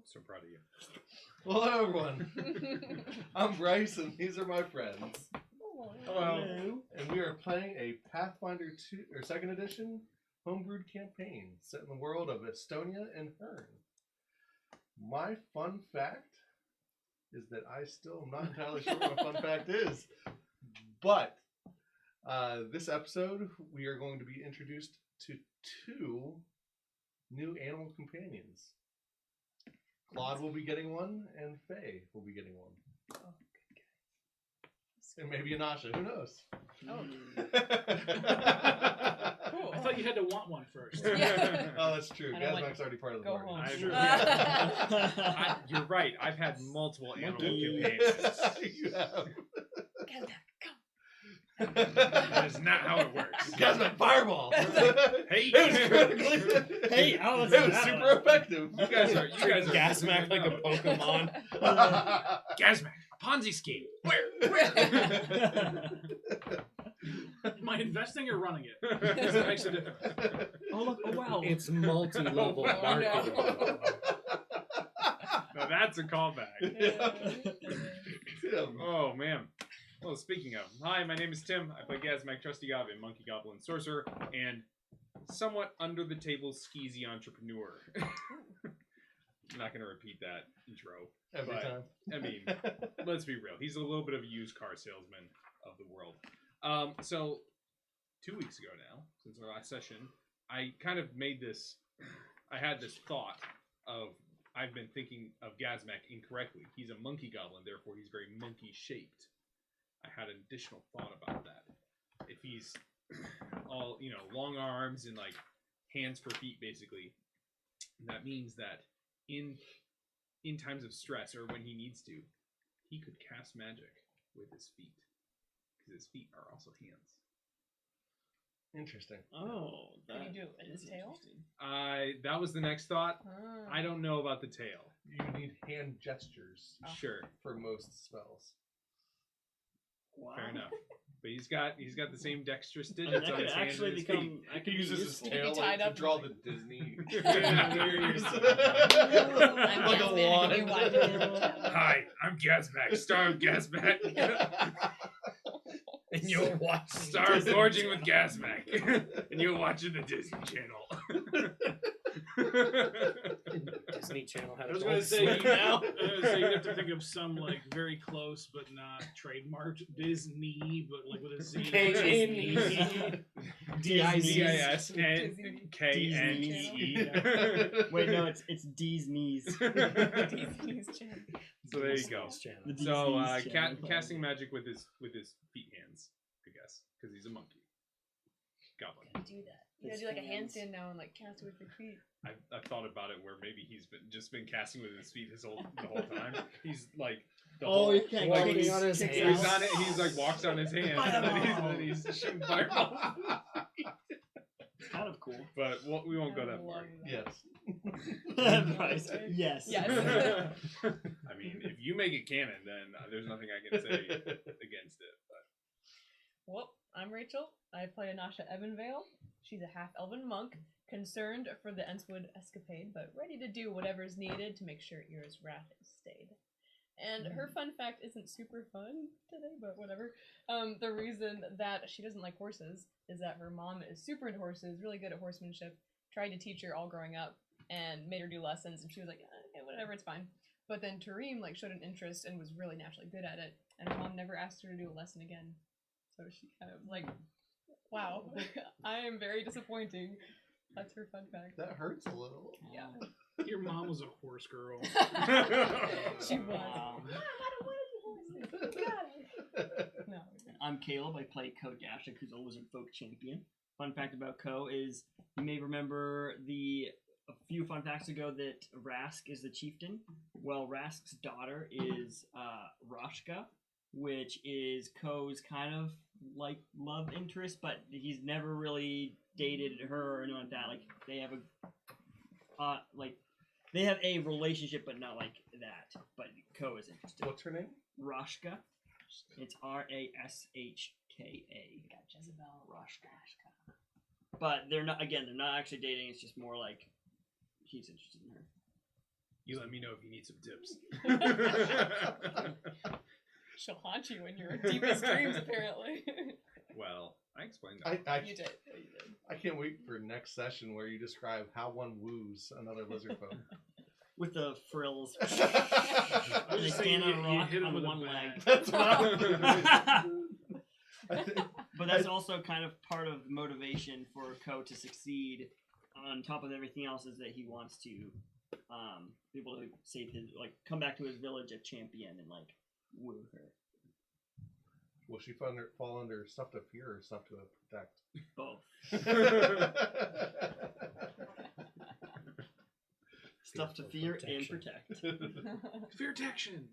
So proud of you. Well, hello everyone. I'm Bryce, and these are my friends. Hello. And we are playing a Pathfinder 2nd edition homebrewed campaign set in the world of Astonia and Hearn. My fun fact is that I still am not entirely sure what my fun fact is, but this episode we are going to be introduced to 2 new animal companions. Claude will be getting one, and Faye will be getting one. Oh, good guy. And maybe Anasha, who knows? Oh. Cool. I thought you had to want one first. Yeah. Oh, that's true. I know, Gazmac's already part of the go party. home. You're right. I've had multiple animal You companions. have. That is not how it works. Gazmac fireball! Hey! It was critically... Hey, how was it was that super effective. You guys are Gasmac like a Pokemon. Gasmac, Ponzi scheme. Where? Am I investing or running it? This makes a difference. Oh look! Oh wow! It's multi-level marketing. Now that's a callback. Tim. Oh man. Well, speaking of, hi, my name is Tim. I play Gazmac, Trusty Goblin, Monkey Goblin, Sorcerer, and somewhat under the table skeezy entrepreneur. I'm not going to repeat that intro. Every time. I mean, let's be real. He's a little bit of a used car salesman of the world. So 2 weeks ago now, since our last session, I kind of made this, I had this thought of, I've been thinking of Gazmac incorrectly. He's a monkey goblin, therefore he's very monkey-shaped. I had an additional thought about that. If he's all, long arms and like hands for feet, basically, that means that in times of stress or when he needs to, he could cast magic with his feet, because his feet are also hands. Interesting. Oh, Could you do it with his tail? That was the next thought. I don't know about the tail. You need hand gestures Sure, for most spells. Wow. fair enough. But he's got the same dexterous I mean, digits that on could his hands actually and his become. feet. I He could uses his use You could be tail tied to up draw and the Disney. I'm Like a Gazmac, and you wand. watch it. Hi, I'm Gazmac, star of Gazmac. And you'll watch Star of Gorging with Gazmac. And you're watching the Disney Channel. Disney Channel I had was its going own to say, slate now. you'd have to think of some like very close but not trademarked Disney, but like with a Z. K-N-E. D-I-C-I-S-N-K-N-E-E. Wait, no, it's D's knees. So there you go. Channel. The So D's channel. casting magic with his feet hands, I guess, because he's a monkey. Goblin. Do that. You gotta do like a handstand now and like cast it with your feet. I've thought about it where maybe he's been casting with his feet the whole time. He's like the whole. you can't Walking kick on his kick So hands. he's on it. He's like walks on his hands, and then he's shooting fireballs. It's kind of cool. But we won't go that far. Yes. Bryce, yes. Yes. I mean, if you make it canon, then there's nothing I can say against it. But Well, I'm Rachel. I play Anasha Evanvale. She's a half-elven monk, concerned for the Enswood escapade, but ready to do whatever's needed to make sure Ira's wrath is stayed. And her fun fact isn't super fun today, but whatever. The reason that she doesn't like horses is that her mom is super into horses, really good at horsemanship, tried to teach her all growing up, and made her do lessons, and she was like, okay, whatever, it's fine. But then Tareem showed an interest and was really naturally good at it, and her mom never asked her to do a lesson again. So she kind of wow, I am very disappointing. That's her fun fact. That hurts a little. Yeah. Your mom was a horse girl. She was. Wow. Mom, I don't want to do horses. God. No. I'm Caleb. I play Ko Dashik, who's a lizard folk champion. Fun fact about Ko is you may remember a few fun facts ago that Rask is the chieftain. Well, Rask's daughter is Roshka, which is Ko's kind of like love interest, but he's never really dated her or anything like that. Like they have they have a relationship, but not like that. But Ko is interested. What's her name? Roshka. It's Rashka. Got Jezebel. Roshka. But they're not actually dating. It's just more like he's interested in her. You let me know if you need some tips. She'll haunt you in your deepest dreams, apparently. Well, I explained that. You did. Yeah, you did. I can't wait for next session where you describe how one woos another lizard folk. With the frills. I And they just stand say on a you rock hit 'em on with a one bat. leg. That's what I think. But that's also kind of part of the motivation for Ko to succeed. On top of everything else, is that he wants to be able to save his, like, come back to his village a champion and like woo her. Will she fall under stuff to fear or stuff to protect? Both. Stuff to fear and protect. Fear protection.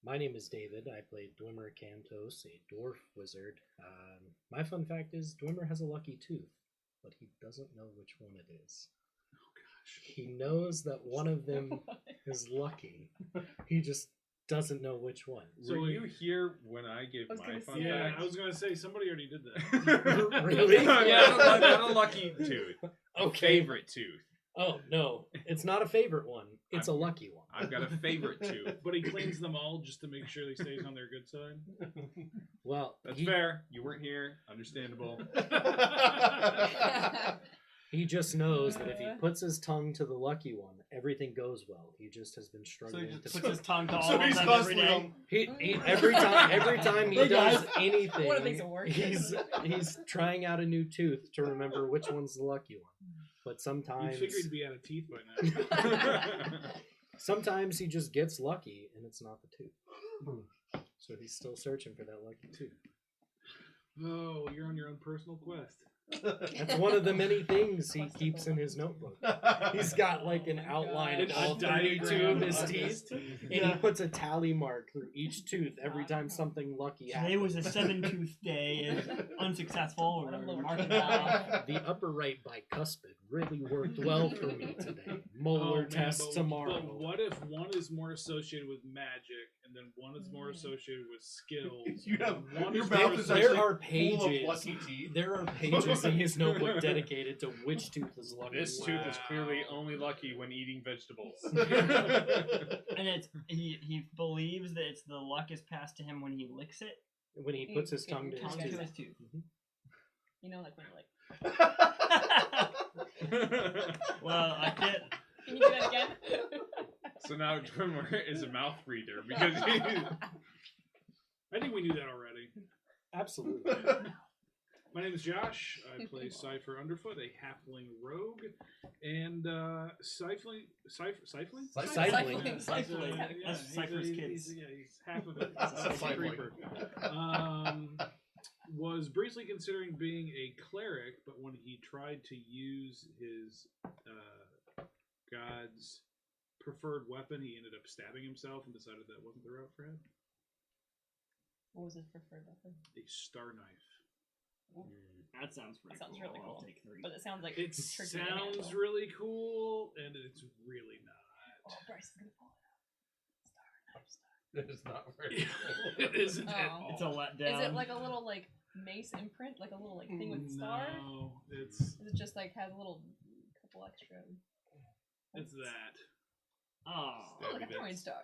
My name is David. I play Dwemer Cantos, a dwarf wizard. My fun fact is Dwemer has a lucky tooth, but he doesn't know which one it is. Oh gosh. He knows that one of them is lucky. He just doesn't know which one. So were you here when I gave I was my gonna fun say- Yeah, fact? I was gonna say somebody already did that. Really? Not a lucky tooth. Okay. Favorite tooth. Oh, no. It's not a favorite one. It's a lucky one. I've got a favorite tooth. But he cleans them all just to make sure he stays on their good side. Well, That's fair. You weren't here. Understandable. he just knows that if he puts his tongue to the lucky one, everything goes well. He just has been So struggling he to just puts his tongue to all So of he's them every constantly day. He every time he Hey, does guys. anything, One of the things that work. he's trying out a new tooth to remember which one's the lucky one. But You sometimes figured he'd be out of teeth by now. sometimes he just gets lucky and it's not the tooth. So he's still searching for that lucky tooth. Oh, you're on your own personal quest. That's one of the many things he keeps in his notebook. He's got like an outline of A all 32 of diagram his of teeth, teeth. and he puts a tally mark through each tooth every time something lucky happens. Today was a 7-tooth day and unsuccessful. What a Or little mark it kid. off. The upper right bicuspid really worked well for me today. Molar test but tomorrow. what if one is more associated with magic, and then one is more associated with skills? You have- and one your is mouth more is associated- actually There are full of pages. lucky teeth. There are pages in his notebook dedicated to which tooth is lucky. This tooth is clearly only lucky when eating vegetables. And it's he believes that it's the luck is passed to him when he licks it. when he puts his tongue to his Tongue to tooth. his tooth. You know, like when you're like, Well, I can't. can you do that again? So now Dwemer is a mouth breather because he... I think we knew that already. Absolutely. My name is Josh. I play Cypher Underfoot, a halfling rogue, and Cyfling. Cycling? Cycling. That's Cypher's kids. He's half of it. That's He's a cycling. creeper. Was briefly considering being a cleric, but when he tried to use his god's preferred weapon, he ended up stabbing himself and decided that wasn't the route for him. What was his preferred weapon? A star knife. That sounds pretty That sounds cool. really I'll cool. take 3. But it sounds like It tricky to sounds handle. really cool, and it's really not. Oh, Bryce is gonna pull it out. Star knife, star. It's not very cool. It isn't at Oh. all. It's a letdown. Is it like a little like mace imprint, like a little like thing with the star? No, it's Is it just like has a little couple extra? that. Oh. Oh, like a throwing star.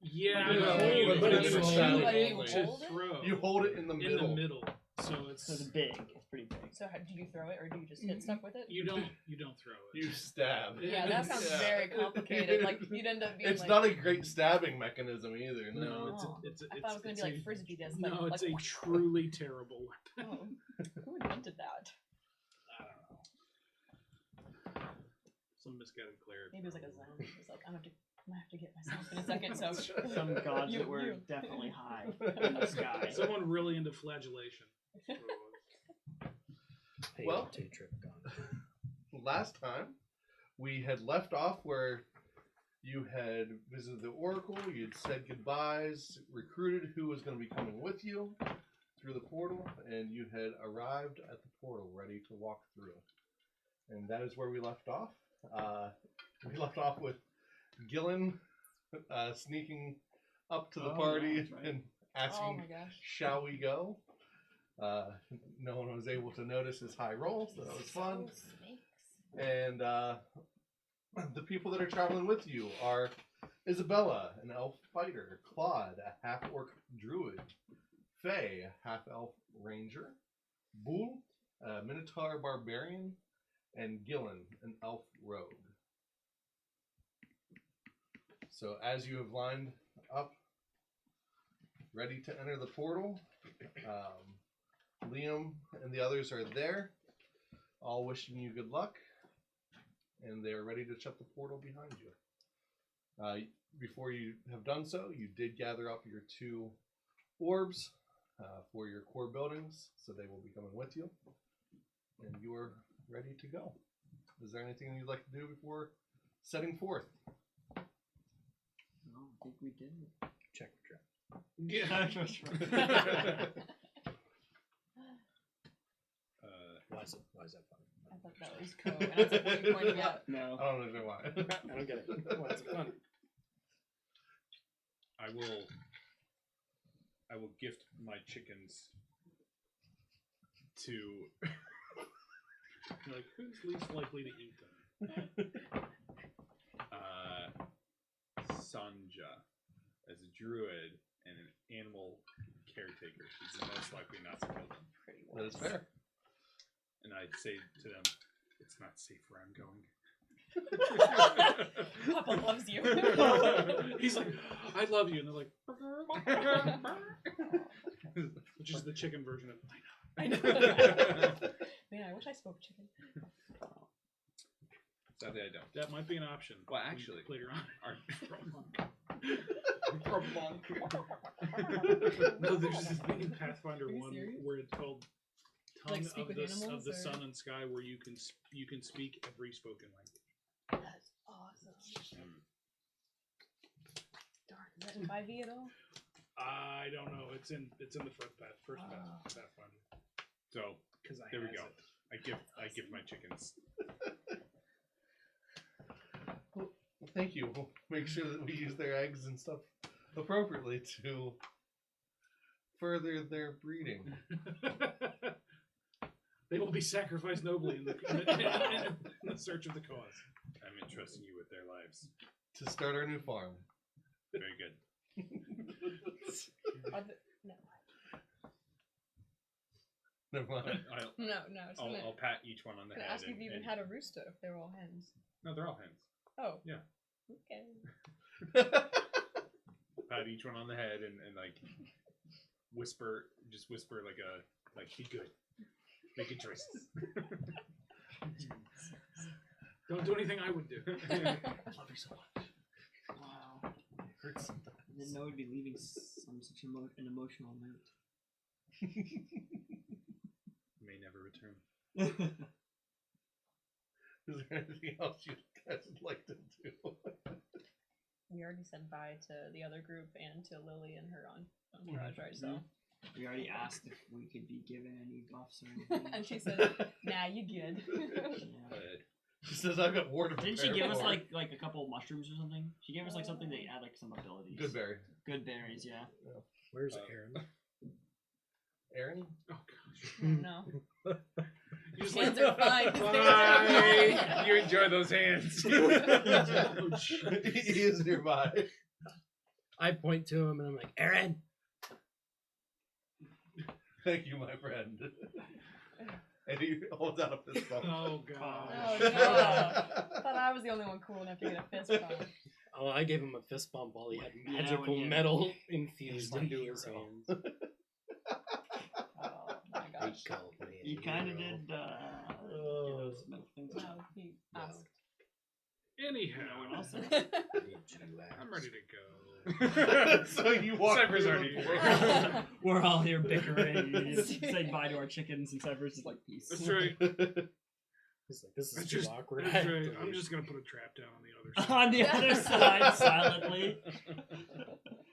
Yeah, But no, you- you, but it's it's too slowly big like to you hold it? throw. You hold it in the middle. in the middle, so it's So it's big. It's pretty big. So how, do you throw it or do you just get stuck with it? you don't throw it. You stab. Yeah, that sounds Yeah. very complicated. Like you'd end up being It's like. not a great stabbing mechanism either. No, No. it's a, Oh, it's a, I thought it was gonna be like frisbee disc. Like, no, it's like, a truly terrible weapon. Oh, who invented that? I don't know. Some misguided cleric. Maybe it was like a zone. It was like I'm gonna have to get myself in a second. So Some gods You- that were you. definitely high in the sky. Someone really into flagellation. That's what it was. Hey, Well- trip gone. Last time, we had left off where you had visited the Oracle, you'd said goodbyes, recruited who was going to be coming with you through the portal, and you had arrived at the portal ready to walk through. And that is where we left off. We left off with Gillen sneaking up to the Oh, party that's right. and oh asking, my gosh. shall we go? No one was able to notice his high roll, so that was fun. So snakes. And The people that are traveling with you are Isabella, an elf fighter, Claude, a half-orc druid, Faye, a half-elf ranger, Bull, a minotaur barbarian, and Gillen, an elf rogue. So as you have lined up, ready to enter the portal, Liam and the others are there, all wishing you good luck, and they're ready to shut the portal behind you. Before you have done so, you did gather up your 2 orbs for your core buildings, so they will be coming with you, and you are ready to go. Is there anything you'd like to do before setting forth? No, I think we did. Check the trap. Yeah. That's right. Why is that fun? I thought that was cool. And I was like, what are you pointing out? No. I don't know why. I don't get it. Why is it fun? I will gift my chickens to You're like, who's least likely to eat them? Sanja as a druid and an animal caretaker. She's the most likely not to kill them. Pretty That is wise. fair. And I'd say to them, it's not safe where I'm going. Papa loves you. He's like, I love you. And they're like, which is the chicken version of, I know. Man, I wish I spoke chicken. Sadly, I don't. that might be an option. Well, actually, later on. our No, there's this thing in Pathfinder Are you 1 serious? where it's called Tongue Like speak of with the animals, the or- Sun and Sky, where you can speak every spoken language. That's awesome. Darn, is that in 5e at all? I don't know. It's in the first Pathfinder. so Because there we go. I give my chickens. Well, thank you. We'll make sure that we use their eggs and stuff appropriately to further their breeding. They will be sacrificed nobly in the search of the cause. I'm entrusting you with their lives. To start our new farm. Very good. No. Never mind. No, it's gonna, I'll pat each one on the gonna head. ask you if you even had a rooster, if they were all hens. No, they're all hens. Oh. Yeah. Okay. Pat each one on the head and like whisper like be good. Make good choices. Don't do anything I would do. I love you so much. Wow. It hurts sometimes. I didn't know we'd be leaving on such an emotional note. May never return. Is there anything else you guys would like to do? We already said bye to the other group and to Lily and her entourage, right? So. We already asked if we could be given any buffs or anything. And she said, "Nah, you good." Yeah. She says, I've got war to Didn't she prepare give us for." like a couple of mushrooms or something? She gave us like something that had like some abilities. Good berry. Good berries, yeah. Where's Aaron? Aaron? Oh gosh. Oh, no. You just Hands like, are fine. Bye. You enjoy those hands. He is nearby. I point to him and I'm like, Aaron! Thank you, my friend. And he holds out a fist bump. oh god. Oh, no. I thought I was the only one cool enough to get a fist bump. Oh, I gave him a fist bump while he had Yeah, magical when he- metal infused my into his hero. hands. Oh my gosh. He called me a You kind of hero. did Oh. give us metal things. No, he asked. Anyhow, No one else. Did you I'm ready to go. So you walk Cypher's through already the here. portal. We're all here bickering. You just say bye to our chickens, and Cypher's just like, peace. That's right. He's like, this is That's too just- awkward. That's I have right. to I'm leave." just gonna put a trap down on the other side. On the other side, silently.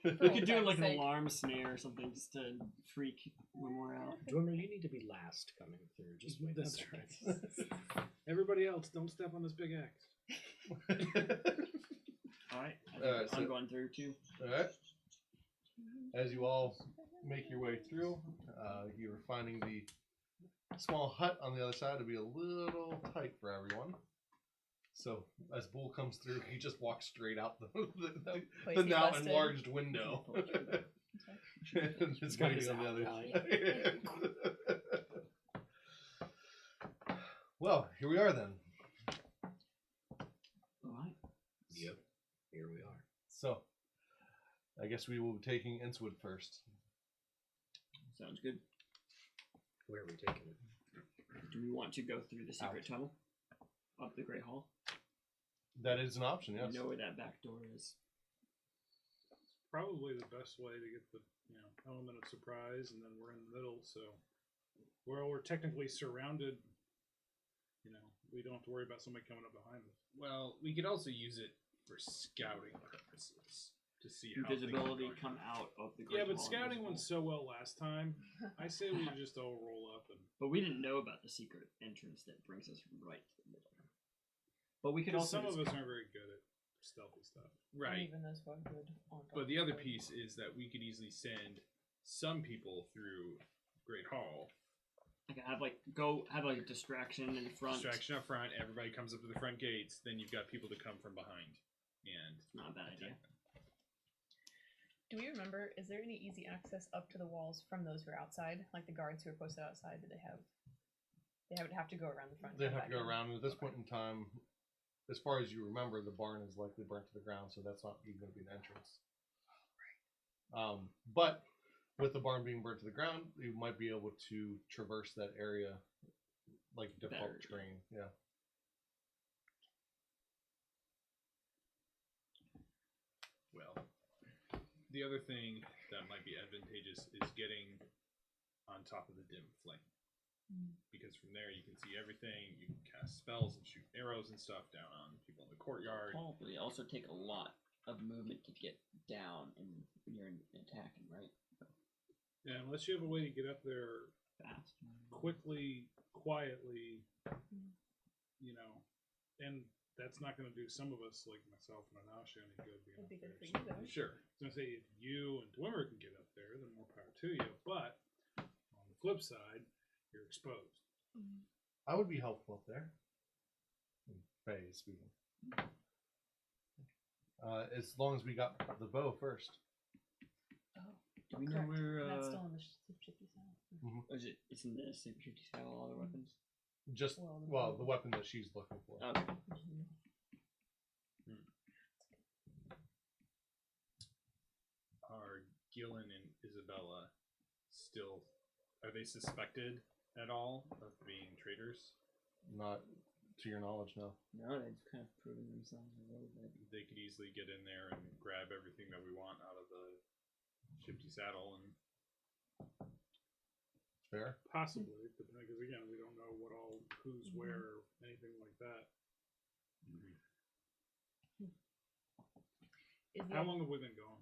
We For could do old like an time's sake. alarm snare or something just to freak when we're out. Dwemer, you need to be last coming through. Just wait a That's second. right. Everybody else, don't step on this big axe. Alright, Alright, I'm so- going through too. Alright. As you all make your way through, you're finding the small hut on the other side to be a little tight for everyone. So as Bull comes through, he just walks straight out the Place the he now busted. enlarged window. It's Got waiting his on the other outline. side. Well, here we are then. All right. Yep. Here we are. So, I guess we will be taking Innswood first. Sounds good. Where are we taking it? Do we want to go through the secret tunnel up the Great Hall? That is an option, yes. You know where that back door is. Probably the best way to get the element of surprise, and then we're in the middle, so we're technically surrounded. We don't have to worry about somebody coming up behind us. Well, we could also use it for scouting purposes to see how Invisibility things are come going. out of the Great Yeah, but Hall. scouting went invisible. so well last time. I say we just all roll up and. But we didn't know about the secret entrance that brings us right to the middle. But we could Because also some of just- us aren't very good at stealthy stuff. And Right. even those who are good aren't But the other good. piece is that we could easily send some people through Great Hall. like have a distraction in front. Distraction up front, everybody comes up to the front gates, then you've got people to come from behind. And Not a bad idea. Do we remember? Is there any easy access up to the walls from those who are outside, like the guards who are posted outside? Do they have? They would have to go around the front. They and have back to go in. around, and at this point in time, as far as you remember, the barn is likely burnt to the ground, so that's not even going to be an entrance. But with the barn being burnt to the ground, you might be able to traverse that area like default Better. terrain. Yeah. well, the other thing that might be advantageous is getting on top of the dim flame. Because from there you can see everything, you can cast spells and shoot arrows and stuff down on people in the courtyard. Probably also take a lot of movement to get down and when you're attacking, right? Yeah, unless you have a way to get up there Fast. quickly, quietly, and that's not going to do some of us, like myself and Anasha, any good being It'd up be good there. for you, though. Sure. I was going to say, if you and Dwimmer can get up there, then more power to you, but on the flip side, you're exposed. I would be helpful up there. Faye is speaking. As long as we got the bow first. Oh, Do we know correct. where? That's still in the shifty sound. Is it? It's in the Super Shifty style. All the weapons. Just Well, the weapon that she's looking for. Okay. Are Gillen and Isabella still, are they suspected at all of being traitors? Not to your knowledge, no. No, they've kind of proven themselves a little bit. They could easily get in there and grab everything that we want out of the shifty saddle and Fair. Possibly, because again, we don't know who's where, or anything like that. Is How the- long have we been gone?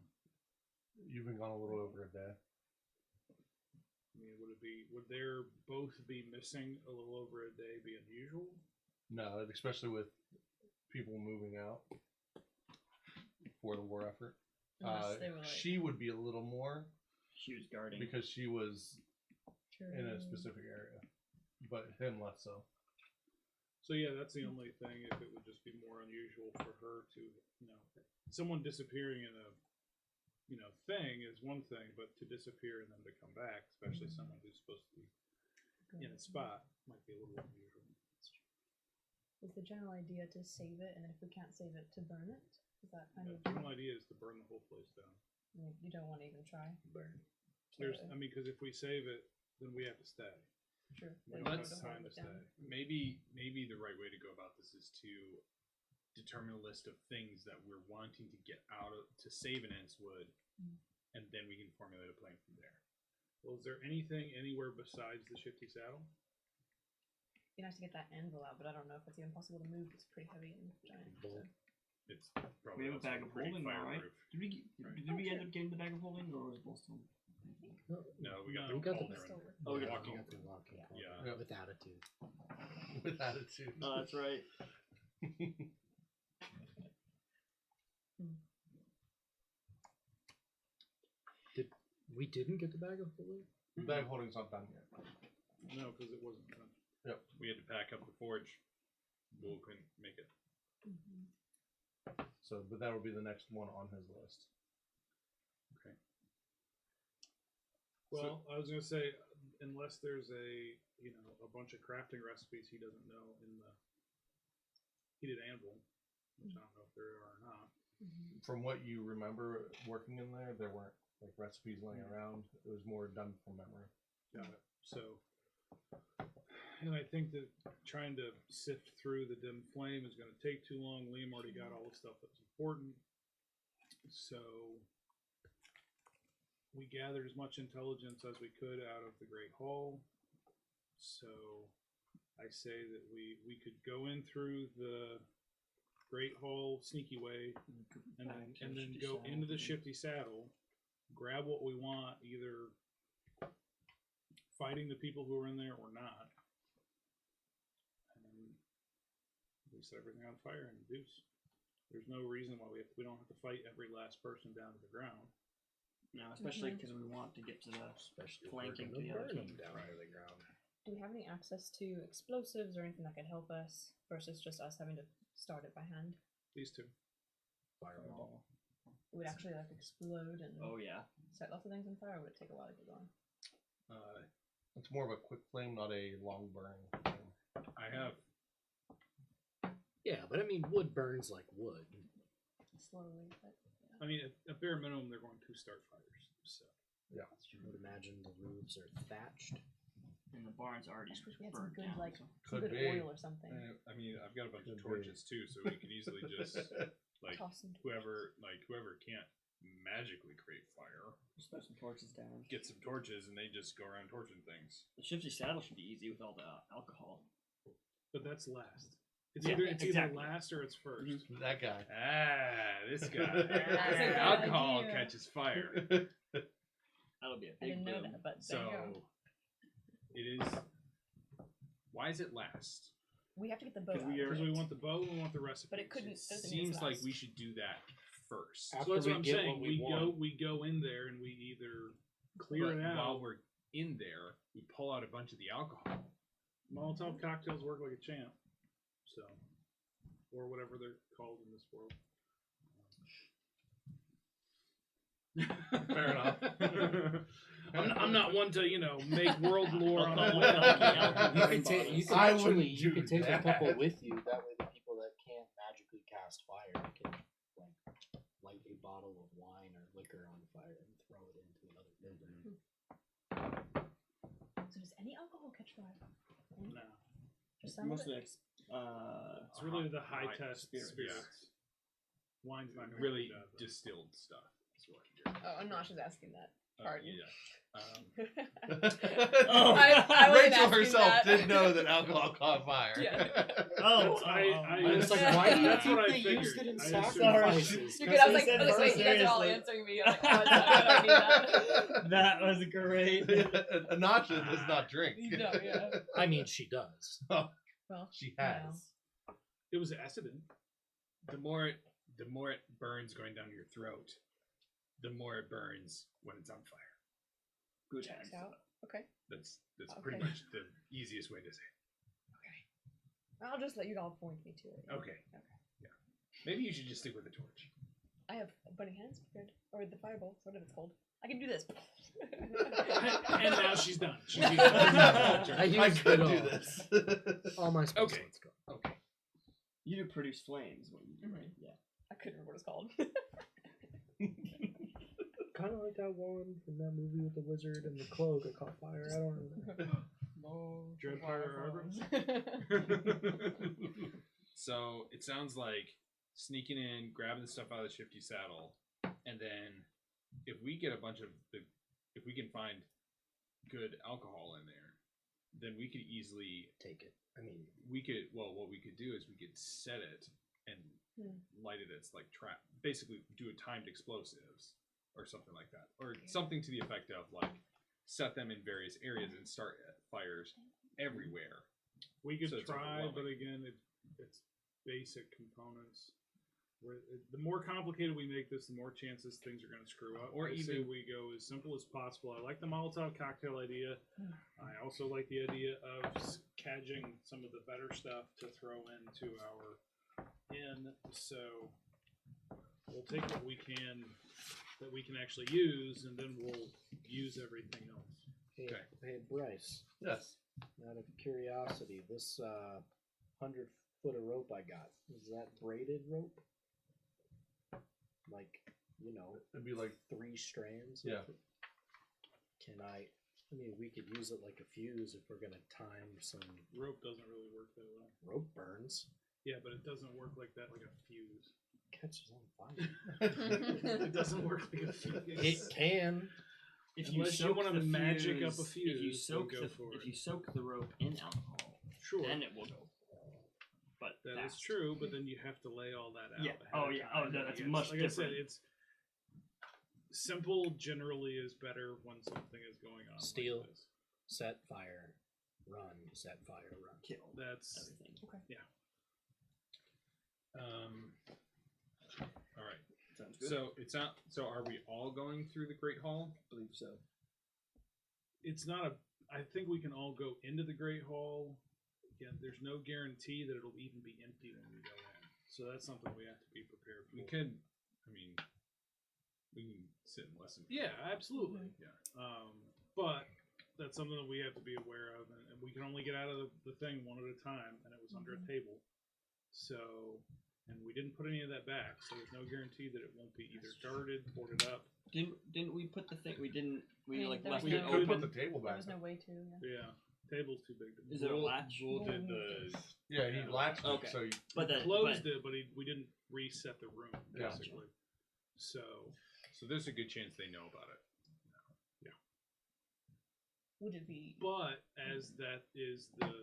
You've been gone a little over a day. I mean, would there both be missing a little over a day be unusual? No, especially with people moving out for the war effort. unless they were like, She would be a little more She was guarding. because she was in a true. specific area, but him less so. So yeah, that's the only thing. If it would just be more unusual for her to, someone disappearing in a, thing is one thing, but to disappear and then to come back, especially someone who's supposed to be in a spot, might be a little unusual. Is the general idea to save it, and then if we can't save it, to burn it? Is that kind The of? general idea is to burn the whole place down. You don't want to even try. Burn. Because if we save it, then we have to stay. Sure. We Then don't you have go to time hold to it down. stay. maybe the right way to go about this is to determine a list of things that we're wanting to get out of to save in Entswood, and then we can formulate a plan from there. Well, is there anything anywhere besides the shifty saddle? Be nice to get that anvil out, but I don't know if it's even possible to move. It's pretty heavy and giant. So. It's We probably have a also bag of pretty holding now, right? fireproof. Did we end up getting the bag of holding, or was it both of them? No, No, we got No, the we got the- cauldron. Still work. Oh, we yeah, got we walking. got the walking cauldron. Yeah. Yep. With attitude. With attitude. Oh, that's right. We didn't get the bag of holding? The bag holding's not done yet. No, because it wasn't done. We had to pack up the forge. Bull couldn't make it. So, but that would be the next one on his list. Well, I was gonna say, unless there's a bunch of crafting recipes he doesn't know in the heated anvil, which I don't know if there are or not. From what you remember working in there weren't like recipes laying around. It was more done from memory. Got it. So, and I think that trying to sift through the dim flame is going to take too long. Liam already got all the stuff that's important. So, we gathered as much intelligence as we could out of the Great Hall. So, I say that we could go in through the Great Hall sneaky way and then go into the Shifty Saddle, grab what we want, either fighting the people who are in there or not, and we set everything on fire and deuce. There's no reason why we don't have to fight every last person down to the ground. No, especially because we want to get to the flanking to the other team. Down to the ground. Do we have any access to explosives or anything that could help us versus just us having to start it by hand? These two. Fireball. It would actually like explode and Oh yeah. set lots of things on fire, or would it take a while to get going? It's more of a quick flame, not a long burning flame. I have. Yeah, but I mean, wood burns like wood. Slowly, but I mean, at bare minimum, they're going to start fires. So I would imagine the roofs are thatched. And the barn's already I wish we had some burnt good down. like So. some Could good be. oil or something. I mean, I've got a bunch of Could torches too, so we could easily just like Toss them. whoever can't magically create fire, Just throw some torches down. get some torches, and they just go around torching things. The Shifty Saddle should be easy with all the alcohol. but that's last. It's Yeah, either exactly. last or it's 1st. That guy. This guy. That's a good Alcohol idea. catches fire. That'll be a I big didn't know boom. that, but So there you go. it is. Why is it last? We have to get the boat. Because we out of Because we it. want the bow, we want the recipe. But it couldn't. It doesn't mean it's seems like last. we should do that first. So After that's we what I'm get saying. what we We go in there and we either clear But it out. while we're in there, we pull out a bunch of the alcohol. Molotov cocktails work like a champ. So, or whatever they're called in this world. Fair enough. I'm not one to make world lore on Alcohol, that. You can take. You can I actually. wouldn't You do can take that. a couple with you. That way, the people that can't magically cast fire can like light a bottle of wine or liquor on fire and throw it into another building. So does any alcohol catch fire? Any? No, Just some of Mostly it? it's really the high test spirits. spirits. Wine's not gonna Really do that, though. distilled stuff. Is what you're. Oh, I'm not just asking that. Pardon. Yeah. Oh. I wasn't Rachel asking herself that. did know that alcohol caught fire. Yeah. Oh, I It's like, Yeah. why do you That's what I think they used it figured. in I assumed- sacrifices? You're good. I was like, Said wait, first, you guys are all seriously. answering me. I'm like, oh, it's not good. I need that. that was great. Anasha does not drink. No, yeah. I mean, she does. Well, She you know. has. It was accident. The more it burns going down your throat, the more it burns when it's on fire. Good Checks times. out. Okay. That's pretty Okay. much the easiest way to say Okay. I'll just let you all point me to it. it. Okay. Yeah. Maybe you should just stick with the torch. I have bunny hands. Good. Or the fireball, whatever it's called. I can do this. And now she's done. She's I I used could it do all. this. All my spells. Okay. Let's go. Okay. You do produce flames. What you do, right? Yeah. I couldn't remember what it's called. Kind of like that one from that movie with the wizard and the cloak that caught fire. I don't remember. Dreadfire Arbor. So it sounds like sneaking in, grabbing the stuff out of the Shifty Saddle, and then if we get if we can find good alcohol in there, then we could easily Take it. I mean, what we could do is we could set it and Hmm. light it as like trap, basically do a timed explosives or something like that, or something to the effect of like set them in various areas and start fires everywhere. We could So it's try, but overwhelming. again, it's basic components. The more complicated we make this, the more chances things are going to screw up. Or I say even- we go as simple as possible. I like the Molotov cocktail idea. I also like the idea of cadging some of the better stuff to throw into our in, so we'll take what we can that we can actually use, and then we'll use everything else. Hey, Okay. hey, Bryce. Yes. Out of curiosity, this 100-foot of rope I got, is that braided rope? Like, It'd be like 3 strands? Yeah. Can I mean, we could use it like a fuse if we're gonna time some Rope doesn't really work that well. rope burns. Yeah, but it doesn't work like that, like a fuse. Catches on fire. It doesn't work like a fuse. It can. If Unless you soak want to the magic up a fuse- fuse, if you then soak go the for if it. you soak the rope in alcohol, Sure, then it will go. But that is fast. true, but then you have to lay all that out. Yeah. ahead Oh of yeah. time. Oh no, that's Yes. much Like different. I said, it's simple. Generally, is better when something is going on. Steel. Like this. Set fire, run. Set fire, run. Kill That's everything. All right. Sounds good. So it's not. So are we all going through the Great Hall? I believe so. it's not a. I think we can all go into the Great Hall. Again, there's no guarantee that it'll even be empty when we go in. So that's something we have to be prepared for. We could. I mean, we can sit and listen. Yeah, absolutely. Yeah. But that's something that we have to be aware of, and we can only get out of the thing one at a time, and it was under a table. So, and we didn't put any of that back, so there's no guarantee that it won't be either guarded, boarded up. Didn't we put the thing? We didn't. We I mean, like there left was it no- We could open. put the table There back. was no way to. Yeah. Yeah, table's too big to Is there a Bull- latch? Bull did the. Yeah, he latched it, Okay. so you, But then closed it, but we didn't reset the room Yeah. basically. So So there's a good chance they know about it. Would it be? but as that is the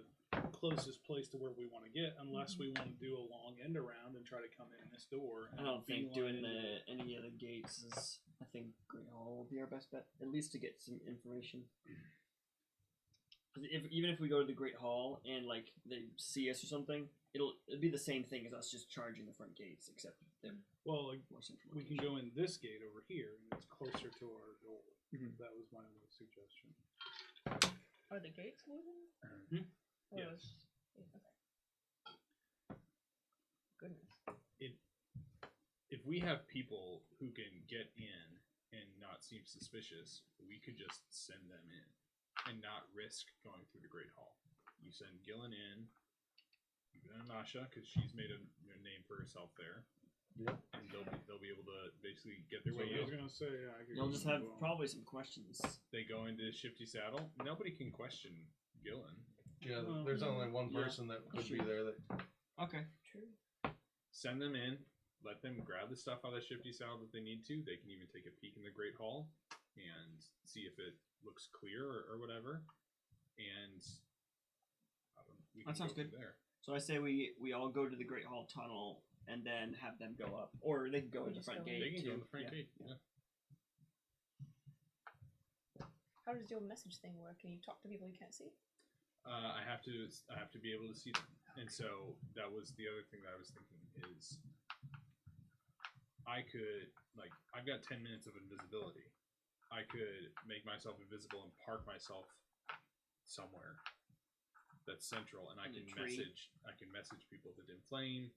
closest place to where we want to get, unless we want to do a long end around and try to come in this door. I don't think beeline doing into it. any of the gates is. I think Great Hall will be our best bet, at least to get some information. 'Cause even if we go to the Great Hall and like they see us or something, it'll be the same thing as us just charging the front gates, except they're Well, like, more central. we can go in this gate over here, and it's closer to our goal. Mhm. That was my only suggestion. Are the gates moving? Mhm. Or Yes. was- okay. Goodness. If we have people who can get in and not seem suspicious, we could just send them in and not risk going through the Great Hall. You send Gillen in, even Anasha, because she's made a name for herself there. Yeah. And they'll be able to basically get their So way I was in. gonna say, yeah, I could You'll go just in have as well. probably some questions. They go into Shifty Saddle. Nobody can question Gillen. yeah, Well, there's only one yeah. person that could be Sure. there. That Okay. True. Send them in. Let them grab the stuff out of the Shifty Saddle that they need to. They can even take a peek in the Great Hall and see if it looks clear or whatever. And we can That sounds go from good. there. So I say we all go to the Great Hall tunnel and then have them go up, or they can go Or in the just front go in. gate They can too. go in the front Yeah. gate. Yeah. How does your message thing work? Can you talk to people you can't see? I have to be able to see them, and so that was the other thing that I was thinking is I could I've got 10 minutes of invisibility. I could make myself invisible and park myself somewhere that's central, and I In a can tree. message people if it didn't flame.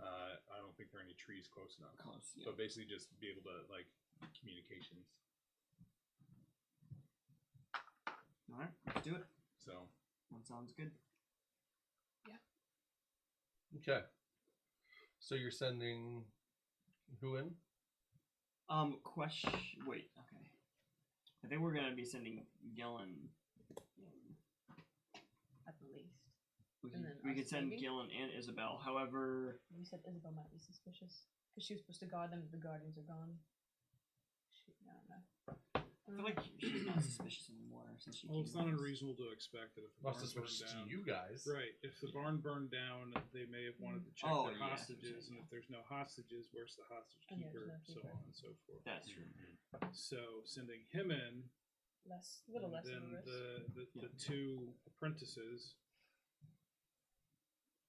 I don't think there are any trees close enough, Close. Yeah. but basically just be able to communications. All right. Let's do it. So That sounds good. okay. So you're sending who in? Question. Wait. Okay. I think we're gonna be sending Gillen. At the least. We And can, then we us could send maybe? Gillen and Isabel. However, You said Isabel might be suspicious because she was supposed to guard them if the guardians are gone. Shoot, I don't know. I feel like she's not suspicious anymore since she. Well, came it's not with us. unreasonable to expect that if the Not barn burned suspicious to down, you guys. right? If the barn burned down, they may have wanted to check Oh, their yeah, hostages, and yeah. if there's no hostages, where's the hostage And there's keeper, no so keeper. on and so forth. That's true. So sending him in, A little less of then a risk. the two apprentices,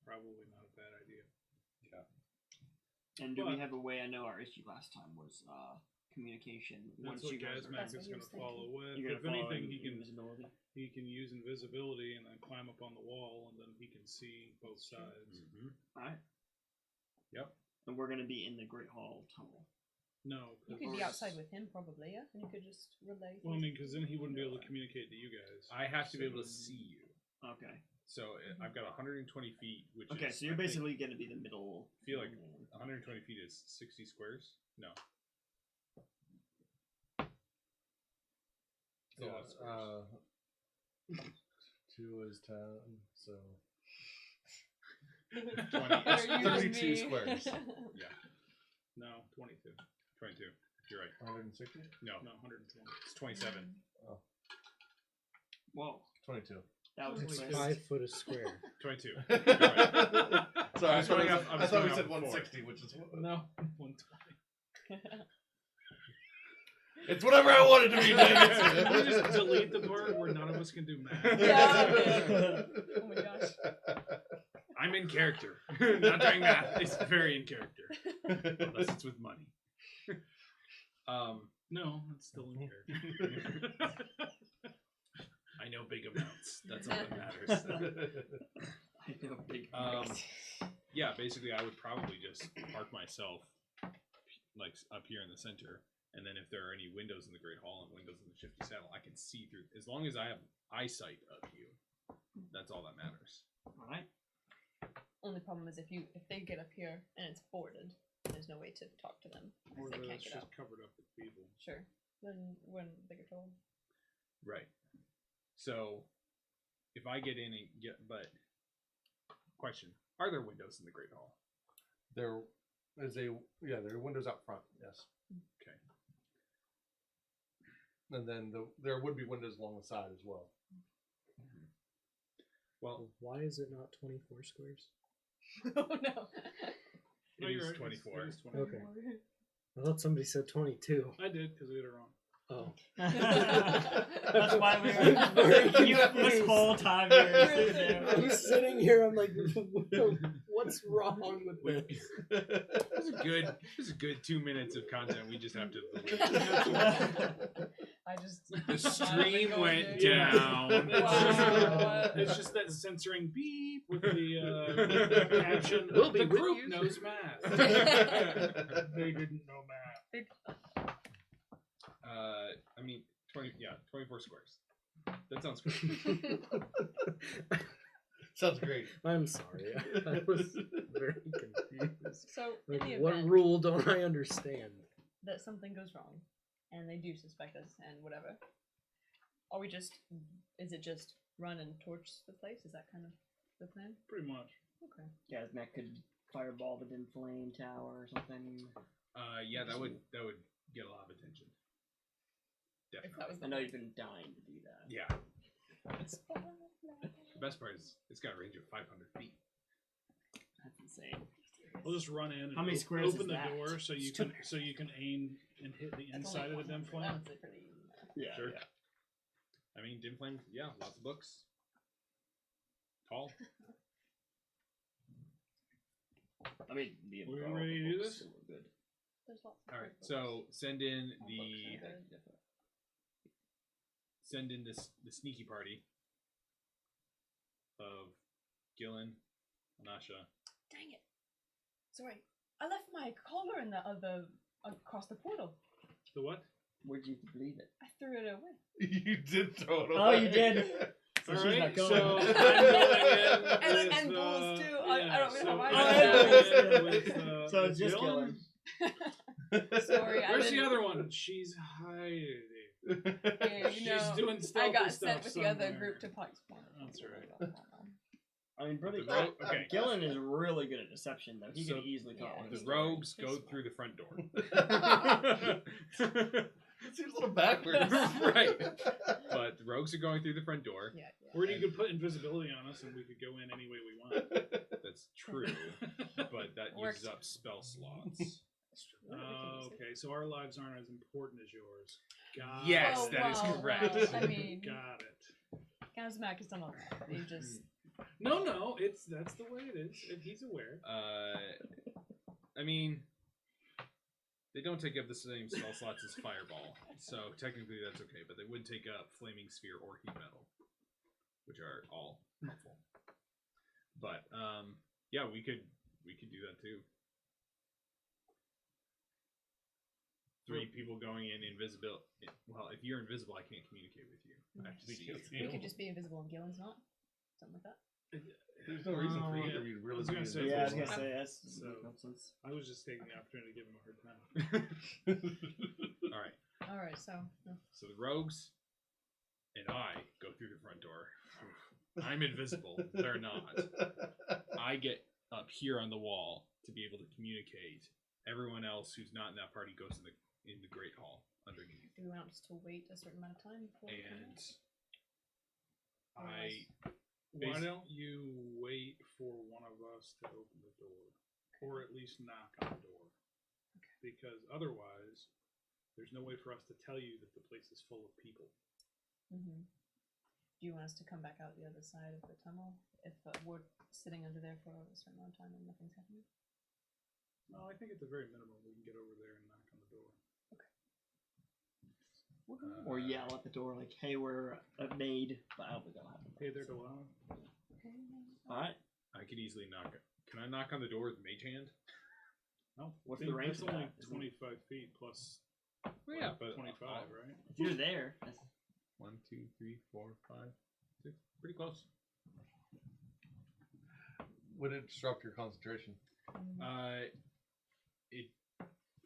probably not a bad idea. And do we But- have a way? I know our issue last time was communication. That's Once what you guys That's Gazmac what is he going was to follow with. you're If gonna follow anything, invisibility. he can use invisibility and then climb up on the wall, and then he can see both sides. All right. Yep. And we're gonna be in the Great Hall tunnel. No. You 'cause- could be outside with him, probably, yeah? And you could just relay. Well, I mean, because then he wouldn't be able to communicate to you guys. I have to be able to see you. Okay. So I've got 120 feet, which Okay, is... so you're I think- basically gonna be the middle. I feel like 120 feet is 60 squares? No. It's a lot of squares. 2 is 10, so 32 squares. Yeah, No, 22. 22. You're right. 160. No, No, 120. it's 27. Whoa, 22. that was It's close. 5 foot a square. 22. Sorry, I was going up- I I was thought we going said up 160, which is No, 120. it's whatever I wanted to be. Can we just delete the part where none of us can do math? Yeah. Oh my gosh. I'm in character. Not doing math. It's very in character. Unless it's with money. No, it's still in character. I know big amounts. That's all that matters. I know, big. Yeah, basically I would probably just park myself like up here in the center, and then if there are any windows in the Great Hall and windows in the Shifty Saddle, I can see through. As long as I have eyesight of you, that's all that matters. All right. Only problem is if they get up here and it's boarded, there's no way to talk to them. Or They can't it's get just out. covered up with people. Sure. Then when they get told. Right. So, if I get in and but question: are there windows in the Great Hall? There are windows out front. Yes. Okay. And then there would be windows along the side as well. Well, Why is it not 24 squares? Oh no. No, it you're is right. 24. It is 24. Okay. I thought somebody said 22. I did because we had it wrong. Oh. That's why we Very were. You, this confused. whole time you were sitting there. I'm sitting here, I'm like, what's wrong with this? It was a good 2 minutes of content. We just have to delete. I just The stream went Yeah. down. Wow. It's just that censoring beep with the caption. We'll be the with group you. knows math. They didn't know math. I mean, 24 squares. That sounds good. Sounds great. I'm sorry. I was very confused. So in Like, the what event rule don't I understand? that something goes wrong and they do suspect us and whatever, is it just run and torch the place? Is that kind of the plan? Pretty much. Okay. Yeah, Matt could fireball the dim flame tower or something. Yeah, that would get a lot of attention. If Definitely. that was I know you've been dying to do that. Yeah. The best part is it's got a range of 500 feet. That's insane. We'll just run in and How many squares open is the that? door so you can aim and hit the That's inside only of the dim 100. flame. That one's pretty. Yeah. Sure. Yeah. I mean, dim flame. Yeah, lots of books. Tall. I mean, the We info ready to do books this? were good. There's lots of All right. good So books. send in All the books are good. the sneaky party of Gillen, Anasha. Dang it! Sorry, I left my collar in the other across the portal. The what? Where'd you leave it? I threw it away. You did throw it away. Oh, you did. So All she's right, not going. so I'm going in And with, balls too. I don't so know how I'm going in with, So it's with just Dylan. Sorry, I Where's the didn't. other one? She's hiding. Yeah, She's you know, doing I stealthy got stuff sent with the other somewhere. group to Pikes Point. That's right. I mean, pretty. The ro- okay. Gillen is really good at deception, though. He So- could easily Yeah, call one of The his rogues He's go smart. through the front door. It seems a little backwards. Right. But the rogues are going through the front door. Yeah, Or you could put invisibility on us and we could go in any way we want. That's true. But that Works. uses up spell slots. Okay, so our lives aren't as important as yours. Got Yes, it. that is correct. I mean, Got it. Kazmak has done all that. He just No, that's the way it is. If he's aware. I mean, they don't take up the same spell slots as Fireball, so technically that's okay. But they would take up Flaming Sphere or Heat Metal, which are all helpful. But yeah, we could do that too. 3 people going in invisible. Well, if you're invisible, I can't communicate with you. I have to see you. We could just be invisible and Gillen's not. Something like that. There's no reason for either yeah. of you to I really was be gonna say, invisible. Yeah, I was gonna say that's So- nonsense. I was just taking the opportunity to give him a hard time. All right. All right, so So the rogues and I go through the front door. I'm invisible. They're not. I get up here on the wall to be able to communicate. Everyone else who's not in that party goes in the Great Hall underneath. do we want just to wait a certain amount of time before we come And back? Why don't you wait for one of us to open the door, or at least knock on the door? Because otherwise, there's no way for us to tell you that the place is full of people. Do you want us to come back out the other side of the tunnel if we're sitting under there for a certain amount of time and nothing's happening? No, I think at the very minimum we can get over there and knock on the door. Or yell at the door like, "Hey, we're a maid," but I don't think that'll happen. Hey there, Delana. All right. I could easily knock. Can I knock on the door with Mage Hand? No, What's I the think range that's of only that? Isn't it- 25 feet plus Well, yeah, but 25, right? If you're there, that's 1, 2, 3, 4, 5, 6. Pretty close. Would it disrupt your concentration?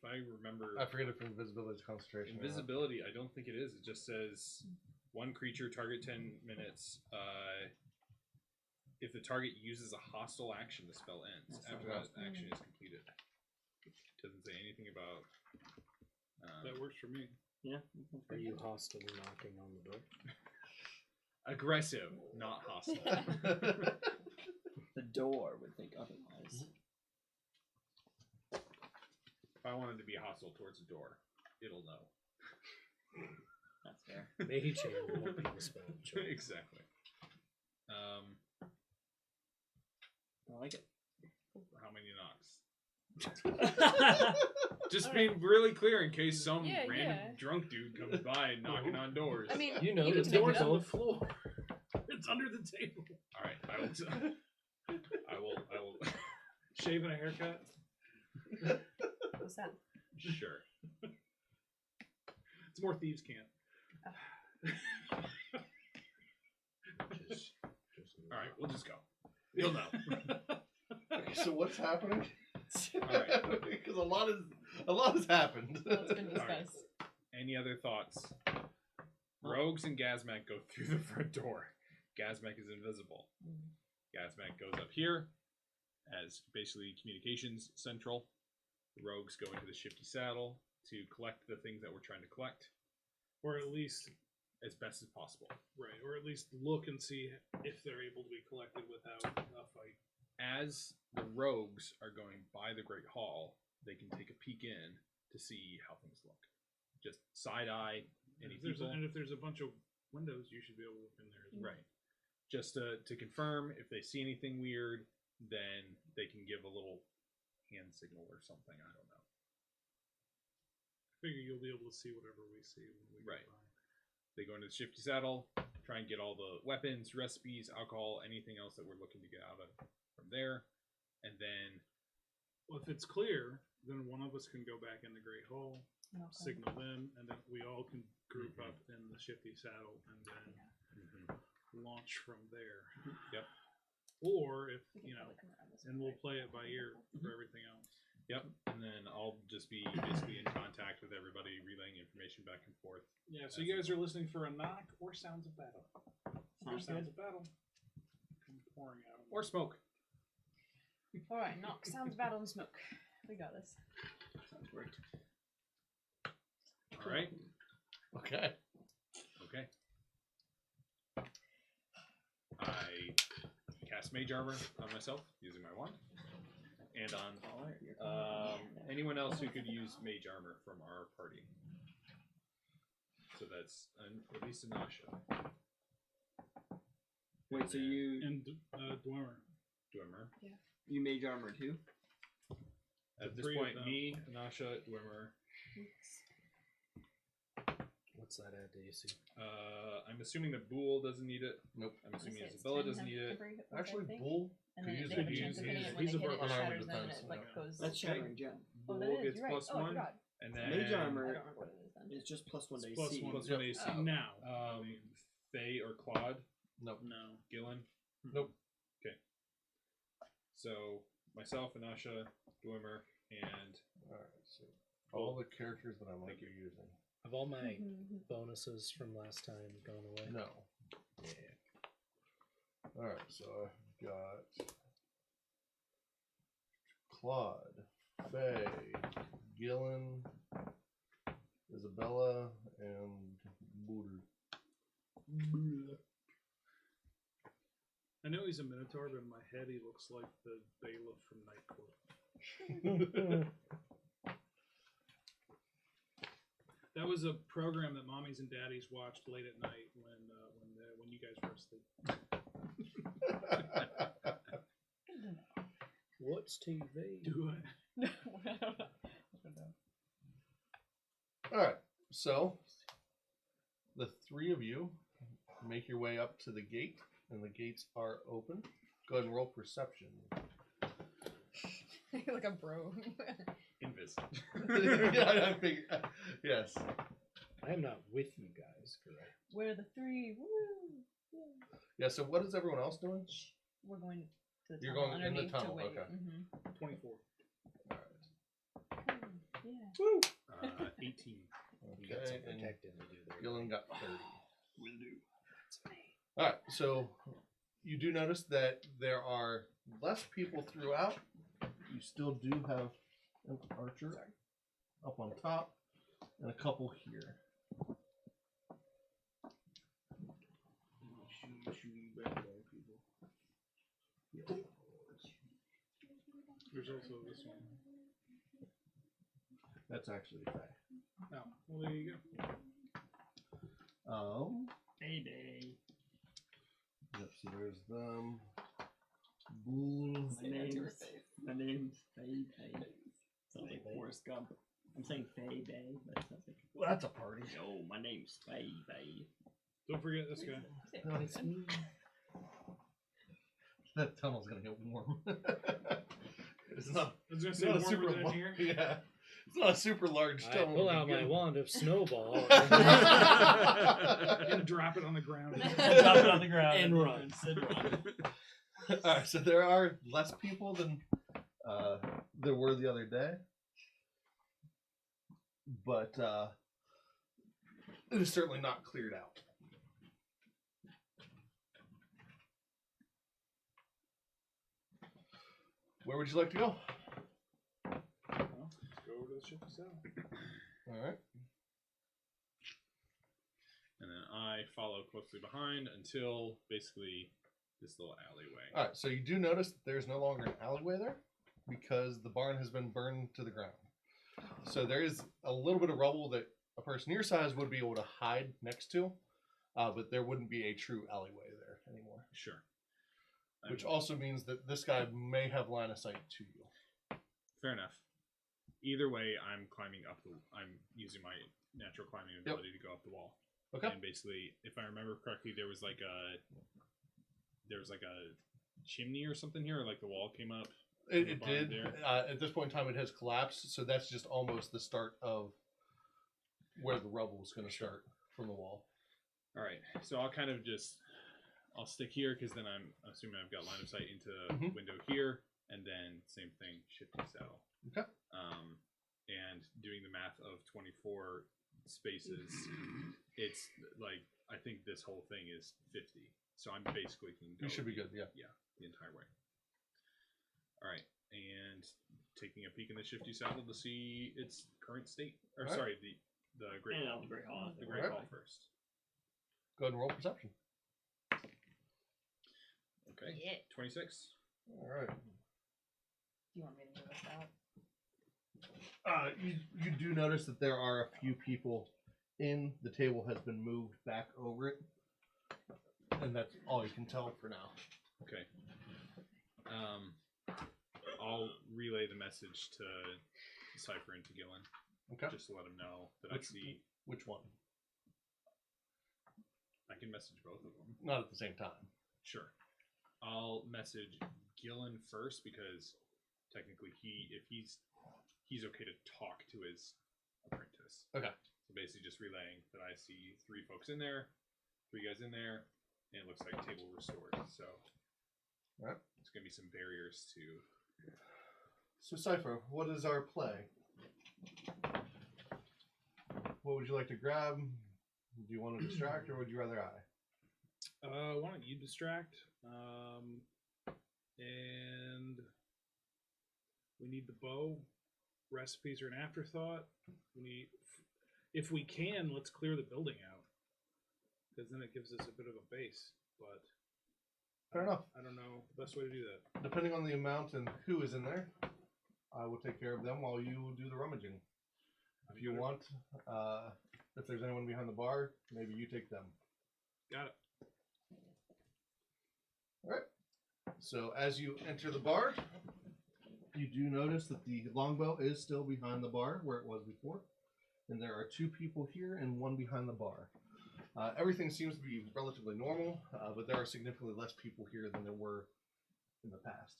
If I remember, I forget if invisibility is concentration. or not. invisibility. I don't think it is. It just says one creature target 10 minutes. If the target uses a hostile action, the spell ends. That's After not that action is completed. It doesn't say anything about. That works for me. yeah. Are you hostile knocking on the door? Aggressive, not hostile. The door would think otherwise. If I wanted to be hostile towards the door, it'll know. That's fair. Mage Hand won't be the spell of choice. Exactly. I like it. How many knocks? Just being really clear in case some Yeah, random yeah. drunk dude comes by knocking on doors. I mean, You know you the can take door's it on up. the floor. It's under the table. All right, I will. Shave and a haircut. What's that? Sure. It's more thieves' can't. Just All right, we'll just go. You'll know. Okay, so what's happening? Alright. Because a lot has happened. What's been All right. discussed? Any other thoughts? Rogues and Gazmak go through the front door. Gazmak is invisible. Gazmak goes up here as basically communications central. The rogues go into the shifty saddle to collect the things that we're trying to collect Or at least, as best as possible. right, or at least look and see if they're able to be collected without a fight. As the rogues are going by the Great Hall, they can take a peek in to see how things look. Just side eye any people. And if there's a bunch of windows, you should be able to look in there as well. Right. Just to confirm, if they see anything weird, then they can give a little hand signal or something. I don't know. Figure you'll be able to see whatever we see when we Right. go by. They go into the shifty saddle, try and get all the weapons, recipes, alcohol, anything else that we're looking to get out of from there. And then, Well, if it's clear, then one of us can go back in the Great Hall, Okay. signal them, and then we all can group up in the shifty saddle and then launch from there. Yep. Or if, We can you know, probably come around this and way, we'll right? play it by ear for everything else. yep. And then I'll just be basically in contact with everybody, relaying information back and forth. Yeah, so you guys are listening for a knock or sounds of battle. Sounds Sounds good. of battle. Come pouring out. Or smoke. All right, knock, sounds, battle, and smoke. We got this. Sounds great. All right. Okay. Okay. I cast Mage Armor on myself using my wand. And on All right, you're coming. anyone else who could use Mage Armor from our party. So that's at least Anasha. Wait, so you And Dwemer. Dwemer. you mage armor too? At this three of point, them. me, Anasha, Dwemer. What's that at, AC? I'm assuming that Boole doesn't need it. Nope. I'm I assuming say it's Isabella 10 doesn't need it. temporary hit points, I Actually, think. Bull And could then use they it. have a chance of hitting it when He's they a hit it, it unarmored shatters them, and defense, it like yeah. goes. That's Okay. shattering gem. Oh, Bull that is. gets You're right. plus Oh, I one. forgot. And then Mage I armor don't remember what it is then. is just +1 to Plus AC. one Yep. AC. Oh. Now. Faye or Claude, Nope. No. Gillen. Nope. So myself, Anasha, Dwemer, and Alright, so all the characters that I might be using. Have all my bonuses from last time gone away? No. Yeah. Alright, so I've got Claude, Faye, Gillen, Isabella, and Booter. I know he's a Minotaur, but in my head he looks like the bailiff from Night Court. That was a program that mommies and daddies watched late at night when you guys were asleep. What's TV? Do it. I don't know. Alright, so the three of you make your way up to the gate, and the gates are open. Go ahead and roll perception. Like a bro. Invis. Yeah, I figured. Yes. I am not with you guys, correct? We're the three. Woo! Yeah. Yeah, so what is everyone else doing? We're going to the You're tunnel going in the underneath tunnel, to wait. okay. 24. Alright. Yeah. 18. You got Okay, some and protecting to do there. Gillen got 30. Will do. Alright, so you do notice that there are less people throughout. You still do have an archer up on top and a couple here. There's also this one. That's actually Faye. Oh, well, there you go. Baby. Yep, so there's them. Bool. My name's Faye Bay. Sounds like Forrest Gump. I'm saying Faye Bay, but it sounds like. Well, that's a party. Yo, my name's Faye Bay. Don't forget this guy. No, it's me. That tunnel's gonna get warm. It's not. I was gonna It's say not a warmer super than large. here. Yeah, it's not a super large I tunnel. pull out my wand of snowball And drop it on the ground. Drop it on the ground and run. Alright, so there are less people than there were the other day. But it is certainly not cleared out. Where would you like to go? Well, let's go over to the ship to sell. Alright. And then I follow closely behind until basically this little alleyway. Alright, so you do notice that there's no longer an alleyway there because the barn has been burned to the ground. So there is a little bit of rubble that a person your size would be able to hide next to, but there wouldn't be a true alleyway there anymore. Sure. Which also means that this guy may have line of sight to you. Fair enough. Either way, I'm climbing up the. I'm using my natural climbing ability to go up the wall. Okay. And basically, if I remember correctly, there was like a chimney or something here, or like the wall came up. It Barn did. there. At this point in time, it has collapsed, so that's just almost the start of where the rubble is going to start from the wall. All right, so I'll kind of just I'll stick here because then I'm assuming I've got line of sight into the window here, and then same thing, shifting saddle. Okay. And doing the math of 24 spaces, it's like I think this whole thing is 50. So I'm basically can go. You should be good. Yeah. Yeah, the entire way. All right, and taking a peek in the shifty saddle to see its current state. Or All right. sorry, the Great And Hall. the Great Hall. The Great All right. Hall first. Go ahead and roll perception. Okay. Yeah. 26. All right. Do you want me to give us out? You do notice that there are a few people in. The table has been moved back over it, and that's all you can tell for now. Okay. I'll relay the message to Cypher and to Gillen, Okay. just to let them know that I see. Which one? I can message both of them. Not at the same time. Sure. I'll message Gillen first because technically if he's okay to talk to his apprentice. Okay. So basically just relaying that I see 3 folks in there, 3 guys in there, and it looks like table restored. So Alright. there's going to be some barriers to... So, Cypher, what is our play? What would you like to grab? Do you want to distract, or would you rather I? Why don't you distract? And we need the bow. Recipes are an afterthought. If we can, let's clear the building out, because then it gives us a bit of a base. But Fair enough. I don't know the best way to do that. Depending on the amount and who is in there, I will take care of them while you do the rummaging. If you want, if there's anyone behind the bar, maybe you take them. Got it. Alright. So as you enter the bar, you do notice that the longbow is still behind the bar where it was before. And there are 2 people here and 1 behind the bar. Everything seems to be relatively normal, but there are significantly less people here than there were in the past.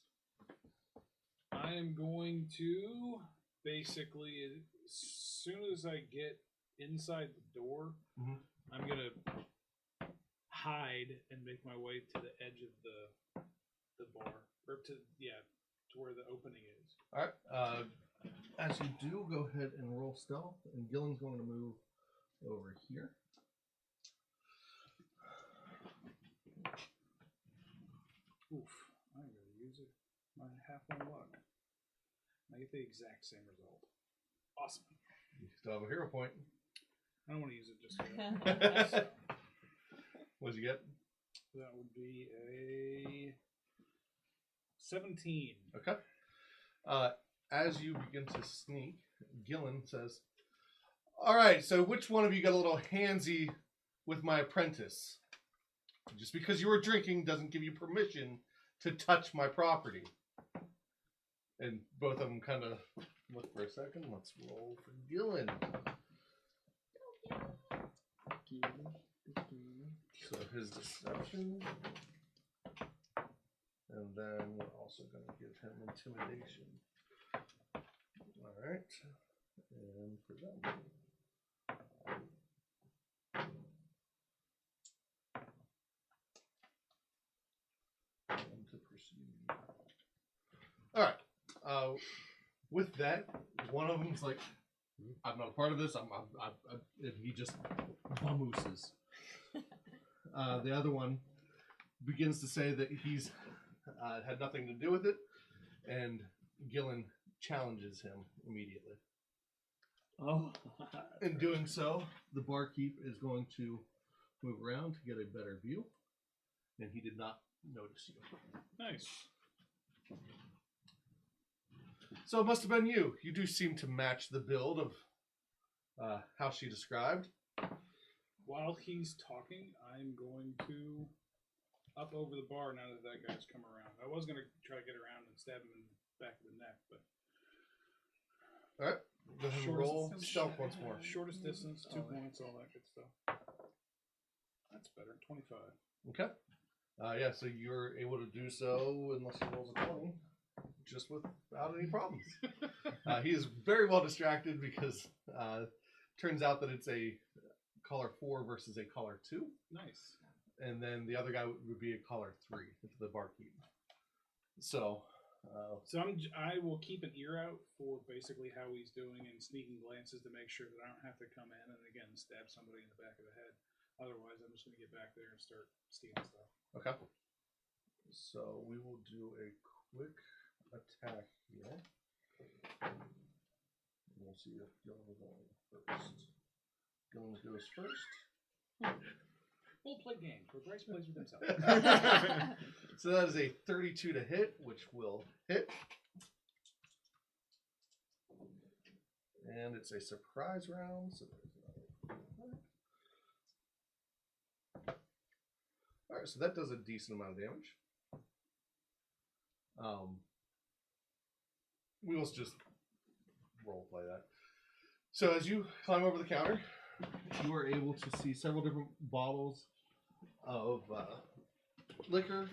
I am going to basically, as soon as I get inside the door, Mhm. I'm going to hide and make my way to the edge of the bar, or to where the opening is. Alright, as you do, go ahead and roll stealth, and Gillen's going to move over here. Oof, I'm going to use it. My half one luck. I get the exact same result. Awesome. You still have a hero point. I don't want to use it just yet. So, What did you get? that would be a 17. Okay. As you begin to sneak, Gillen says, "Alright, so which one of you got a little handsy with my apprentice? Just because you were drinking doesn't give you permission to touch my property." And both of them kind of look for a second. Let's roll for Gillen. So his deception. And then we're also going to give him intimidation. Alright. And for them. And to proceed. Alright. With that, one of them's like, "I'm not a part of this. And he just vamooses. The other one begins to say that he's had nothing to do with it, and Gillen challenges him immediately. Oh. In doing so, the barkeep is going to move around to get a better view, and he did not notice you. Nice. So it must have been you. You do seem to match the build of how she described. While he's talking, I'm going to up over the bar now that that guy's come around. I was going to try to get around and stab him in the back of the neck, but... Alright, go ahead and roll stealth once more. Shortest distance, 2 points, all that good stuff. That's better, 25. Okay. Yeah, so you're able to do so unless he rolls a 20, just without any problems. He is very well distracted because turns out that it's a collar 4 versus a collar 2. Nice. And then the other guy would be a collar 3, the barkeep. So... I will keep an ear out for basically how he's doing and sneaking glances to make sure that I don't have to come in and again stab somebody in the back of the head. Otherwise, I'm just going to get back there and start stealing stuff. Okay. So we will do a quick attack here. We'll see if Gillen is going first. Gillen goes first. We'll play games where Bryce plays with himself. So that is a 32 to hit, which will hit. And it's a surprise round. So alright, so that does a decent amount of damage. We will just role play that. So as you climb over the counter, you are able to see several different bottles of liquor,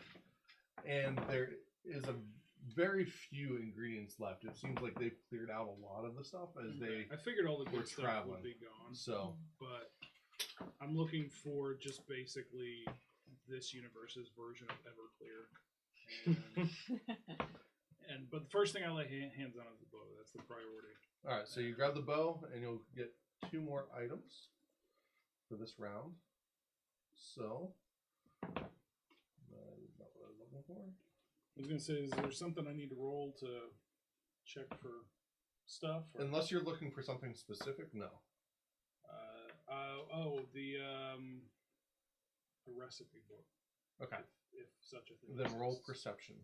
and there is a very few ingredients left. It seems like they've cleared out a lot of the stuff as I figured all the were good stuff traveling. would be gone. So But I'm looking for just basically this universe's version of Everclear. But the first thing I lay hands on is the bow. That's the priority. all right, so you grab the bow and you'll get 2 more items for this round. So that is not what I was looking for. I was gonna say, is there something I need to roll to check for stuff? Or, Unless you're looking for something specific, no. The recipe book, Okay. if such a thing. Then roll exists. perception.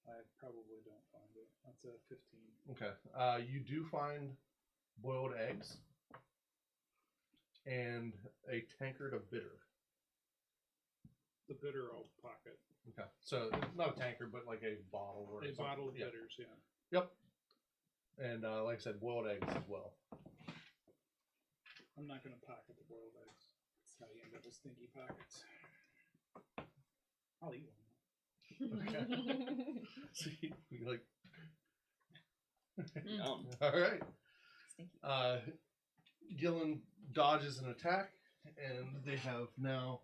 I probably don't find it. That's a 15. Okay. You do find boiled eggs and a tankard of bitter. The bitter I'll pocket. Okay. So not a tankard, but like a bottle or A something. bottle of Yeah. bitters, yeah. Yep. And like I said, boiled eggs as well. I'm not going to pocket the boiled eggs. That's how you end up with stinky pockets. I'll eat one. Okay. So you like. Yum. All right. Stinky. Gillen dodges an attack, and they have now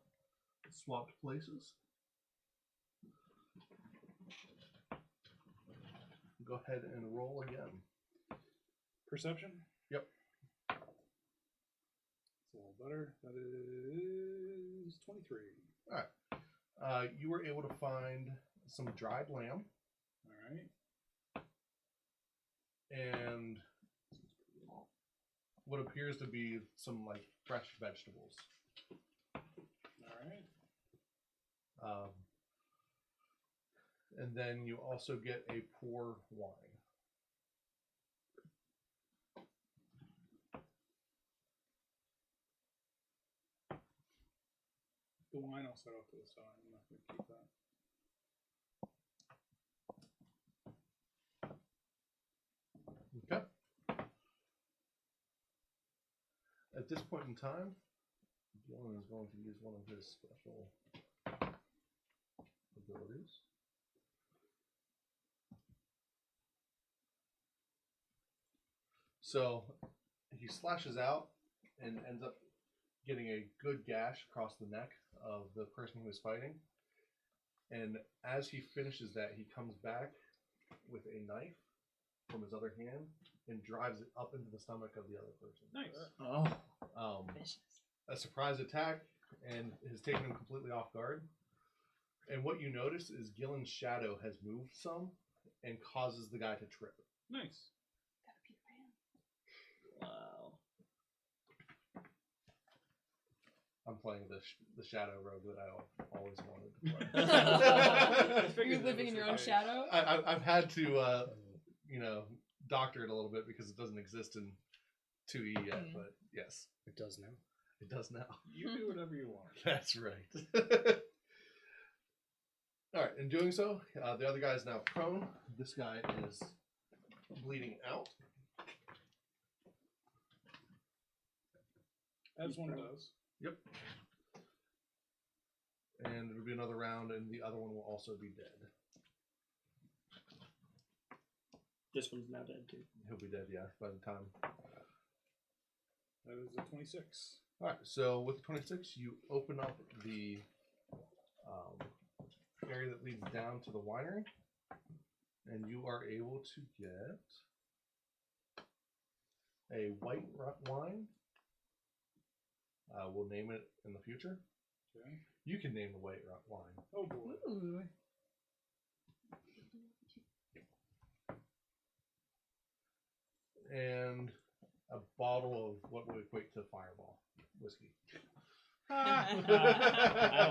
swapped places. Go ahead and roll again. Perception? Yep. It's a little better. That is 23. All right. You were able to find some dried lamb All right. and what appears to be some like fresh vegetables. All right. And then you also get a pour wine. The wine I'll set off to the side. I'm not going to keep that. Okay. At this point in time, Gillen is going to use one of his special abilities. So he slashes out and ends up getting a good gash across the neck of the person who is fighting. And as he finishes that, he comes back with a knife from his other hand and drives it up into the stomach of the other person. Nice. Oh. Vicious. A surprise attack and has taken him completely off guard. And what you notice is Gillen's shadow has moved some and causes the guy to trip. Nice. Got a Peter Pan. Wow. I'm playing the shadow rogue that I always wanted to play. You're living in your own shadow? I've had to, doctor it a little bit because it doesn't exist in 2E yet, but yes, It does now. it does now. You do whatever you want. That's right. All right, in doing so, the other guy is now prone. This guy is bleeding out. As one does. Yep. And it'll be another round, and the other one will also be dead. This one's now dead too. He'll be dead, yeah, by the time. That is a 26. All right, so with 26, you open up the area that leads down to the winery, and you are able to get a white wine. We'll name it in the future. Okay. You can name the white wine. Oh boy. Ooh. And a bottle of what would equate to Fireball whiskey. I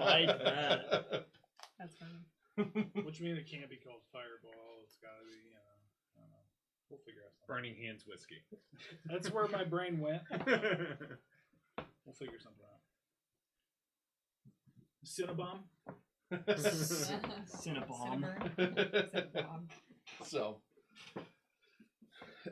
like that. That's funny. Which means it can't be called Fireball. It's got to be, I don't know. We'll figure out something. Burning Hands whiskey. That's where my brain went. We'll figure something out. Cinnabon. Cinnabon. Cinnabon. So,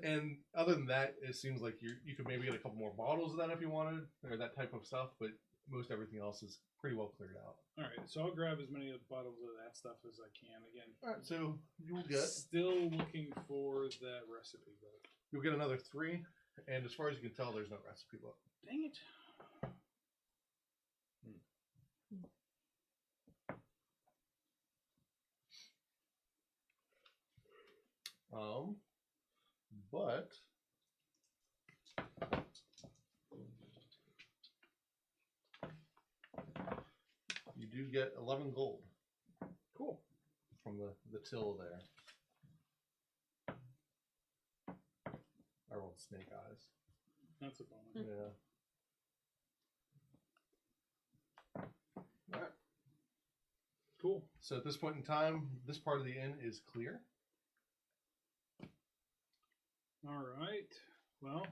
and other than that, it seems like you could maybe get a couple more bottles of that if you wanted, or that type of stuff. But most everything else is pretty well cleared out. All right, so I'll grab as many bottles of that stuff as I can. Again, All right, so you'll get still looking for that recipe book. you'll get another 3, and as far as you can tell, there's no recipe book. Dang it! But you do get 11 gold. Cool. From the till there. I rolled snake eyes. That's a bummer. Yeah. Alright. Cool. So at this point in time, this part of the inn is clear. All right. Well,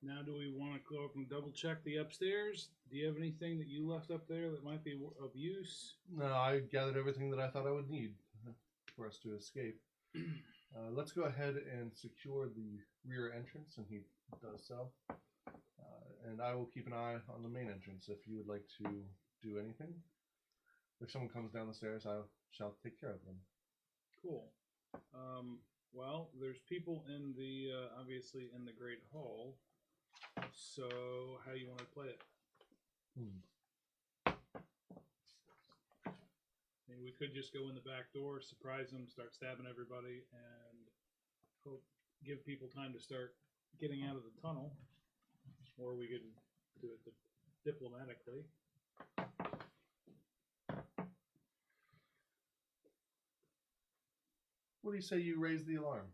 now do we want to go up and double check the upstairs? Do you have anything that you left up there that might be of use? No, I gathered everything that I thought I would need for us to escape. Let's go ahead and secure the rear entrance, and he does so. And I will keep an eye on the main entrance if you would like to do anything. If someone comes down the stairs, I shall take care of them. Cool. Well, there's people in the obviously in the Great Hall. So, how do you want to play it? I mean, we could just go in the back door, surprise them, start stabbing everybody, and hope give people time to start getting out of the tunnel. Or we could do it diplomatically. What do you say you raise the alarm?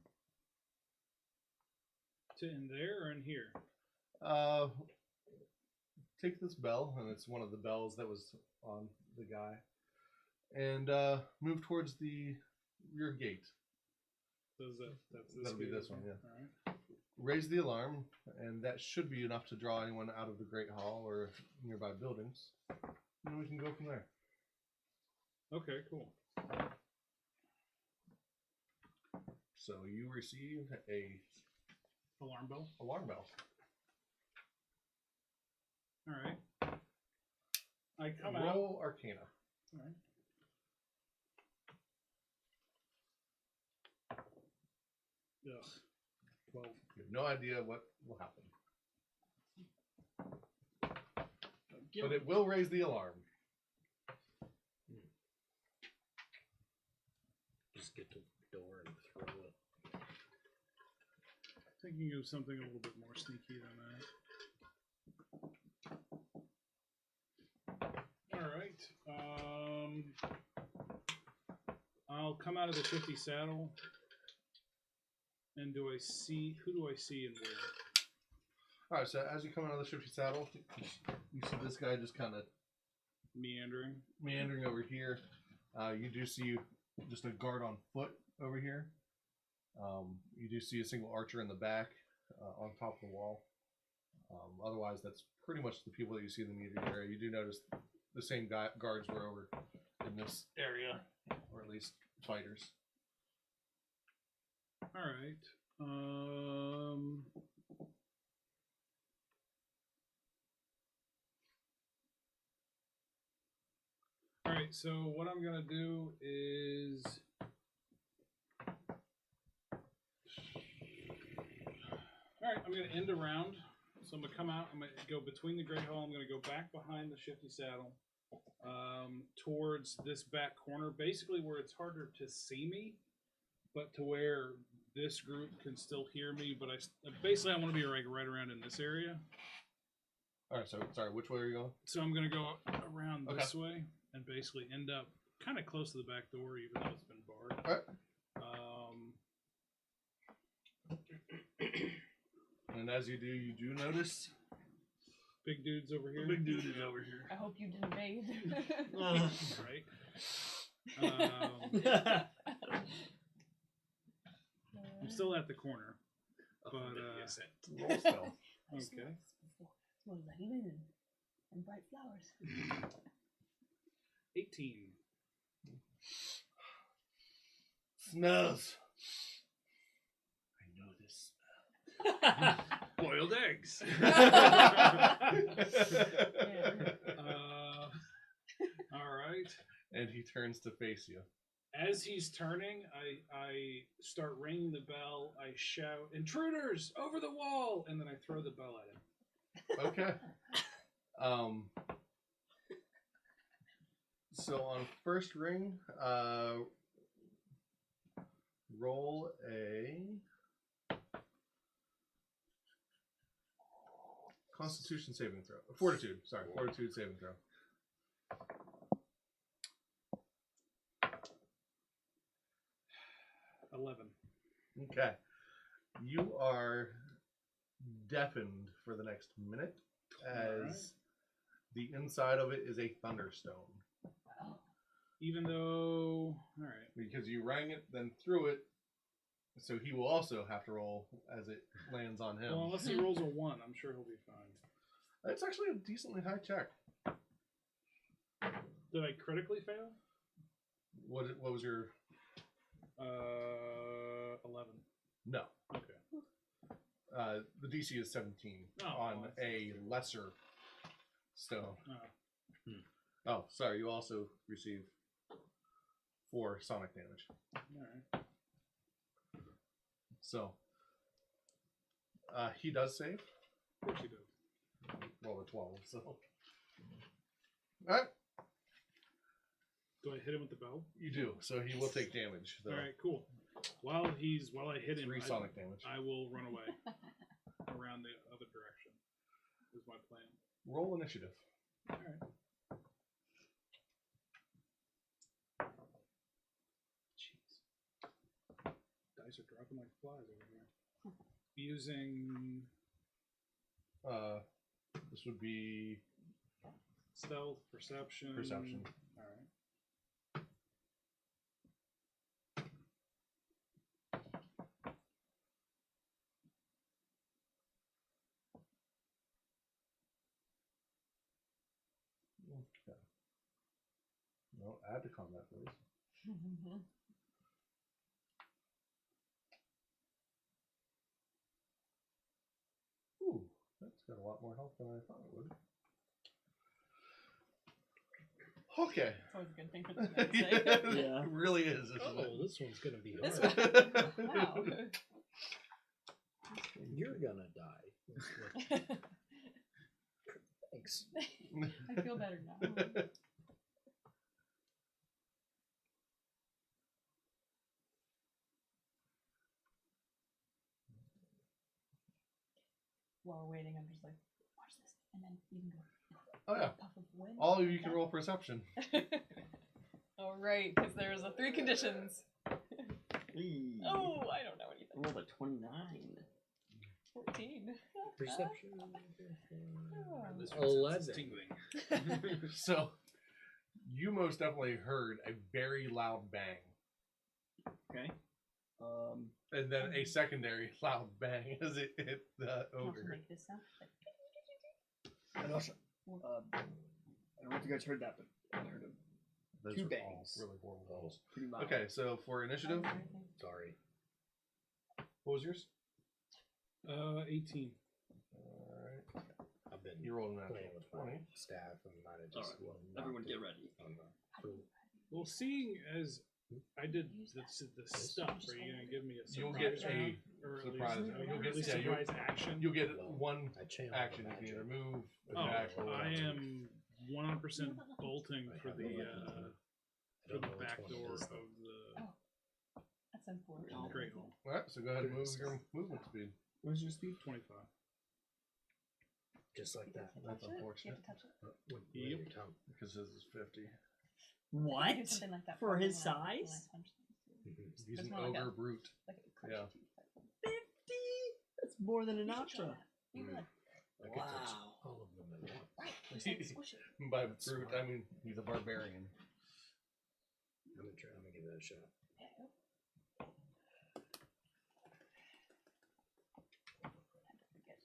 To in there or in here? Take this bell, and it's one of the bells that was on the guy, and move towards the rear gate. That's this That'll be gate, this one, okay. yeah. All right. Raise the alarm, and that should be enough to draw anyone out of the Great Hall or nearby buildings. And then we can go from there. Okay, cool. So you receive a Alarm bell. alarm bell. All right. I come out. Roll Arcana. All right. Ugh. 12. You have no idea what will happen, but it will raise the alarm. Just get to the door and throw it. Thinking of something a little bit more sneaky than that. All right. I'll come out of the 50 saddle. And who do I see and where? All right. So as you come out of the shifty saddle, you see this guy just kind of meandering over here. You do see just a guard on foot over here. You do see a single archer in the back on top of the wall. Otherwise, that's pretty much the people that you see in the immediate area. You do notice the same guards were over in this area, or at least fighters. All right. All right. So what I'm gonna do is. All right, I'm going to end around. So I'm going to come out. I'm going to go between the Great Hall. I'm going to go back behind the shifty saddle towards this back corner, basically where it's harder to see me, but to where this group can still hear me. But basically I want to be right around in this area. All right. So sorry, which way are you going? So I'm going to go around this way and basically end up kind of close to the back door, even though it's been barred. All right. And as you do notice big dude's over here. big dude is over here. I hope you didn't bathe. Right. I'm still at the corner, but Roll spell. okay. Smells like linen and bright flowers. 18. Smells. I know this Boiled eggs. right. and he turns to face you. As he's turning, I start ringing the bell. I shout, "Intruders! Over the wall!" And then I throw the bell at him. Okay. So on first ring, roll a Constitution saving throw. Fortitude. Sorry, fortitude saving throw. 11. Okay. You are deafened for the next minute as the inside of it is a thunderstone. Even though, all right. Because you rang it, then threw it, so he will also have to roll as it lands on him. Well, unless he rolls a 1, I'm sure he'll be fine. It's actually a decently high check. Did I critically fail? What was your... 11. No. Okay. The DC is 17 Oh, on well, that's a lesser stone. Oh. Oh, sorry, you also receive 4 sonic damage. All right. So, he does save. Of course he does. Roll a 12, so... Alright, Do I hit him with the bell? you do. So he will take damage, though. All right, cool. While I hit him, 3 sonic damage. I will run away around the other direction. Is my plan. Roll initiative. All right. Jeez. Dice are dropping like flies over here. Using This would be stealth, perception. perception. All right. Okay. No, add to combat, please. Ooh, that's got a lot more health than I thought it would. Okay. It's always a good thing for the next day. Yeah. It really is. Isn't Oh, this one's gonna be This hard. one. Wow. You're gonna die. Thanks. I feel better now. While we're waiting, I'm just like, watch this, and then you can go. Oh yeah. Puff of wind. All of you can roll perception. All right, because there's 3 conditions. Eee. Oh, I don't know I anything. rolled a 29. 14. Perception. This Oh. one's 11. tingling. So, you most definitely heard a very loud bang. Okay. And then a secondary loud bang as it hit the I'll have to ogre. make this sound. And also, I don't know if you guys heard that, but I heard a Those 2 are all bangs. really horrible rolls. Pretty loud. Okay, so for initiative, Sorry. what was yours? 18. Alright. I've been You rolled a playing natural with my 20. staff and might have just. Alright, well, knocked everyone it get ready. on the pool. Well, seeing as I did the stuff, are you gonna give me a You'll surprise get a round? Or at surprise. least, You'll get at least yeah, surprise action. You'll get Well, one I channeled action. the You can either magic. move, Oh, attack, or I am 100% bolting I for have the 11. I don't know which back one door it is, of though. the That's unfortunate. Great Hall. Alright, so go ahead and move your movement speed. Where's your speed? 25. Just like that. That's You have unfortunate. to touch it. With Yep. your tongue. Because his is 50. What? Do something like that For probably his when I size? punch things, too. Mhm. He's It's an more like ogre a- brute. Like a crunch Yeah. tooth type thing. 50? That's more than an You should try opera. that. You Mm. would. I could touch Wow. all of them at once. Right. Just like squish it. By That's brute, smart. I mean he's a barbarian. I'm gonna try. I'm gonna give that a shot. Yeah. Forget.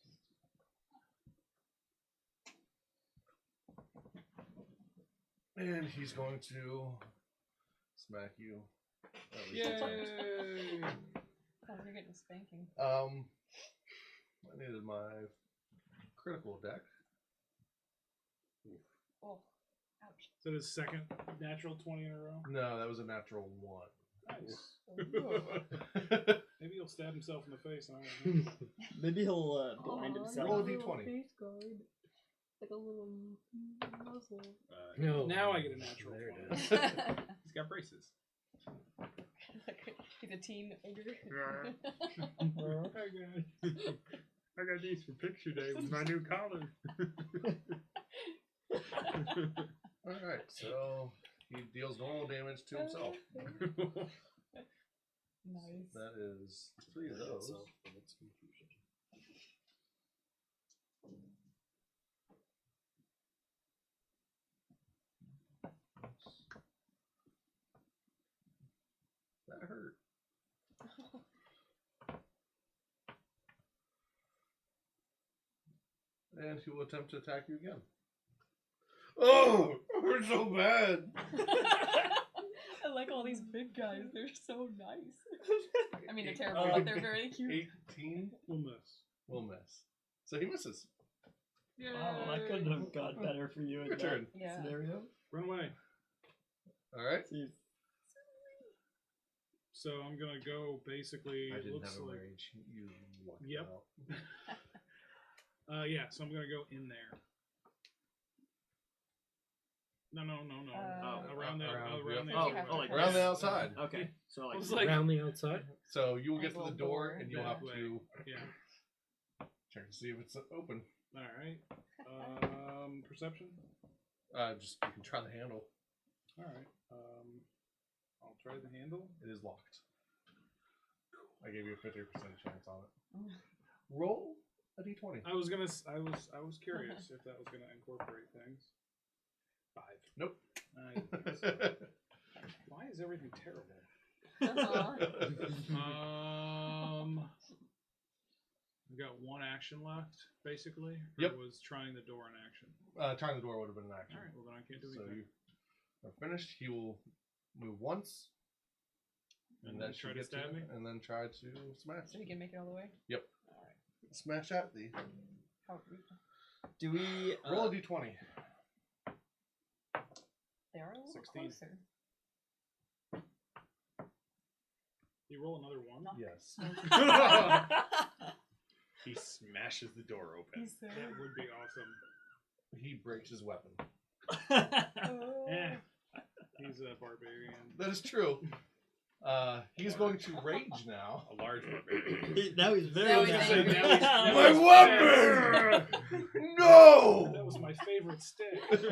And he's going to smack you. at least Yay! once. Oh, you're getting a spanking. I needed my critical deck. Oh, Ouch. So the second natural 20 in a row. No, that was a natural 1. Nice. Ooh. Maybe he'll stab himself in the face. I don't know. Maybe he'll blind himself. Roll a d20. Face guard. Like a little muzzle. No. Now I get a natural There 20. it is. He's got braces. He's a teen ogre. I got these for picture day with my new collar. Alright, so he deals normal damage to himself. Nice. That is 3 of those. And it's confusion. That hurt. And he will attempt to attack you again. Oh, it hurts so bad. I like all these big guys. They're so nice. I mean, they're terrible, but they're very cute. 18 We'll miss. will miss. So he misses. Wow, that couldn't have got better for you in Your that turn. Yeah. scenario. Run away. Alright. So I'm gonna go basically. I didn't looks have a like, rage. You lucked Yep. out. Yeah, so I'm gonna go in there. No. Around the like Around the this. outside. Okay, so I like, was like, Around the outside? So you will get There's to a the little door door. and you'll That have to yeah. check to see if it's open. All right. Perception. Just you can try the handle. All right. I'll try the handle. It is locked. I gave you a 50% chance on it. Roll a d20. I was curious if that was gonna incorporate things. 5. Nope. I didn't think so. Why is everything terrible? I've got one action left, basically. Yep. It was trying the door in action. Trying the door would have been an action. All right. Well, then I can't do So anything. you are finished. He will move once. And that then try should to get stab you, me. and then try to smash. So you can make it all the way? Yep. Alright. Smash at thee. How rude. do we Roll a d20. They are a little 16. closer. You roll another one. Yes. He smashes the door open. He's so That would be awesome. He breaks his weapon. Oh. Yeah. He's a barbarian. That is true. He's going to rage now. A large barbarian. Now he's very Now he's mad. angry. My weapon! No! That was my favorite stick. It's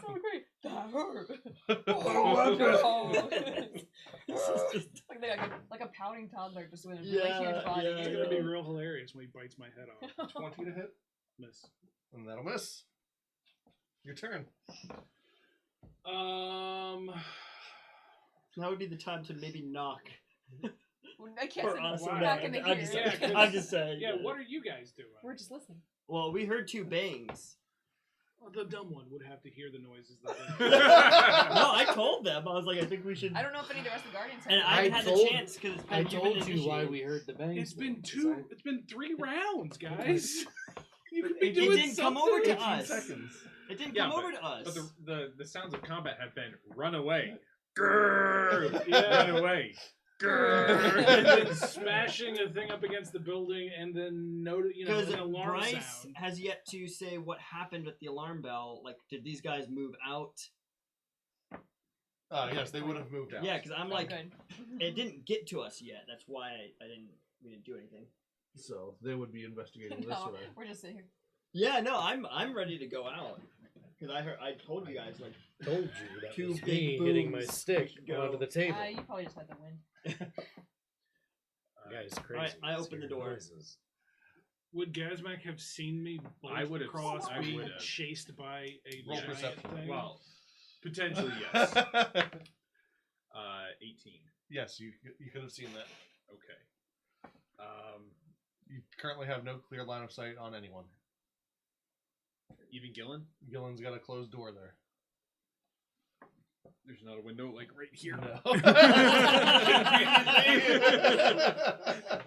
so great. That hurt. Oh, like a pouting toddler just with a really Yeah, huge body. yeah. It's gonna be real hilarious when he bites my head off. 20 to hit, Miss. and that'll miss. Your turn. Now would be the time to maybe knock. I can't Or sit us we're or not them. gonna I'm hear. just, Yeah, 'cause- I'm just saying. Yeah, what are you guys doing? We're just listening. Well, we heard 2 bangs. Well, the dumb one would have to hear the noises. That No, I told them. I was like, I think we should. I don't know if any of the rest of the Guardians have And I haven't had told- the chance because I told you why we heard the bangs. It's been though, 'cause It's been 3 rounds, guys. You could be It doing didn't come something. over to 15 us. seconds. It didn't Yeah, come but- over to us. But the sounds of combat have been run away. Grrr, Yeah. run away. and Grrr. then smashing a thing up against the building, and then Because an alarm Bryce sound. has yet to say what happened with the alarm bell. Like, did these guys move out? Yes, they would have moved out. Yeah, because I'm like, good. it didn't get to us yet. That's why we didn't do anything. So they would be investigating this No, way. we're just sitting here. Yeah, no, I'm ready to go out. Because I told you guys like told you that 2 was big me hitting my booms stick should go. onto the table. You probably just had to win. Guy's crazy. Alright, I open the Scared door. noises. Would Gazmak have seen me bolt I would've- across I being would've. chased by a Roll giant perception. thing? Well, potentially yes. 18. Yes, you could have seen that. Okay. You currently have no clear line of sight on anyone. Even Gillen? Gillen's got a closed door there. There's not a window like right here.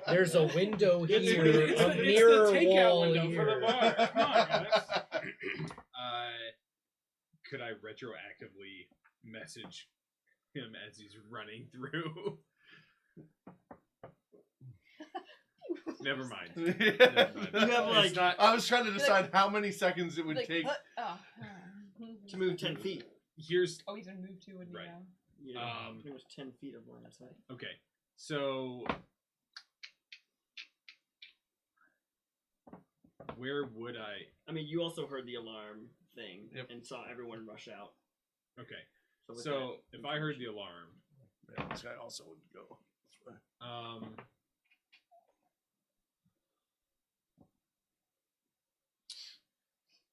There's a window It's here, the a mirror takeout wall window here. for the bar. Come on, guys. could I retroactively message him as he's running through? Never mind. Never mind. You have, like- It's not. I was trying to decide how many seconds it would Like, take. To move 10 feet. Here's Oh, he's gonna move to it Right. now. Yeah, pretty much 10 feet of line of sight. okay. So where would I? I mean, you also heard the alarm thing Yep. and saw everyone rush out. Okay. with So that if I heard the alarm, Yeah, this guy also would go.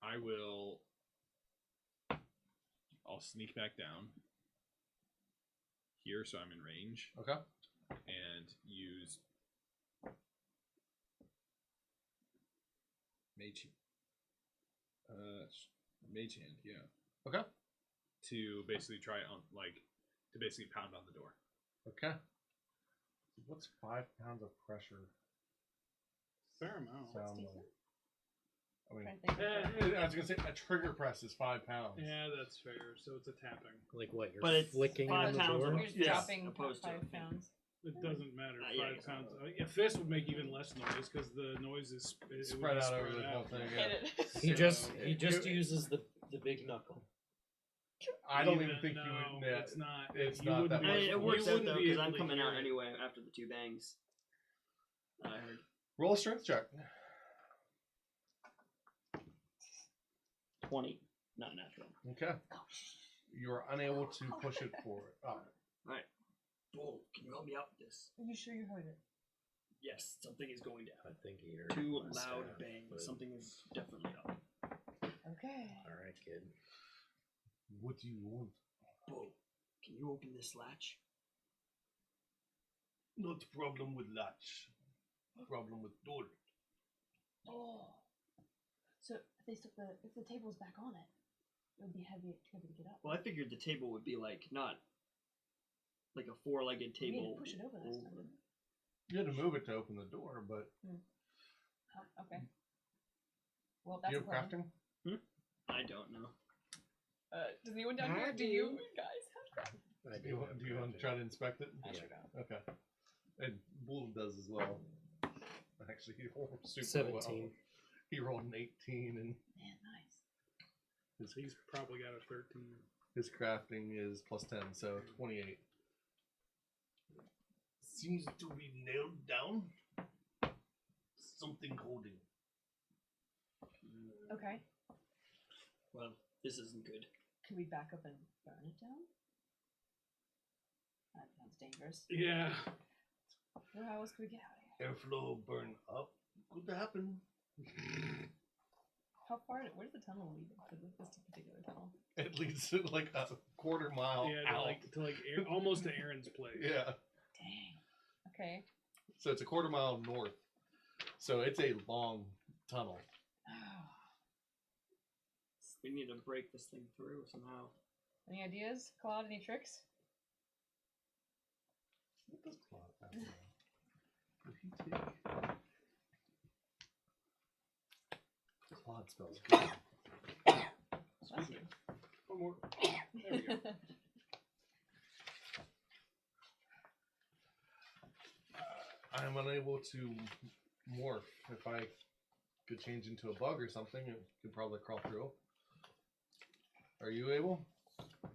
I will. I'll sneak back down here, so I'm in range, Okay. and use mage. Mage hand, yeah. Okay. To basically try on, to basically pound on the door. Okay. What's 5 pounds of pressure Fair amount. sound Decent. like? I mean, Trying to think. I was gonna say a trigger press is 5 pounds. Yeah, that's fair. So it's a tapping. Like what? You're But it's flicking 5 on the pounds door? of- You're just Yes, dropping opposed to 5 pounds. It doesn't matter. Yeah, 5 pounds. A fist would make even less noise because the noise is it would Spread be out over spread the whole thing. Hit Yeah. it. He just uses the big knuckle. I don't even think no, you would. Yeah, it's not. it's you not wouldn't that be I much. mean, able- it you works out wouldn't though be because able I'm to coming hear out it. anyway after the 2 bangs. I heard. Roll a strength check. 20. Not natural. Okay. You are unable to push it forward. Oh, Bull, can you help me out with this? Are you sure you heard it? Yes, something is going down. I think he heard 2 my loud staff, bangs. but- Something is definitely up. Okay. All right, kid. what do you want? Bull, can you open this latch? Not problem with latch. Problem with door. Oh. So if the table's back on it, it would be heavy to get up. Well, I figured the table would be like not like a 4-legged We need table. to push it over this time. didn't You had to move it to open the door, but we? Oh, okay. Well, do that's you a have problem. crafting? I don't know. Does anyone down I here? Do do. you guys have crafting? I Do you want to try to inspect it? I Yeah. sure don't. Okay. And Bull does as well. Actually, he rolled super 17. well. He rolled an 18, and Man, nice. He's probably got a 13. his crafting is plus 10, so 28. Seems to be nailed down. Something holding. Okay. Well, this isn't good. Can we back up and burn it down? That sounds dangerous. Yeah. Well, how else can we get out of here? Airflow burn up. Could happen. How far? Where's the tunnel lead to this particular tunnel? It leads to like a quarter mile Yeah, out. almost to Aaron's place. Yeah. Dang. Okay. So it's a quarter mile north. So it's a long tunnel. We need to break this thing through somehow. Any ideas, Claude? Any tricks? What does Claude have now? Did he take? Claude spells good. Bless you. One more. There we go. I'm unable to morph. If I could change into a bug or something, it could probably crawl through. Are you able?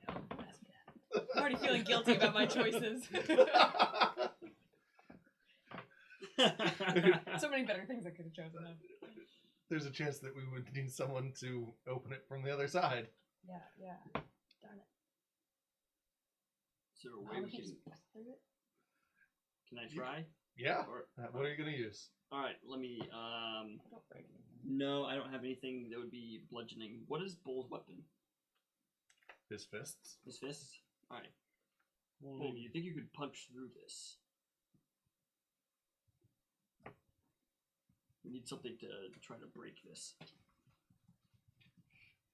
No, don't ask me that. I'm already feeling guilty about my choices. So many better things I could have chosen. Though. There's a chance that we would need someone to open it from the other side. Yeah, yeah. Darn it. Is there a Oh, way we we can can? just press through it. Can I try? Yeah. Or, What are you gonna use? all right, let me. Don't break it. No, I don't have anything that would be bludgeoning. What is Bull's weapon? His fists. His fists. All right. Bull, you think you could punch through this? We need something to try to break this.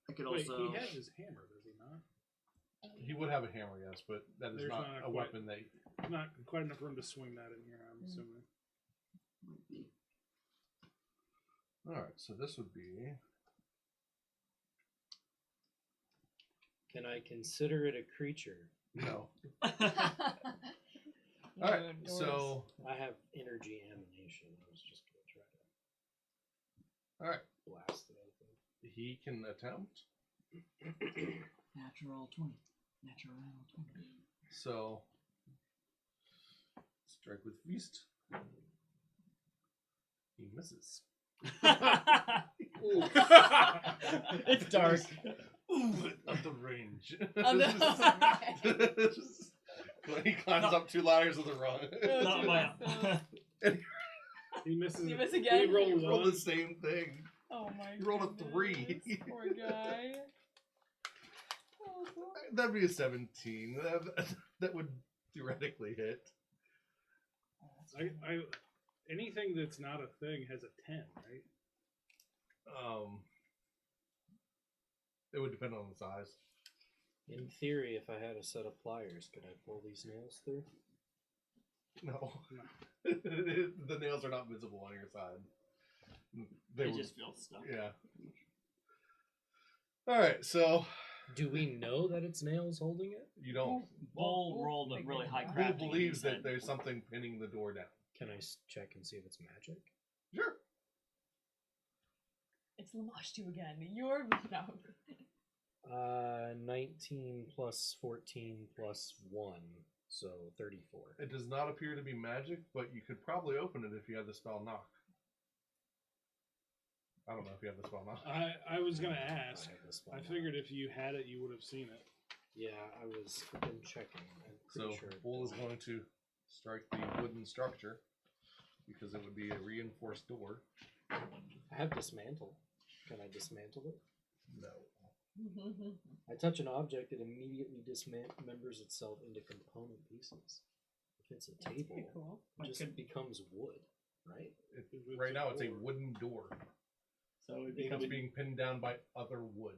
I could Wait, also. he has his hammer, does he not? He would have a hammer, yes, but that is There's not not a quite- weapon that. Not quite enough room to swing that in here, I'm assuming. Might be. All right, so this would be Can I consider it a creature? No. Alright, Alright, so I have energy emanation. I was just going to try to alright. blast it open. He can attempt. Natural 20. Natural 20. So strike with feast. He misses. It's dark. Ooh, at the range. Oh, no. When he climbs up 2 ladders of the rung. Not my. He misses. You miss again? He rolled You roll the one. same thing. Oh my You rolled a goodness, 3. Poor guy. Oh, boy. That'd be a 17. That would theoretically hit. I anything that's not a thing has a 10, right? It would depend on the size. In theory, if I had a set of pliers, could I pull these nails through? No. The nails are not visible on your side. They It would- just feels stuck. Yeah. Alright, so Do we know that it's nails holding it? you don't. Bull rolled a really high Bull crafting. believes and that there's something pinning the door down. Can I check and see if it's magic? Sure. It's Lamashtu again. You're no. 19 plus 14 plus 1, so 34. It does not appear to be magic, but you could probably open it if you had the spell knock. I don't know if you have the spell knock. I was gonna ask. I have this I one. figured if you had it, you would have seen it. Yeah, I was been checking. I'm So pretty sure. it Bull is doesn't. going to strike the wooden structure because it would be a reinforced door. I have dismantle. Can I dismantle it? No. I touch an object, it immediately dismembers itself into component pieces. If it's a That's table, pretty cool. it just becomes wood, right? Right now it's a wooden door. So it It's becomes being pinned down by other wood,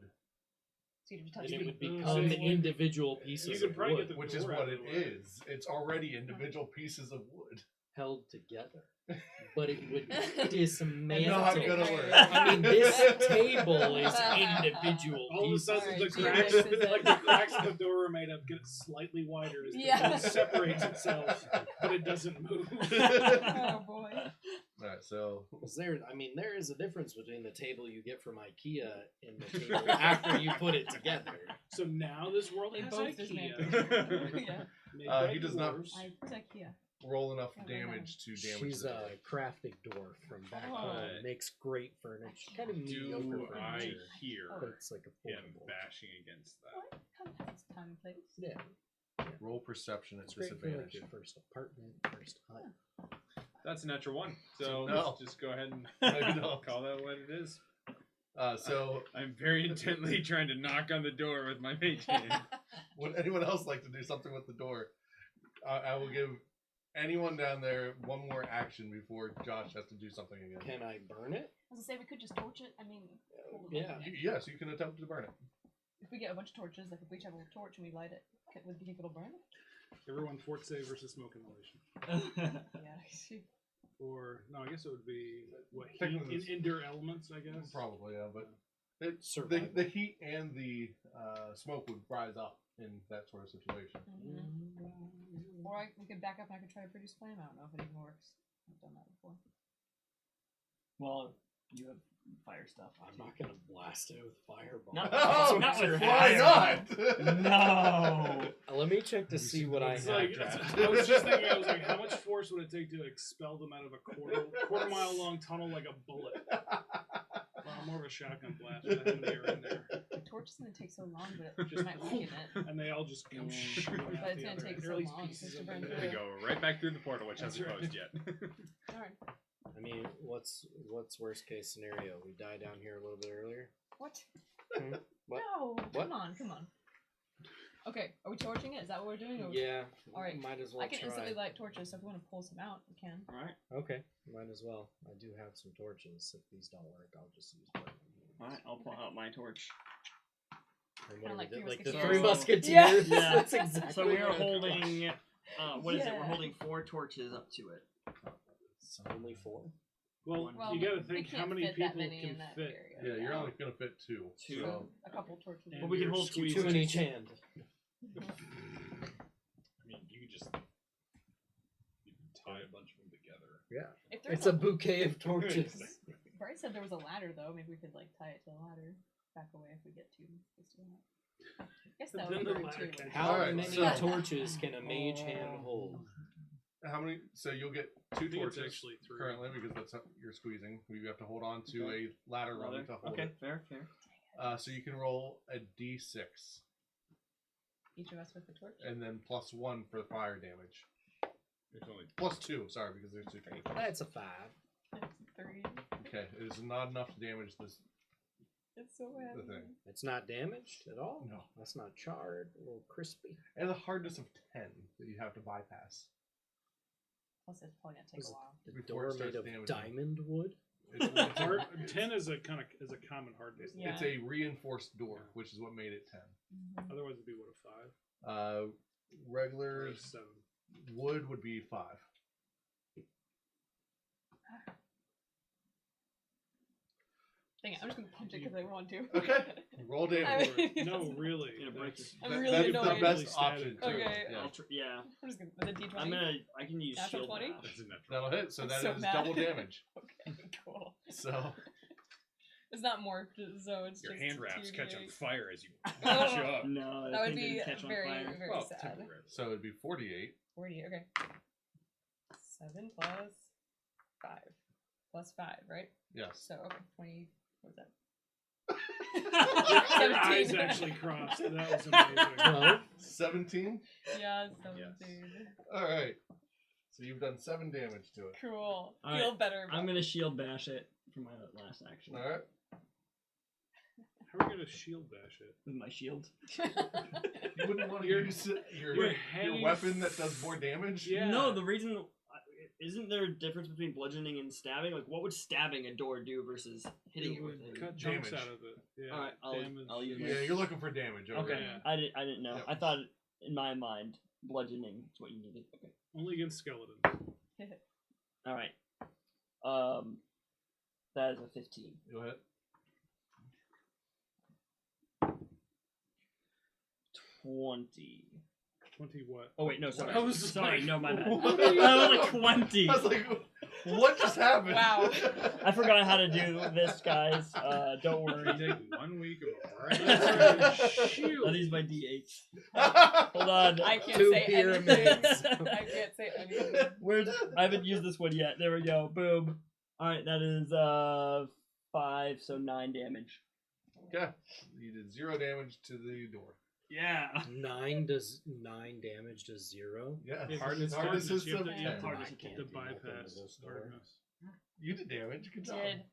So you just touch And it it. would You become could- individual you pieces could of probably wood get the which is door what out it of the way. is. It's already individual pieces of wood. held together. But it would dismantle. Not gonna work. I mean, this table is individual All of a pieces. sudden, Alright, the so cracks, this is it. like the cracks in the door, are made up get slightly wider as Yeah. it separates itself, but it doesn't move. Oh boy. Alright, so Because there is a difference between the table you get from IKEA and the table after you put it together. So now this world They has both IKEA. Yeah. Made by he does not- dwarves. I took yeah. roll enough Yeah, right damage to damage She's the a door. crafting dwarf from back home. Alright. Makes great furniture. Kind of mediocre Do I furniture. hear But it's like him affordable. bashing against that? What? Kind of has time and place. Yeah, Roll perception at it's great for like disadvantage. your first apartment, first hut. That's a natural 1. So No. just go ahead and No, you don't. call that what it is. So I'm very intently trying to knock on the door with my mage hand. would anyone else like to do something with the door? I will give anyone down there one more action before Josh has to do something again. Can I burn it? I was gonna say we could just torch it. I mean, hold on. Yeah. Yes, you can attempt to burn it. If we get a bunch of torches, like if we each have a torch and we light it, would you think it'll burn? Everyone fort save versus smoke inhalation. Yeah. Or no, I guess it would be what heat Technically in it's- endure elements, I guess. Probably, yeah, but Survival. the heat and the smoke would rise up in that sort of situation. Mm-hmm. Or we could back up and I could try to produce flame. I don't know if it even works. I've done that before. Well, you have fire stuff. I'm not gonna blast it with fireball. No. Oh, Not with why fire. not? No. Let me check to see what I It's have. like, I was just thinking, I was like, how much force would it take to expel them out of a quarter mile long tunnel like a bullet? Well, more of a shotgun blast, but how many are in there? The torch is gonna take so long, but it Just might weaken it. And they all just come shooting out But it's the gonna other take end. so Or at least long pieces just to of burn it. through There we go, right back through the portal, which That's hasn't right. closed yet. Alright. I mean, what's worst case scenario? We die down here a little bit earlier. What? What? No. What? Come on. Okay, are we torching it? Is that what we're doing? Or Yeah. Alright. Might as well I can try. instantly light torches, so if we want to pull some out, we can. Alright. Okay, might as well. I do have some torches. If these don't work, I'll just use burning hands. Alright, I'll pull out my torch. Or Kinda what do we like do? Three Like the Musketeers. Three Yeah. Musketeers. Yeah. That's exactly. So we are what I thought. holding. What is it? We're Yeah. holding 4 torches up to it. Only 4. Well, Well, you got to we think how can't many fit that people many can in that fit. area. Yeah, you're only gonna fit 2. Two? So A couple torches. And But we can you're hold two squeezing. Two in each hand. I mean, you could just tie a bunch of them together. Yeah. If there's It's a bouquet of torches. Bryce said there was a ladder though. Maybe we could like tie it to the ladder. Back away if we get too close to that. I guess that Then would the burn ladder too. catches How Alright, many so- torches can a mage hand hold? how many? So you'll get I 2 think it's torches actually 3. currently because that's how you're squeezing. You have to hold on to Okay. a ladder rung Brother? to hold Okay, it. fair. So you can roll a d6 Each of us with the torch. and then +1 for the fire damage. There's only +2, sorry, because there's 2 torches. That's a 5. It's 3. Okay, it is not enough to damage this. It's so heavy. The thing. It's not damaged at all? No. That's not charred. A little crispy. And a hardness of 10 that you have to bypass. Plus, it's probably gonna take Was a while. The Before it door starts made of damaging. diamond wood? It's, Hard, 10 is a common hardness. Yeah. it's a reinforced door, which is what made it 10. Otherwise, it'd be what, a 5 or Regular a 7. wood would be 5. Dang it, I'm just gonna punch it because I want to. Okay. Roll damage. I mean, No, really. Gonna break that's- I'm That- really that's annoyed. the best Really option. static. Too. Okay. Yeah. Yeah. I'm just gonna with a d20. I can use Natural shield 20? now. that's a natural. That'll hit, so I'm that is so mad. double damage. Okay, cool. So It's not morphed, so it's Your just hand wraps catch on 2d8. fire as you Oh. punch you up. No, That would thing be didn't catch on very, fire. very Well, sad. temporary. so it'd be 48. 40, okay. 7 plus 5. Plus 5, right? Yes. So, okay, 20. What was that? Your eyes 17. actually crossed. That was amazing. Well, 17. Yeah, 17. All right. So you've done 7 damage to it. Cool. All Feel better. I'm gonna shield bash it for my last action All right. How are we going to shield bash it? with my shield. You wouldn't want to You're- use your you're hanging weapon that does more damage. Yeah. No, the reason isn't there a difference between bludgeoning and stabbing? Like, what would stabbing a door do versus hitting It it with would it? cut chunks Damage. out of it. Yeah. All right, I'll use Yeah, you're looking for damage. Okay, Yeah. I didn't know. Yep. I thought in my mind bludgeoning is what you needed. Okay. Only against skeletons. All right. That is a 15. Go ahead. 20. 20 what? Oh wait, no, sorry. I was sorry, like, no, my bad. what? I was like 20. I was like, what just happened? Wow. I forgot how to do this, guys. Don't You worry. take 1 week of a break. I'll use my D8s. Hold on. I can't 2 say anything. pyramids. I can't say anything. I haven't used this one yet. There we go. Boom. Alright, that is 5, so 9 damage. Okay. You did 0 damage to the door. Yeah. 9 damage to 0. Yeah. Yeah, Hardness hardness, is you have to to- 10. yeah, hardness I of can't To do nothing bypass to this door. hardness. You did damage. Good job. Did.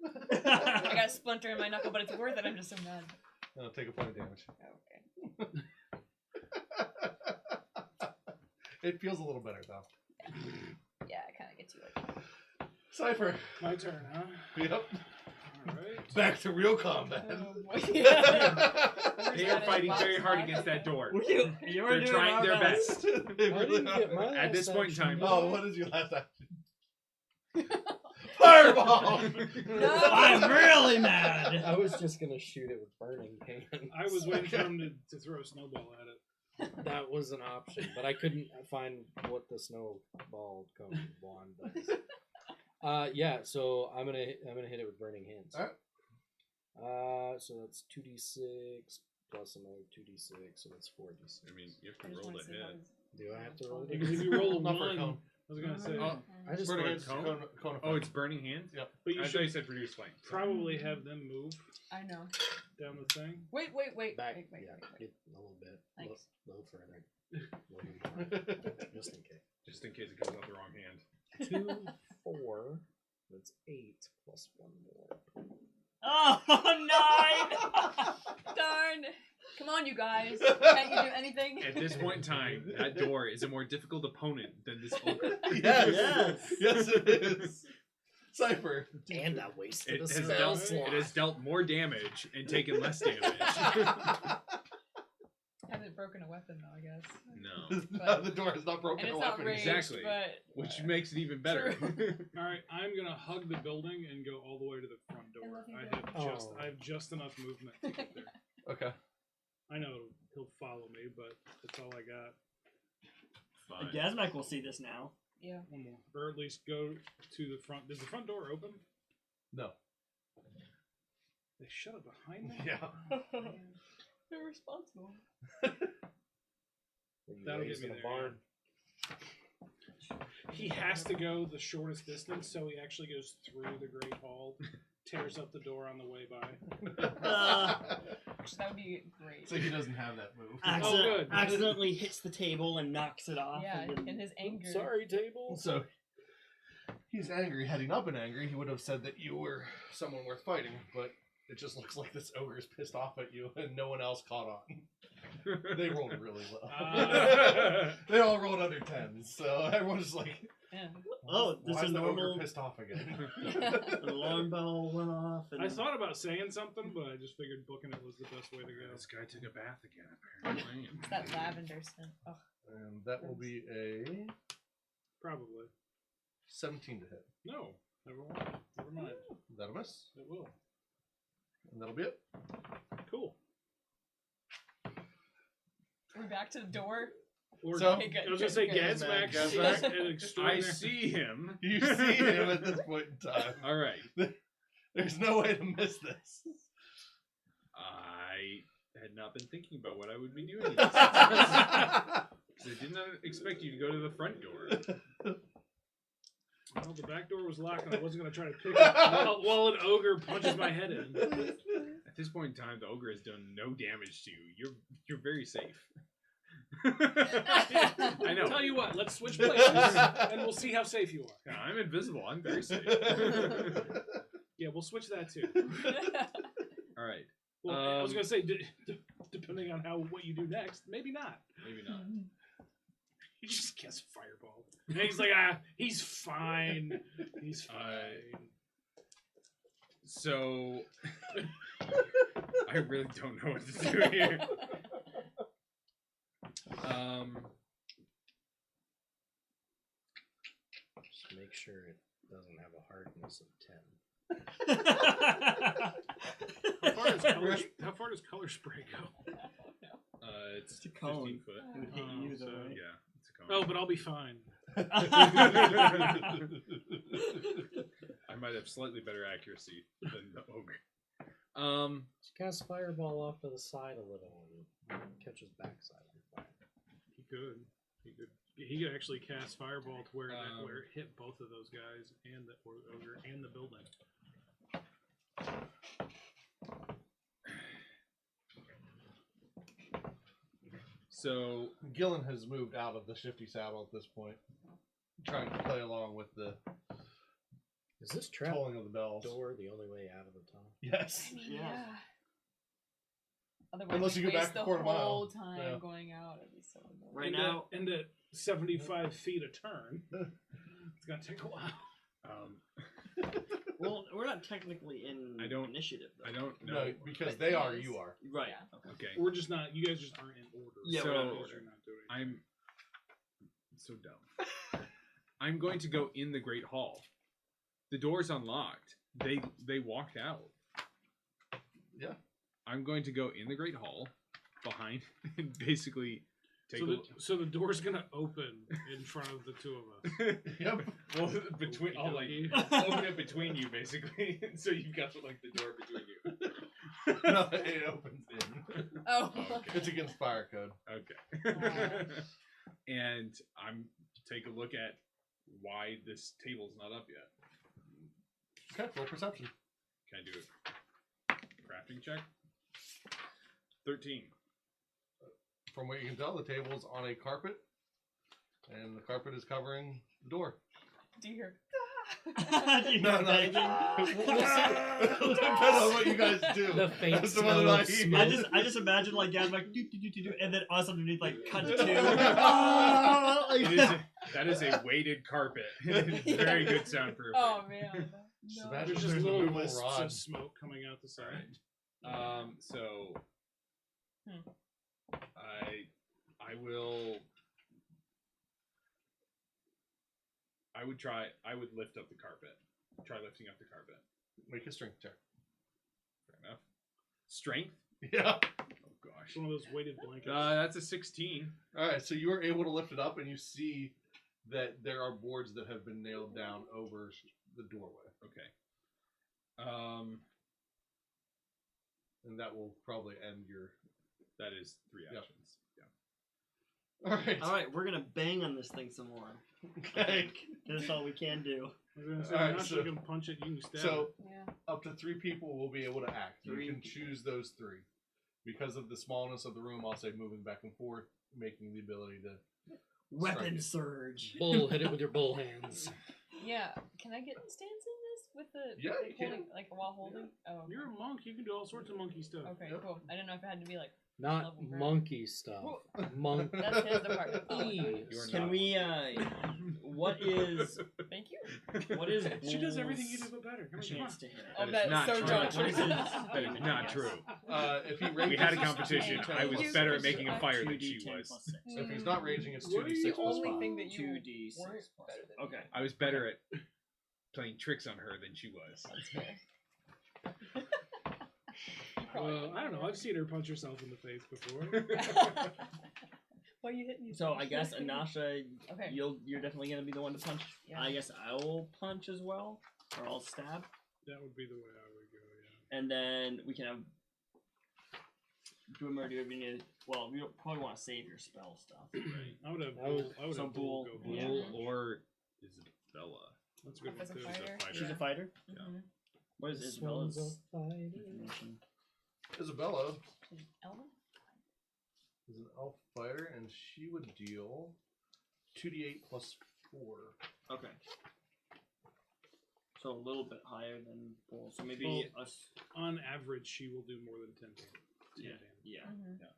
I got a splinter in my knuckle, but it's worth it. I'm just so mad. I'll take a point of damage. Okay. It feels a little better though. Yeah, I kind of get to it. Cypher. My turn, huh? Yep. Alright. Back to real combat. Oh, boy. Yeah. They are fighting very hard against that door. You were They're doing trying our their best. best. They I really didn't get are. my At this last point in action. time- Oh, what is your last action? Fireball! No! I'm really mad. I was just going to shoot it with burning hand. I was waiting for him to throw a snowball at it. That was an option, but I couldn't find what the snowball cone wand does. Yeah, so I'm gonna hit it with burning hands. Alright. So that's 2d6 plus another 2d6, so that's 4d6. I mean, you I have to just roll wanna the see how hit. Do I have to roll it? Because if you roll a Not for a 1, cone. I was gonna say, Oh, I just Burning for a hands, cone? cone of Oh, fire. it's burning hands? Yep. but you I thought you should said reduce flame. probably have them move I know. down the thing. Wait. back. Wait. Yeah, get a little bit. Thanks. Low further. Just in case. Just in case it comes out the wrong hand. 2, 4. That's 8 plus 1 more. Oh, 9! Darn. Come on, you guys. Can't you do anything? At this point in time, that door is a more difficult opponent than this ogre. Yes. Yes. Yes, it is. Cypher. And I wasted It a has, spell dealt, slot. it has dealt more damage and taken less damage. Hasn't broken a weapon, though, I guess. No. No, the door is not broken. And it's a not weapon. ranged, Exactly. but... Which makes it even better. All right, I'm gonna hug the building and go all the way to the front door. love you, I have just enough movement to get there. Okay. I know he'll follow me, but that's all I got. Fine. Gazmak will see this now. Yeah. One more, or at least go to the front. Does the front door open? No. They shut it behind them. Yeah. They're responsible. That'll get me there. He has to go the shortest distance, so he actually goes through the Great Hall, tears up the door on the way by. That would be great. So he doesn't have that move. good. Accidentally hits the table and knocks it off. Yeah, and then- in his anger. Sorry, table. So he's angry. Had he not been angry, he would have said that you were someone worth fighting. But it just looks like this ogre is pissed off at you, and no one else caught on. They rolled really well. They all rolled under 10s, so everyone's just like, Yeah. Oh, this why is is the normal. ogre pissed off again? The alarm bell went off. And I thought about saying something, but I just figured booking it was the best way to go. This guy took a bath again, apparently. It's that lavender scent. Oh. And that will be a Probably. 17 to hit. No, never mind. Never mind. That'll miss. It will. And that'll be it. Cool. We're back to the door. Or, So- Okay, good, I was gonna good, say good. Gazmak. Gazmak. an I extraordinary. see him. You see him at this point in time. All right. There's no way to miss this. I had not been thinking about what I would be doing. Because I did not expect you to go to the front door. Well, the back door was locked, and I wasn't gonna try to pick it while an ogre punches my head in. At this point in time, the ogre has done no damage to you. You're very safe. I know. Tell you what, let's switch places, and we'll see how safe you are. Yeah, I'm invisible. I'm very safe. Yeah, we'll switch that too. All right. Well, I was gonna say, depending on what you do next, maybe not. Maybe not. He just gets fireball, and he's like, he's fine. He's fine. So, I really don't know what to do here. Just make sure it doesn't have a hardness of 10. How far does color spray go? It's It's a cone. 15 foot. It would hit you so, though. Right? Yeah, it's a cone. Oh, but I'll be fine. I might have slightly better accuracy than the ogre. Just cast fireball off to the side a little and catch his backside on fire. He could. He could actually cast fireball to where it hit both of those guys and the ogre and the building. So, Gillen has moved out of the shifty saddle at this point, trying to play along with the Is this trap tolling of the bells. door the only way out of the tunnel? Yes. Yeah. Otherwise, Unless we you go waste back a the quarter mile. whole time Yeah. going out. It'd be so annoying. Right now, and at 75 feet a turn, it's gonna take a while. well, we're not technically in I don't- initiative though. I don't know. No, because But they he are, is. you are. Right. Yeah. Okay. Okay. We're just not. You guys just aren't in order. Yeah, we're not in Because order. you're not doing. I'm so dumb. I'm going to go in the Great Hall. The door's unlocked. They walked out. Yeah. I'm going to go in the Great Hall behind and basically take So the door's gonna open in front of the two of us. Yep. well, between I'll like Okey-dokey. open it between you basically. So you've got like the door between you. No, it opens in. Oh. Okay. It's against fire code. Okay. And I'm take a look at why this table's not up yet. Okay, roll perception. Can I do a crafting check? 13. From what you can tell, the table's on a carpet, and the carpet is covering the door. Do you hear? Do you No, hear no. banging? We'll see. It'll depend on what you guys do. The faint As to whether or smell not of he- smoke. I just imagine like guys like do, and then us underneath like cut to two. That is a weighted carpet. Very good soundproofing. Oh man. Just No. imagine There's just there's a little movable wisps rod. of smoke coming out the side. So I would lift up the carpet. Try lifting up the carpet. Make a strength check. Fair enough. Strength? Yeah. Oh gosh. It's one of those weighted blankets. That's a 16. All right, so you are able to lift it up, and you see that there are boards that have been nailed down over the doorway, Okay. and that will probably end your. That is 3 Yep. actions. Yeah. All right. All right, we're gonna bang on this thing some more. Okay. That's all we can do. I was gonna say, Alright, I'm not so- sure you can punch it. You can stab So it. Yeah. up to 3 people will be able to act. Three You can people. choose those 3. Because of the smallness of the room, I'll say moving back and forth, making the ability to. Weapon it. surge. Bull, hit it with your bull hands. Yeah. Can I get stance in this with the Yeah, like, you can. holding, like while holding? Oh. You're a monk. You can do all sorts of monkey stuff. Okay, Yep. cool. I didn't know if it had to be like. Not Level ground. monkey stuff. Whoa. Monk. That's his department. Oh, okay. You are Can not we? one. What is? Thank you. What is? She does everything you Bull's do, but better. Come on, come on. chance to hit? Oh, That that is is not so true. true. That is not true. If he We rages, had a competition. I was You- better at making a I- fire than she 2d10 was. plus 6. if he's not raging, it's What are 2d6 you plus only 5. thing that you 2d6 weren't plus better than. Okay. I was better at playing tricks on her than she was. That's fair. Well, I don't know. I've seen her punch herself in the face before. Why are you hitting me? So I guess Anasha, Okay. you're definitely gonna be the one to punch. Yeah. I guess I will punch as well, or I'll stab, That would be the way I would go. Yeah. and then we can have. Do we need? Well, we probably want to save your spell stuff. Right? I would have. I was- I would so have Bull Bull- go Bull. Yeah. Bull or Isabella? That's a good one As a too. She's a fighter. fighter. She's a fighter. Mhm. What is This Isabella's one's a fighter. information? Isabella Ellen? is an elf fighter, and she would deal 2d8 plus 4. Okay. So a little bit higher than Bull. So maybe Well, us. On average, she will do more than 10 Yeah. damage. Yeah. Mhm. Yeah.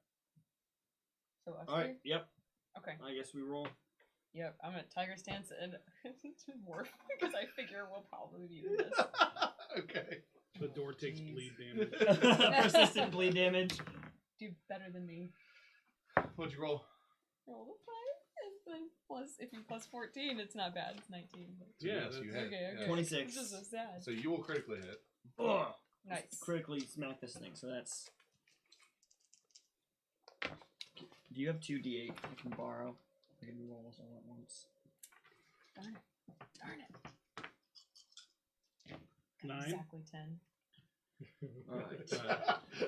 So us All right. three? Yep. Okay. I guess we roll. Yep. I'm at Tiger Stance and Warp because I figure we'll probably be in this. Okay. The door takes Jeez. bleed damage. Persistent bleed damage. Do better than me. What'd you roll? Roll a 5 and then plus if you plus 14, it's not bad. It's 19. But... Yeah, Yes, that's- you hit. Okay. Yeah. 26. This is so sad. So you will critically hit. Ugh. Nice. Critically smack this thing. So that's. Do you have 2d8 I can borrow? I can roll this all at once. Darn it. Darn it. 9. Exactly 10. Alright.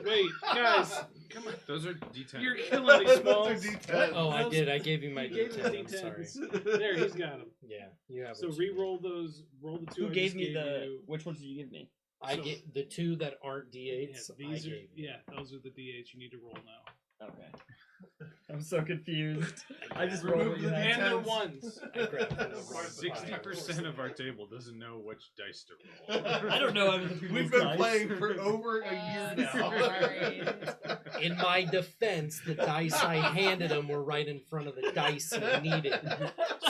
Wait, guys, come on. Those are D10. You're killing me, Those Smalls. are D10. Oh, I Those- did. I gave you my You gave D10. me I'm sorry. D10s. There, he's got them. Yeah, you have. So what you need. re-roll those. Roll the 2 Who I gave just me the? you. Which ones did you give me? I so- get the 2 that aren't Yeah, D8s. I these are. gave you. Yeah, those are the D8s you need to roll now. Okay. I'm so confused. I just Remove rolled what you the had. And they're D10s. ones. I grabbed it over Of course, the 60% of our table doesn't know which dice to roll. I don't know other people's We've been dice. playing for over a year now. Sorry. In my defense, the dice I handed him were right in front of the dice he needed.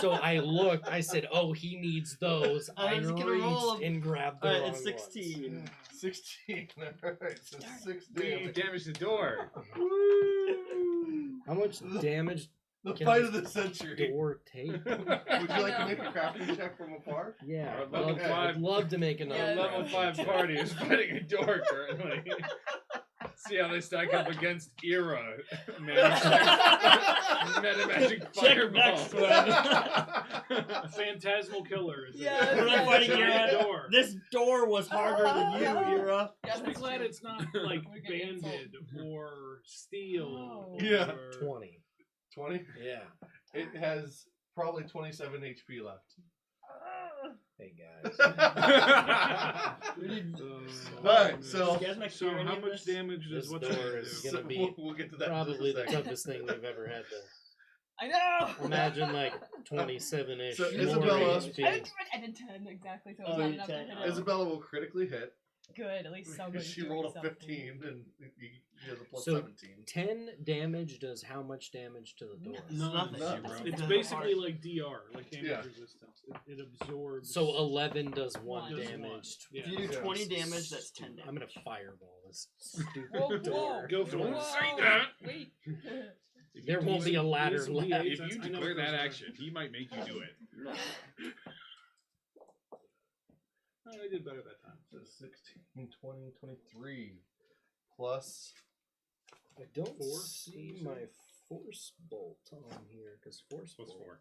So I looked. I said, "Oh, he needs those." I I was gonna roll reached and grabbed the Alright, wrong it's 16. 16. Alright, so Darn it. 6 We damage. damaged the door. ones. How much damage The Can fight I- of the century. door take? Would you like to make a crafting check from afar? Yeah, Or I'd level love, five. I'd love to make another. Yeah, A level crafting 5 check. party is fighting a door currently. See how they stack up against Era. Meta magic Check fireball. next one. A phantasmal killer. Is Yeah, it? We're not fighting Giant Era. door. This door was harder than you, Era. Yeah, I'm that's glad true. it's not like We get insult. banded or steel. Oh. Yeah. or- 20. 20? Yeah. It has probably 27 HP left. Hey guys. Alright, so- You guys make So sure any how of much this? damage does This what's door gonna is do? gonna be we'll get to that Probably in the just a second. toughest thing we've ever had to I know. imagine. Like 27-ish. So more Isabella- HP. I did 10 exactly, so it's Oh, not you enough to 10. hit Oh. it. Isabella will critically hit. Good, at least somebody. She rolled a 15 and he has a plus So- 17. 10 damage does how much damage to the door? No, nothing. Nothing. It's That's basically hard. like DR, like damage Yeah. resistance. It absorbs. So 11 does 1 One. Just damage. Yeah. If you do Yeah. 20 damage, that's 10 damage. I'm gonna fireball this. this stupid Whoa, door. whoa, Go for Don't it. say that. Wait. If There you won't be a ladder use a left. V8. If you I know declare it that goes action, he might make you do it. I did better that time. So 16, 20, 23 plus. I don't Four, see did you my say? force bolt on here because force Plus bolt. 4.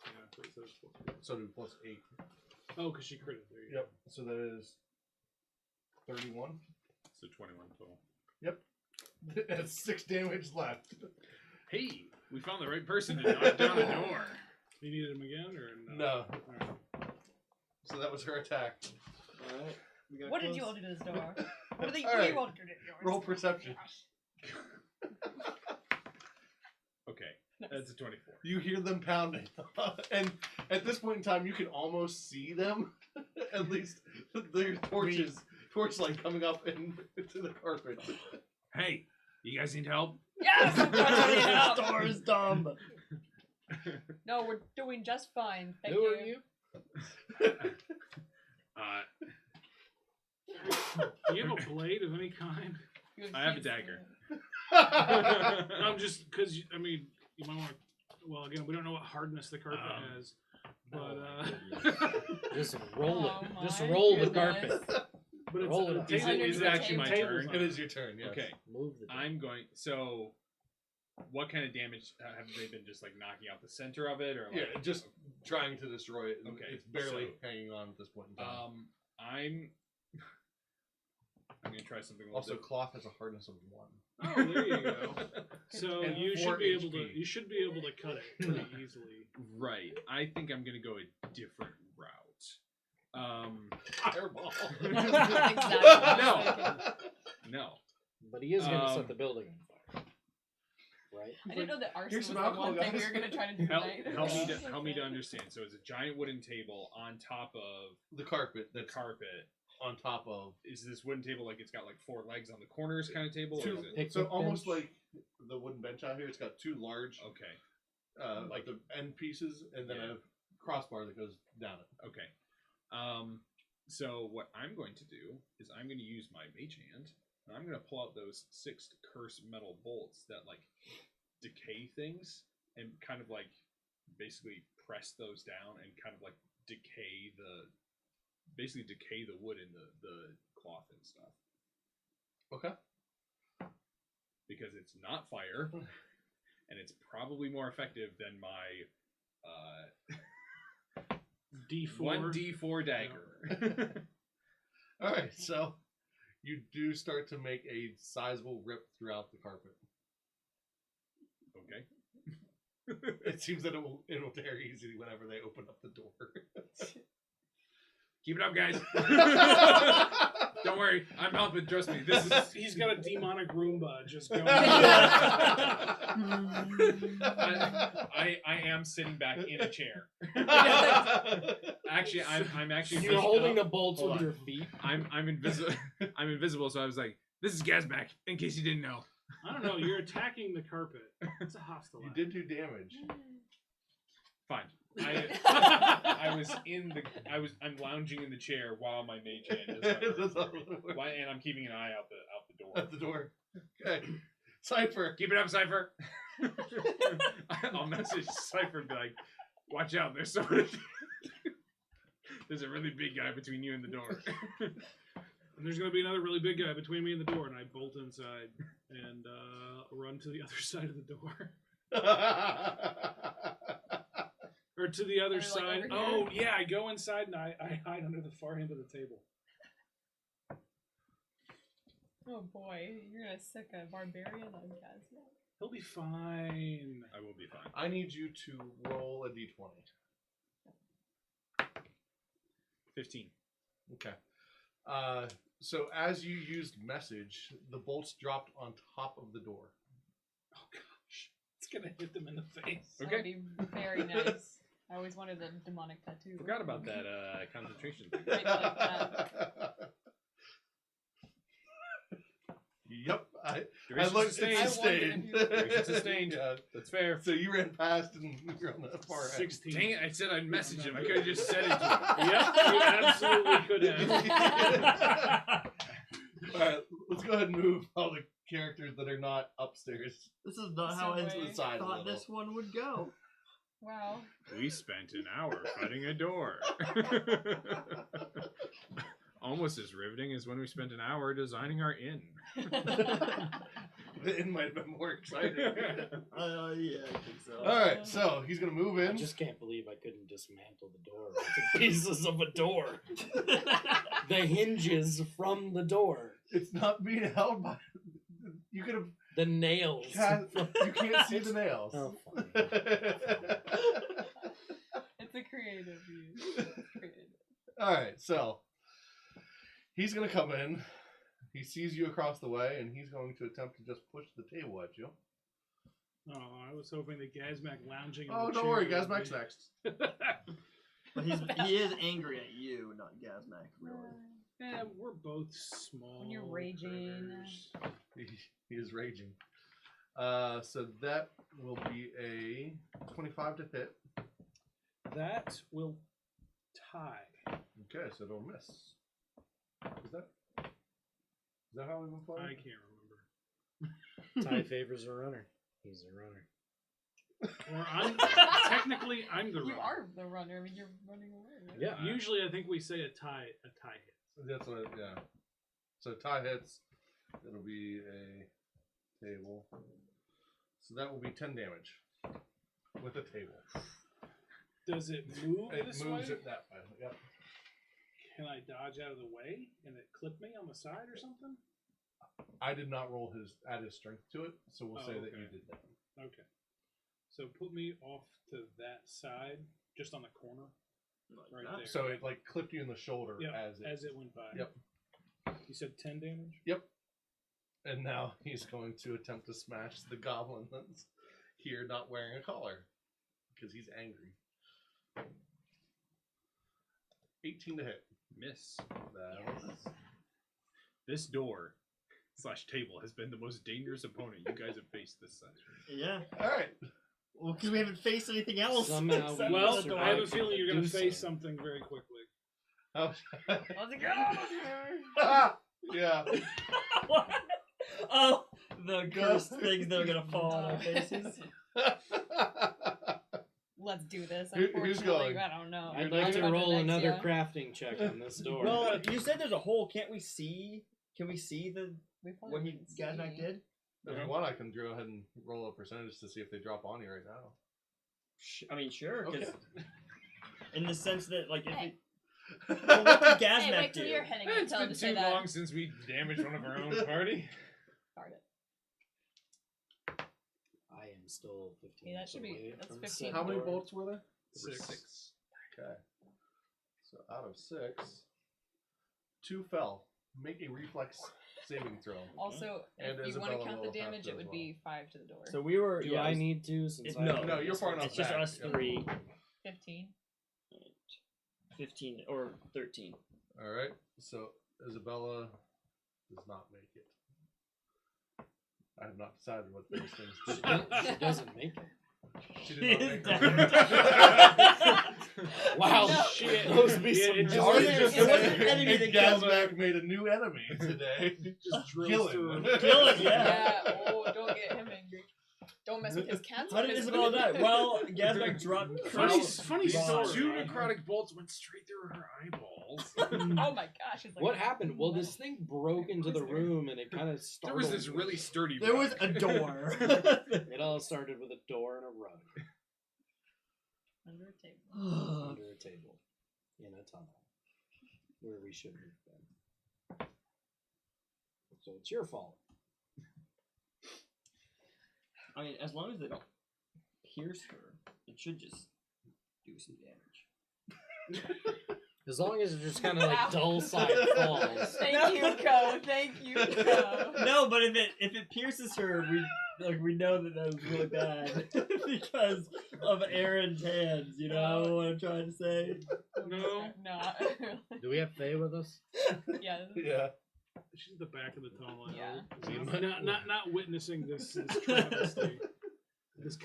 Yeah, so it says plus 4. So do plus 8. Oh, because she critted. There you Yep. So that is 31. So 21 total. That's 6 damage left. Hey, we found the right person to knock down the door. go. You needed him again, or No. All right. So that was her attack. Alright. We got What did close. you all do to this door? What did All right. you all do to yours? Roll perception. Okay, that's a 24. You hear them pounding, and at this point in time, you can almost see them. At least their torchlight coming up into the carpet. Hey, you guys need help? Yes! I'm totally This out. door is dumb. No, we're doing just fine. Thank Who you. are you? Do you have a blade of any kind? I have a dagger. I'm just because I mean you might want to. Well, again, we don't know what hardness the carpet has, but Just roll Oh it. Just my roll the goodness. carpet. but it's Roll it a up. Is table- it, is it actually my table's turn? not. It is your turn. Yes. Okay, Move the door. I'm going. So, what kind of damage have they been just like knocking out the center of it, or like, Yeah, just trying to destroy it. And Okay, it's barely so, hanging on at this point in time. I'm gonna try something a little Also, different. cloth has a hardness of 1. Oh, there you go. So And you 4 should be able to. HP. You should be able to cut it pretty easily. Right. I think I'm gonna go a different route. Fireball. Exactly. No. No. But he is going to Um, set the building on fire. Right? I didn't know that arson Here's was some the alcohol, one thing we guys. were going to try to do Help, tonight. help me to understand. So it's a giant wooden table on top of The carpet. the That's carpet. on top of. Is this wooden table like it's got like 4 legs on the corners kind of table? Or Two, is it? Picnic so almost bench. like the wooden bench out here. It's got 2 large, Okay. like the end pieces, and then Yeah. a crossbar that goes down it. Okay. So what I'm going to do is I'm going to use my mage hand, and I'm going to pull out those 6 cursed metal bolts that like decay things, and kind of like basically press those down and kind of like decay the wood in the cloth and stuff. Okay. Because it's not fire, and it's probably more effective than my D4. 1d4 dagger. All right. So you do start to make a sizable rip throughout the carpet. Okay. It seems that it will tear easily whenever they open up the door. Keep it up, guys. Don't worry, I'm helping. Trust me. This is. He's got a demonic Roomba just going. I am sitting back in a chair. Actually, I'm actually. You're holding the the. bolts hold with on. your feet. I'm invisible. I'm invisible. So I was like, "This is Gazback." In case you didn't know. I don't know. You're attacking the carpet. It's a hostile. You act. did do damage. Fine. I'm lounging in the chair while my mage hand is and I'm keeping an eye out the door. At the door. Okay. Cypher. Keep it up, Cypher. I'll message Cypher and be like, watch out, there's someone. There's a really big guy between you and the door. And there's going to be another really big guy between me and the door, and I bolt inside and run to the other side of the door. Or to the other Are they, like, side. over Oh, here? yeah, I go inside and I hide under the far end of the table. Oh boy, you're gonna sick a barbarian on Gazback. He'll be fine. I will be fine. I need you to roll a d20. 15. Okay. So as you used message, the bolts dropped on top of the door. Oh, gosh. It's going to hit them in the face. That Okay. would be very nice. I always wanted a demonic tattoo. Forgot about that concentration thing. Right like that. Yep. I Duration looked. sustained. It's sustained. Duration sustained. Yeah. That's fair. So you ran past and you're on the far end. 16. Dang it, I said I'd message him. I could have just said it to him. Yep, you absolutely could have. All right, go ahead and move all the characters that are not upstairs. This is not how I To the side a thought little. this one would go. Wow. We spent an hour fighting a door. Almost as riveting as when we spent an hour designing our inn. The inn might have been more exciting. Yeah, I think so. Alright, so he's gonna move I in. just can't believe I couldn't dismantle the door into pieces of a door. The hinges from the door. It's not being held by. You could have. The nails. You can't see the nails. Oh, fine. It's a creative use. It's creative. Alright, so he's gonna come in. He sees you across the way, and he's going to attempt to just push the table at you. Oh, I was hoping that Gazmac lounging. in Oh, the don't chair worry, would Gazmac's be- next. But he is angry at you, not Gazmac, really. Yeah, we're both small. When you're raging. critters. He is raging. So that will be a 25 to hit. That will tie. Okay, so it'll miss. Is that how we've been I playing? can't remember. Ty favors a runner. He's a runner. Or I'm technically I'm the runner. You are the runner. I mean, you're running away. Right? Yeah. Usually, I think we say a tie hit. That's what. Yeah. So tie hits. It'll be a table. So that will be 10 damage with a table. Does it move It this moves way? it that way. Yep. Can I dodge out of the way and it clip me on the side or something? I did not roll add his strength to it, so we'll Oh, say that okay. you did that. Okay. So put me off to that side, just on the corner, right there. So it like clipped you in the shoulder Yep, as it. it went by. Yep. You said 10 damage? Yep. And now he's going to attempt to smash the goblin that's here not wearing a collar because he's angry. 18 to hit. Miss. That This door / table has been the most dangerous opponent you guys have faced this session. Yeah. All right. Well, because we haven't faced anything else. Somehow except we Well, for the door. I have a feeling you're going to Do face so. something very quickly. Oh, Let's get out of here. yeah. What? Oh, the cursed things that are gonna fall on our faces. Let's do this. Who's Unfortunately, going? I don't know. I'd You're like to next, roll another yeah. crafting check on this door. Well, you said there's a hole. Can't we see? Can we see the We probably what he wouldn't see. Gazmac did? If you want, I can go ahead and roll a percentage to see if they drop on you right now. I mean, sure. 'Cause Okay. in the sense that, like, if Hey. it, well, what did Gazmac Hey, wait till do? you're hitting it. It's Tell him been to say too that. long since we damaged one of our own party. Darn it. I am still 15. Yeah, that should be- away that's from 15. said How many door. bolts were there? There were 6. 6. Okay. So out of 6, 2 fell. Make a reflex saving throw. Also, And if you want to Isabella count the will have damage, to it as would well. be 5 to the door. So we were. Do yeah, I it was- need to? Since It's, I no, No, you're far enough It's just back. us Yeah. 3. 15. 15 or 13. All right. So Isabella does not make it. I have not decided what those things She, do. she doesn't make it. She did not Is make that- it. Wow, No. shit. Those be Yeah, some it just- dark- it wasn't an enemy And that killed her. Gazmac made a new enemy today. Just drills Kill through him. him. Kill it, yeah. Yeah. Oh, don't get him angry. Don't mess with his cats. How did Isabella die? Well, Gazmac dropped. Funny These story. 2 necrotic bolts went straight through her eyeballs. Oh my gosh. It's like, What happened? Well, this thing broke into the room and it kind of There started. was this really sturdy There was rock. a door. It all started with a door and a rug Under a table. under a table in a tunnel where we shouldn't have been. So it's your fault. I mean, as long as they don't pierce her, it should just do some damage. As long as it's just kind of Wow. like dull side falls. Thank you, Co. Thank you, Co. No, but if it pierces her, we know that was really bad because of Aaron's hands. You know what I'm trying to say? No. Not. Do we have Faye with us? Yeah. Yeah. She's at the back of the tunnel. I Yeah. know. Not witnessing this travesty.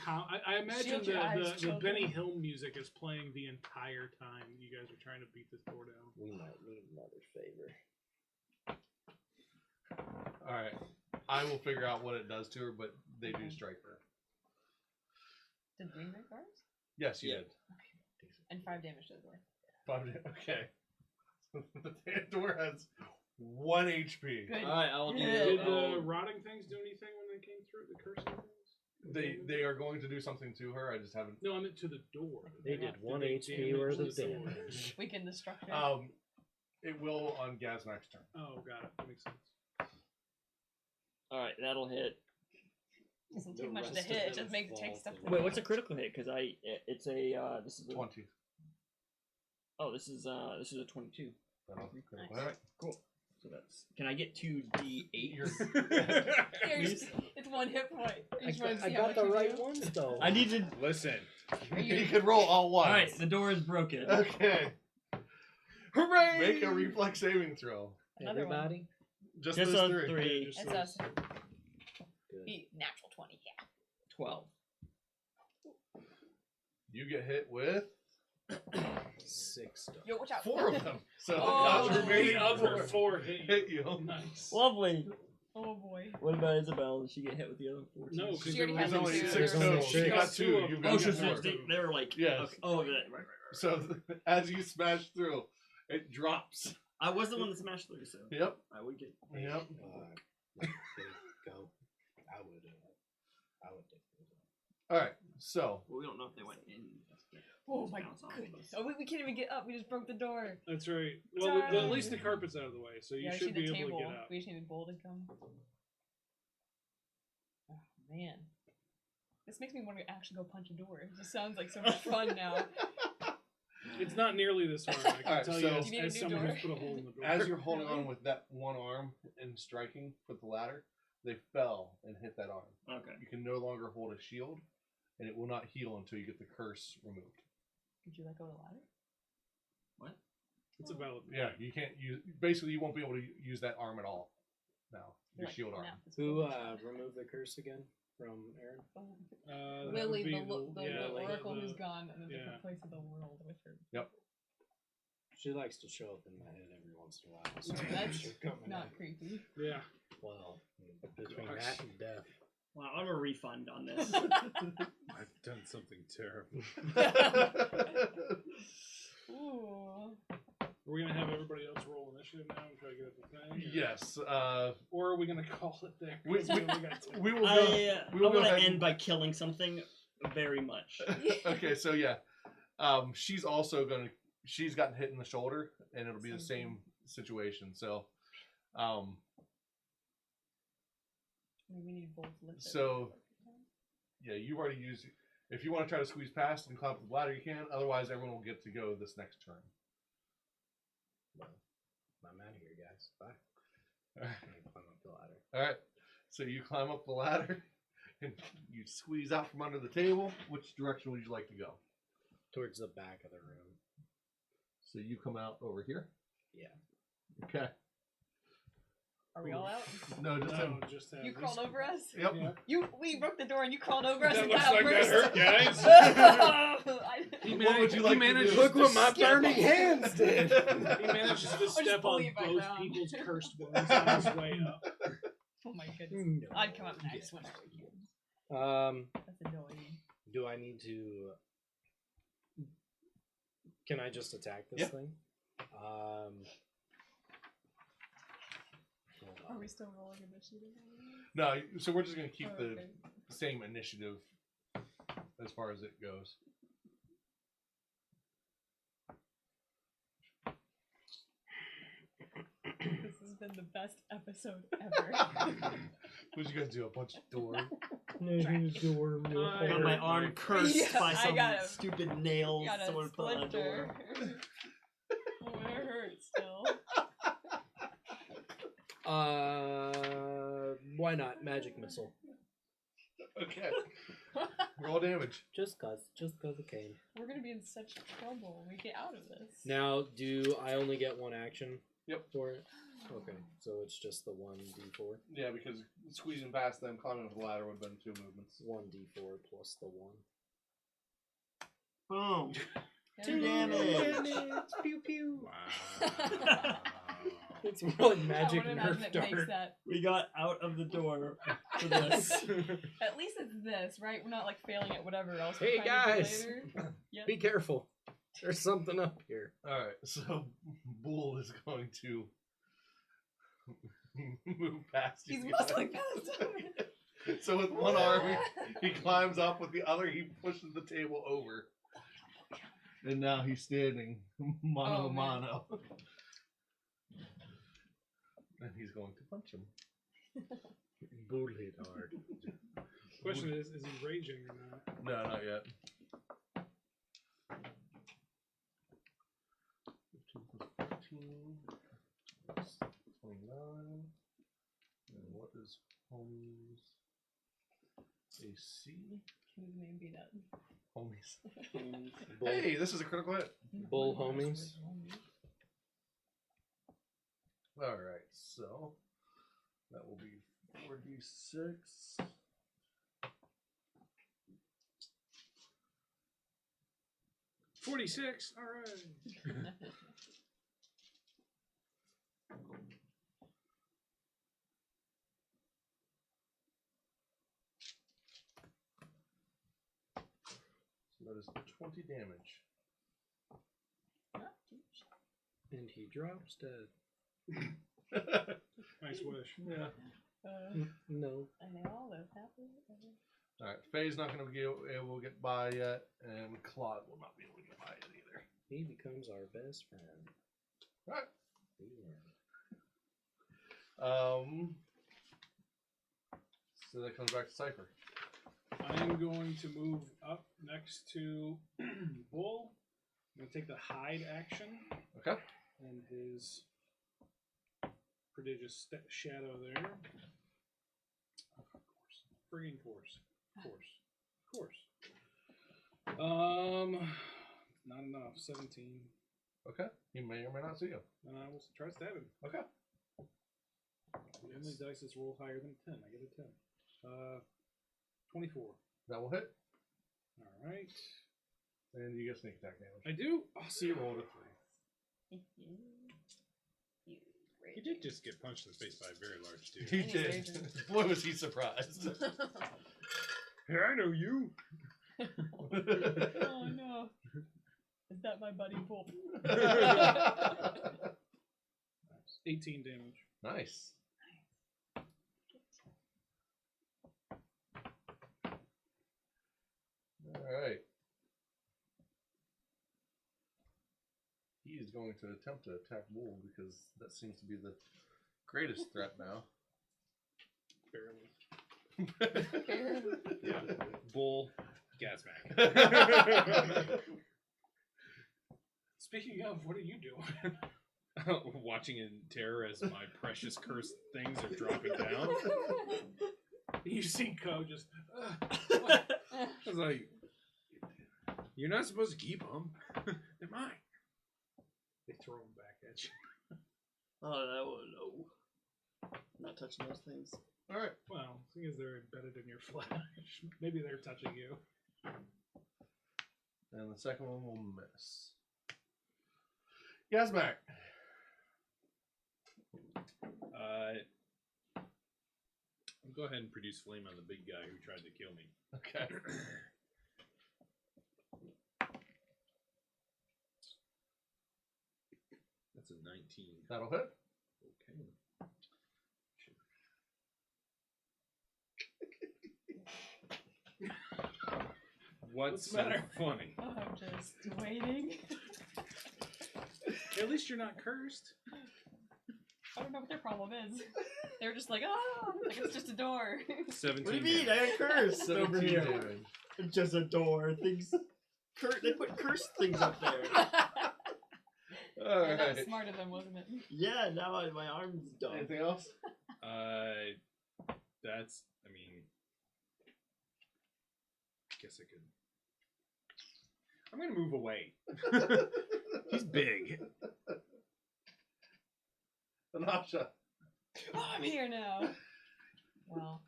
I imagine Shield your eyes, the children. Benny Hill music is playing the entire time you guys are trying to beat this door down. We might need another favor. All I will figure out what it does to her, but they do strike her. Did we make ours? Yes, you Yeah. did. And 5 damage to the door. 5 okay. The door has 1 HP. Good. Alright, I'll do Yeah. Did it. the rotting things do anything when they came through? The cursing things? They are going to do something to her. I just haven't. No, I meant to the door. They did 1 they HP damage worth the of door? damage. Weaken the structure. It will on Gazmak's turn. Oh, got it. That makes sense. Alright, that'll hit. Doesn't The take much to rest of hit. It them just makes fall take stuff. to to Wait, hit. what's a critical hit? Because this is a 20. Oh, this is a 22. Nice. Alright. Cool. So that's. Can I get 2d8? Here's, Please? it's 1 hit point. I Each one got, see I how got much the you right do. ones though. I need to. Listen. You can roll all ones. Alright, the door is broken. Okay. Hooray! Make a reflex saving throw. Another one. Everybody. Just Just those on 3. 3. Just It's those- us. Good. Natural 20, yeah. 12. You get hit with 6 stuff. Yo, watch out. 4 of them. So Oh, the remaining the other other 4 hit you. hit you. Nice. Lovely. Oh boy. What about Isabel? Did she get hit with the other 4? No, because She already There's has only two. 6 There's only total. six. She got Two 2. of You've them. Oh, got so 4. they were like. Yes. Okay. Oh, right. So as you smash through, it drops. I was the one that smashed through, so. Yep. I would get. Yep. Let they go. I would take those. All right. So Well, we don't know if they went in. Oh my Bounce off of goodness. us. Oh, we can't even get up. We just broke the door. That's right. Well, at least the carpet's out of the way, so you Yeah, we should need be the able table. to get up. We just need a bowl to come. Oh, man. This makes me want to actually go punch a door. It just sounds like so much fun now. It's not nearly this hard. I can Alright, tell so- you Do as, you need a as new someone door? who's put a hole in the door. as you're holding on with that one arm and striking with the ladder, they fell and hit that arm. Okay. You can no longer hold a shield, and it will not heal until you get the curse removed. Could you let go of the ladder? What? It's a valid point. Yeah, you can't use. Basically, you won't be able to use that arm at all. Now, your Like, shield arm. now, it's Who cool. removed the curse again from Aaron? That Lily, would be the yeah, oracle the- who's gone in a yeah. different place of the world with her. She likes to show up in my head every once in a while. So That's she's coming not out. creepy. Yeah. Well, between Gosh. that and death. Wow, I'm a refund on this. I've done something terrible. Ooh. Are we gonna have everybody else roll initiative now and try to get at the thing? Yes. Or are we gonna call it there? We- 'Cause only got two. We will go. I we will go want to ahead end and- by killing something very much. Okay, so yeah, she's also gonna. She's gotten hit in the shoulder, and it'll be the same situation. So, We need both lift. So- yeah, you've already used. If you want to try to squeeze past and climb up the ladder, you can. Otherwise, everyone will get to go this next turn. Well, I'm out of here, guys. Bye. All right. I'm gonna climb up the ladder. All right. So you climb up the ladder, and you squeeze out from under the table. Which direction would you like to go? Towards the back of the room. So you come out over here. Yeah. Okay. Are we all out? No, just him. No, just have You this- crawled over us? Yep. Yeah. We broke the door and you crawled over us That and looks got out like that first. hurt, guys. I- What would you like to managed do? Look what to my step burning on- hands did. He manages to just step on believe I both found. people's cursed wounds on his way up. Oh my goodness. No. I'd come up next when I were you. That's annoying. Do I need to? Can I just attack this Yeah. thing? Hold Are on. we still rolling initiative? No, so we're just gonna keep Oh, the okay. same initiative as far as it goes. This has been the best episode ever. What'd you guys do? A bunch of door? I Got my hurt arm my- cursed Yeah, by I some got a- stupid nails Got a someone put on a door. splinter. Oh, it hurts still. Why not? Magic missile. Okay. Roll damage. Just cause it came. We're gonna be in such trouble when we get out of this. Now, do I only get one action? Yep. For it. Okay, so it's just the 1d4. Yeah, because squeezing past them, climbing up the ladder would have been 2 movements. 1d4 plus the 1. Boom. Yeah. 2 damage. Pew pew. Wow. It's more like I magic would imagine Nerf it makes dart. that. We got out of the door for this. At least it's this, right? We're not like failing at whatever else. Hey, we're trying to do guys. later. Yep. Be careful. There's something up here. Alright, so Bull is going to move past you. He's guys. muscling past him. So with one arm, he climbs up. With the other, he pushes the table over. And now he's standing mano Oh, a man. mano. And he's going to punch him. Bull hit hard. Question is he raging or not? No, not yet. 15 plus 14 plus 29. And what is homies AC? Can his name be that? Homies. Bull, Hey, this is a critical hit. bull homies. Alright, so that will be 4d6. 46. All right. So that is 20 damage. And he drops dead. Nice wish. Yeah. No. And they all live happily ever. Alright, Faye's not going to be able to get by yet, and Claude will not be able to get by yet either. He becomes our best friend. Alright. Yeah. So that comes back to Cypher. I'm going to move up next to Bull. I'm going to take the hide action Okay. and his prodigious shadow there. Of course. Friggin' course. Not enough. 17. Okay. He may or may not see you. And I will try to stab him. Okay. The only dice is roll higher than 10. I get a 10. 24. That will hit. Alright. And you get sneak attack damage. I do. Oh, So you rolled a 3. He did just get punched in the face by a very large dude. He He's did. raging. Boy, was he surprised. Here, I know you. Oh no. Is that my buddy Bull? 18 damage. Nice. Alright. He is going to attempt to attack Bull because that seems to be the greatest threat now. Barely. Yeah. Bull, Gazmack. Speaking of, what are you doing? Watching in terror as my precious cursed things are dropping down. You see Ko just. I was like, you're not supposed to keep them. They're mine. They throw him back at you. Oh, no. Not touching those things. Alright. Well, seeing as they're embedded in your flesh, maybe they're touching you. And the second one will miss. Gazmack. I'll go ahead and produce flame on the big guy who tried to kill me. Okay. That's a 19. That'll hit. Okay. What's the matter? so funny? Oh, I'm just waiting. At least you're not cursed. I don't know what their problem is. They're just like, oh, like it's just a door. 17. What do you mean? I got cursed over 17 here. damage. Just a door. Things. They put cursed things up there. Yeah, that was Alright. smart of them, wasn't it? Yeah, now my arm's done. Anything else? That's, I mean, I guess I could. I'm gonna move away. He's big. Anasha. Oh, I'm here now. Well,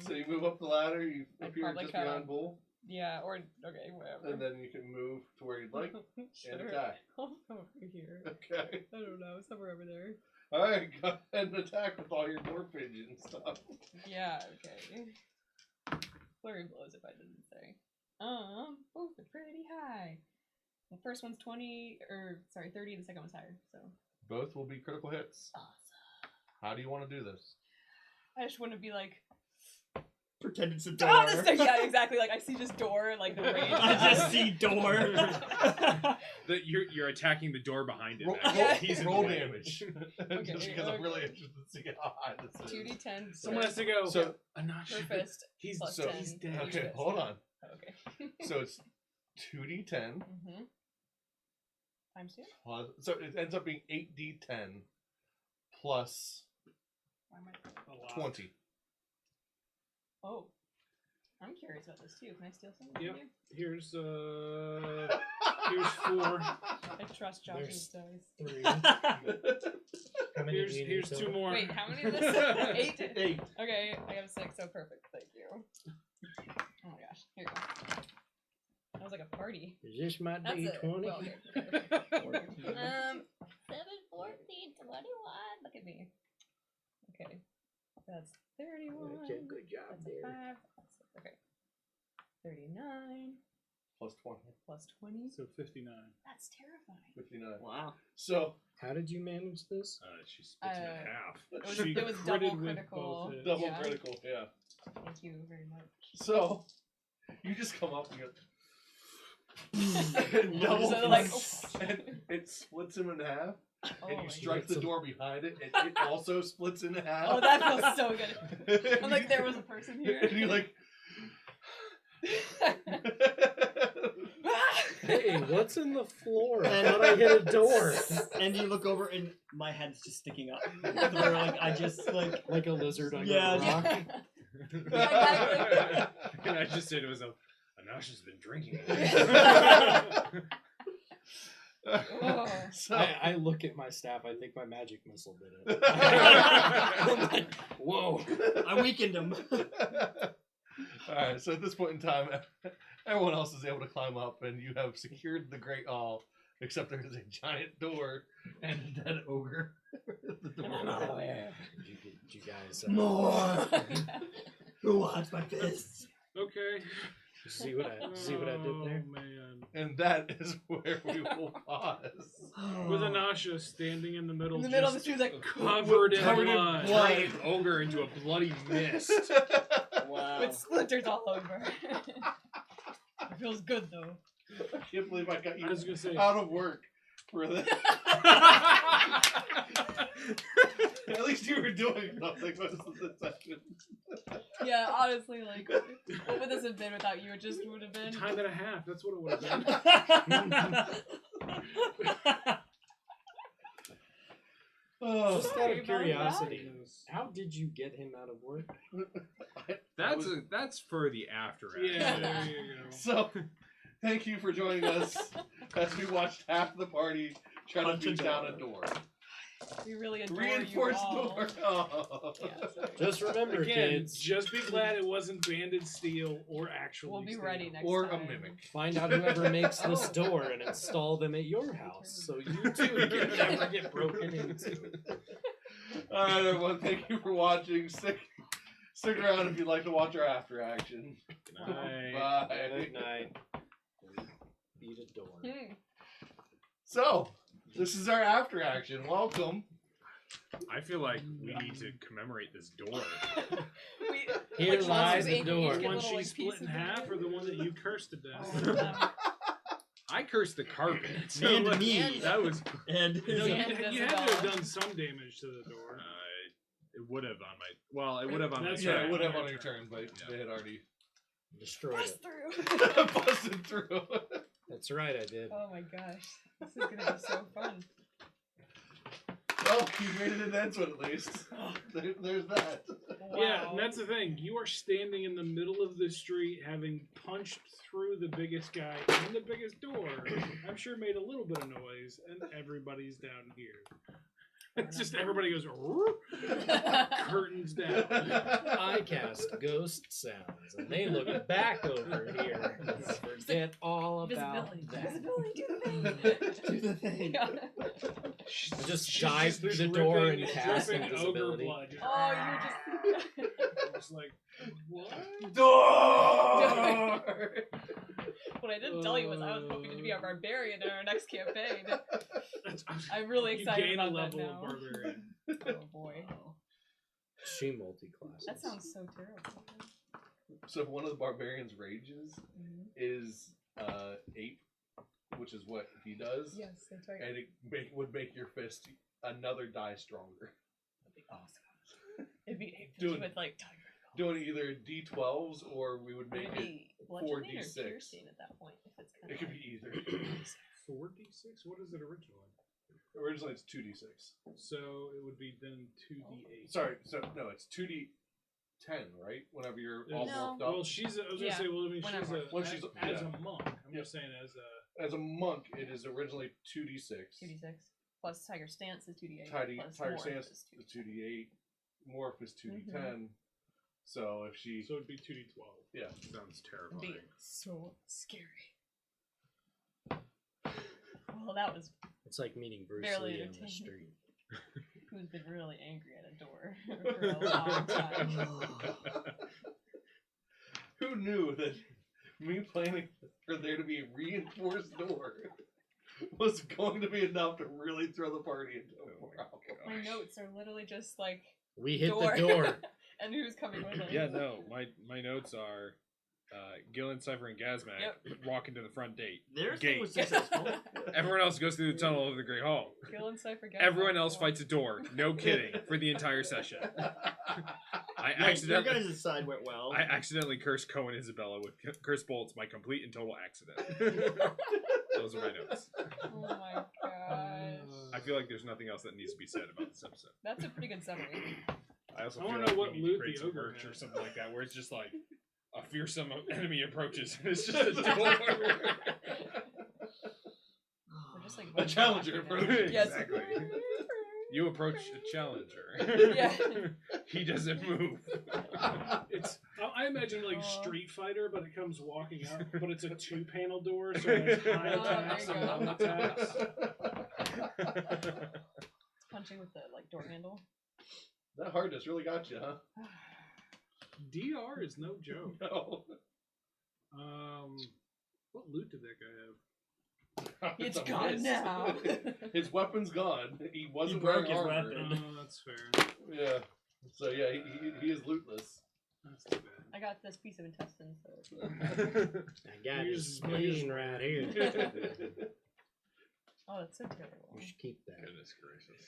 So you move up the ladder, you I'd appear probably just cut beyond off. Bull, yeah, or okay, whatever. and then you can move to where you'd like and Sure. attack. I'll come over here. Okay. I don't know, somewhere over there. Alright, go ahead and attack with all your dwarf pigeon stuff. Yeah, okay. Flurry blows if I didn't say. Both are pretty high. The first one's 30, the second one's higher, so. Both will be critical hits. Awesome. How do you want to do this? I just want to be like, Pretend it's a door. oh, this thing! Yeah, exactly. Like, I see just door, like the range. I just see door. You're attacking the door behind him. Roll, actually. Yeah. He's in roll the way. damage. Okay, Just because I'm really okay. interested to see how high this is. 2d10. Someone has to go. So- Anash. per fist. He's plus so 10 he's dead. each Okay, fist. hold on. Oh, okay. So it's 2d10 Mm-hmm. Times 2? plus. So it ends up being 8d10 plus Why am I... A lot. 20. Oh. I'm curious about this too. Can I steal something Yep. from you? Here's 4. I trust Josh's dice. 3. How many do you need Here's 2 total? more. Wait, how many is this? 8? 8. Okay, I got a 6, so perfect. Thank you. Oh my gosh. Here you go. That was like a party. Is this my That's it. D20? Well, here. 7, 14, 21. Look at me. Okay. That's 31. Okay, good job That's a there. 5. Okay. 39 Plus 20. plus 20. So 59. That's terrifying. 59. Wow. So, How did you manage this? She splits it in half. It was She double critted with critical. both hits. double Yeah. critical, yeah. Thank you very much. So, you just come up and go. Double So, like, and it splits him in half, Oh and my you strike God. the door behind it, and it also splits in half. Oh, that feels so good. I'm like, there was a person here. And you're like, Hey, what's in the floor? I thought I hit a door. And you look over and my head's just sticking up. Where, like, I just Like a lizard under Yeah, a rock. Exactly. And I just said it was Anash has been drinking. Oh. so, I look at my staff. I think my magic missile did it. Whoa. I weakened him. Alright, so at this point in time, everyone else is able to climb up, and you have secured the Great Hall, except there is a giant door and a dead ogre at the door. Oh, yeah. Did you guys More. Who wants my fists? Okay. see what I did there? Oh, man. And that is where we will pause. With Anasha standing in the middle, In the middle of the just street, like, covered in Covered in blood. blood. Turning an ogre into a bloody mist. Wow. with splinters all over. It feels good though. I can't believe I got I was you gonna say. out of work for this. At least you were doing something most of the session. Yeah, honestly, like, what would this have been without you? It just would have been. Time and a half. That's what it would have been. Oh, Just out Sorry of about curiosity, how did you get him out of work? That's for the after act. Yeah, there you go. So, thank you for joining us as we watched half the party try to Punch a beat down a door. door. We really adore Reinforced you all. door. Oh. Yeah, sorry. Just remember, Again, kids. just be glad it wasn't banded steel or actually We'll be steel. ready next Or time. a mimic. Find out whoever makes this Oh. door and install them at your house, so you too can never get broken into. Alright, everyone, thank you for watching. Stick around if you'd like to watch our after action. Night. Bye. Good night. Beat a door. Hmm. So, this is our after action. Welcome. I feel like we need to commemorate this door. Here Like, lies monsters the Inc. The You door. just get one little, she like, split in pieces half, of or it. the one that you cursed to death? Oh, I cursed the carpet. And me. That was. And You, know, Yeah. you, And you had to Isabella. have done some damage to the door. It would have on my. Well, it would have on my. That's Yeah, right. it would have on Your your turn, but Yeah. they had already Destroyed Bust it. through. busted through. That's right, I did. Oh my gosh. This is gonna be so fun. Well, you made it in Edgewood at least. There's that. Yeah, Wow. and that's the thing. You are standing in the middle of the street, having punched through the biggest guy in the biggest door. I'm sure made a little bit of noise, and everybody's down here. It's just everybody goes, "Roop," curtains down. I cast ghost sounds, and they look back over here and forget all about Visibility. that. Visibility, do the thing. Do the thing. Yeah. I just She's dive just through the door and dripping- cast dripping ogre invisibility. blood. Just, Oh, you're just. I was like, what? Door! What I didn't tell you was I was hoping to be a barbarian in our next campaign. That's, I'm really you excited gain about a that level now. of barbarian. Oh boy, She multi-classes. that sounds so terrible. So one of the barbarian's rages Mhm. is ape, which is what he does. Yes, that's right. And it would make your fist another die stronger. That'd be awesome. It'd be Doing- with like tiger. Doing either D12s or we would make Would it. be bludgeoning or 4d6. piercing at that point if it's kind It of. could be either. 4d6? What is it originally? Originally it's 2d6. So it would be then 2d8. Sorry, so no, it's 2d10, right? Whenever you're all No. morphed up. Well, she's. I was Yeah, gonna say. Well, I mean, she's whenever. a. Well, she's a- as yeah. a monk. I'm Yeah. just saying as a. As a monk, it is originally 2d6. 2d6 plus tiger stance is 2d8. Tiger plus Tiger morph Stance is is 2d8. Morph is 2d10. So if she. So it'd be 2d12. Yeah. Sounds It'd terrifying. be so scary. Well, that was It's like meeting Bruce Barely Lee on the entertaining. street. who's been really angry at a door for a long time. Who knew that me planning for there to be a reinforced door was going to be enough to really throw the party into a problem? My notes are literally just like We hit door. the door. and who's coming with us. Yeah, no, my notes are Gillen, Cypher, and Gazmac walk into the front gate. Their thing Gate. was successful. Everyone else goes through the tunnel of the Great Hall. Gil and Cypher get Everyone else fights a door. No kidding. For the entire session. I Your accidentally guys' side went well. I accidentally cursed Cohen and Isabella with curse bolts. My complete and total accident. Those are my notes. Oh my gosh. I feel like there's nothing else that needs to be said about this episode. That's a pretty good summary. I also I feel wanna like know what we need to loot create the some ogre merch or has. something like that, where it's just like a fearsome enemy approaches and it's just a door. We're just like A challenger walking approach. in. Yes. Exactly. You approach a challenger. Yeah. He doesn't move. It's. I imagine like Aw. Street Fighter, but it comes walking out. But it's a 2-panel door, so it has high Oh, there attacks you and go. low attacks. It's punching with the like door handle. That hardness really got you, huh? DR is no joke. No. What loot did that guy have? It's a gone miss. now. His weapon's gone. He wasn't broke wearing his armor. weapon. Oh, that's fair. Yeah. So yeah, he is lootless. That's too bad. I got this piece of intestine, so I got his Use- spleen right here. oh, that's so terrible. You should keep that. Goodness gracious.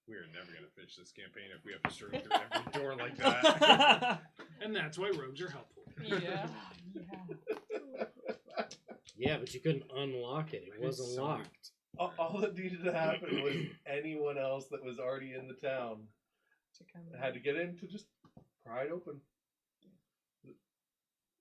We are never going to finish this campaign if we have to search through every door like that. And that's why rogues are helpful. Yeah. Yeah, but you couldn't unlock it. It wasn't So- locked. All that needed to happen was anyone else that was already in the town To come had to get in to just pry it open.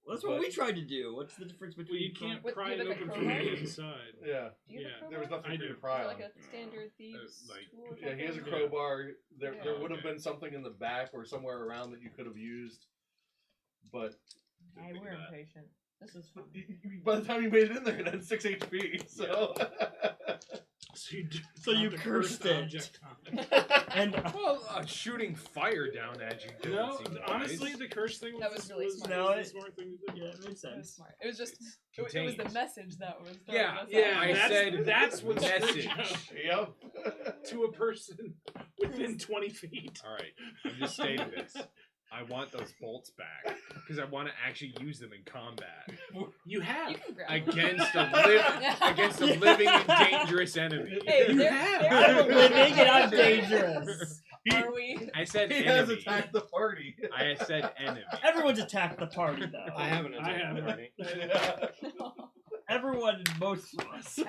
Well, that's what we tried to do. What's the difference Well, between you can't What, pry do it you have, like, a open from the crowbar? inside. Yeah. Do you have Yeah, a There was crowbar? nothing I for you to do. pry Is it on. like a standard thieves like- tool or Yeah, he has a something? crowbar. There Yeah. would have Okay. been something in the back or somewhere around that you could have used, but Hey, we're impatient. This is fun. by the time you made it in there, it had 6 HP. So So you dropped a cursed it. object on it. and Well, shooting fire down at you doesn't No, seem honestly, wise. the curse thing That was really smart. No, the it- smart thing to do. yeah, it makes It was sense. smart. It was just It's it was the contained. message that was throwing Yeah, us Yeah, off. I that's, said that's what's message. yep. to a person within 20 feet. All right, I'm just stating this. I want those bolts back because I want to actually use them in combat You have. You can grab against a them. against a living and dangerous enemy. Hey, You they're- have. they're- I'm living and I'm dangerous. Are we? I said He has enemy. attacked the party. I said enemy. Everyone's attacked the party though. I haven't I attacked haven't. party. Yeah. Everyone, most of us.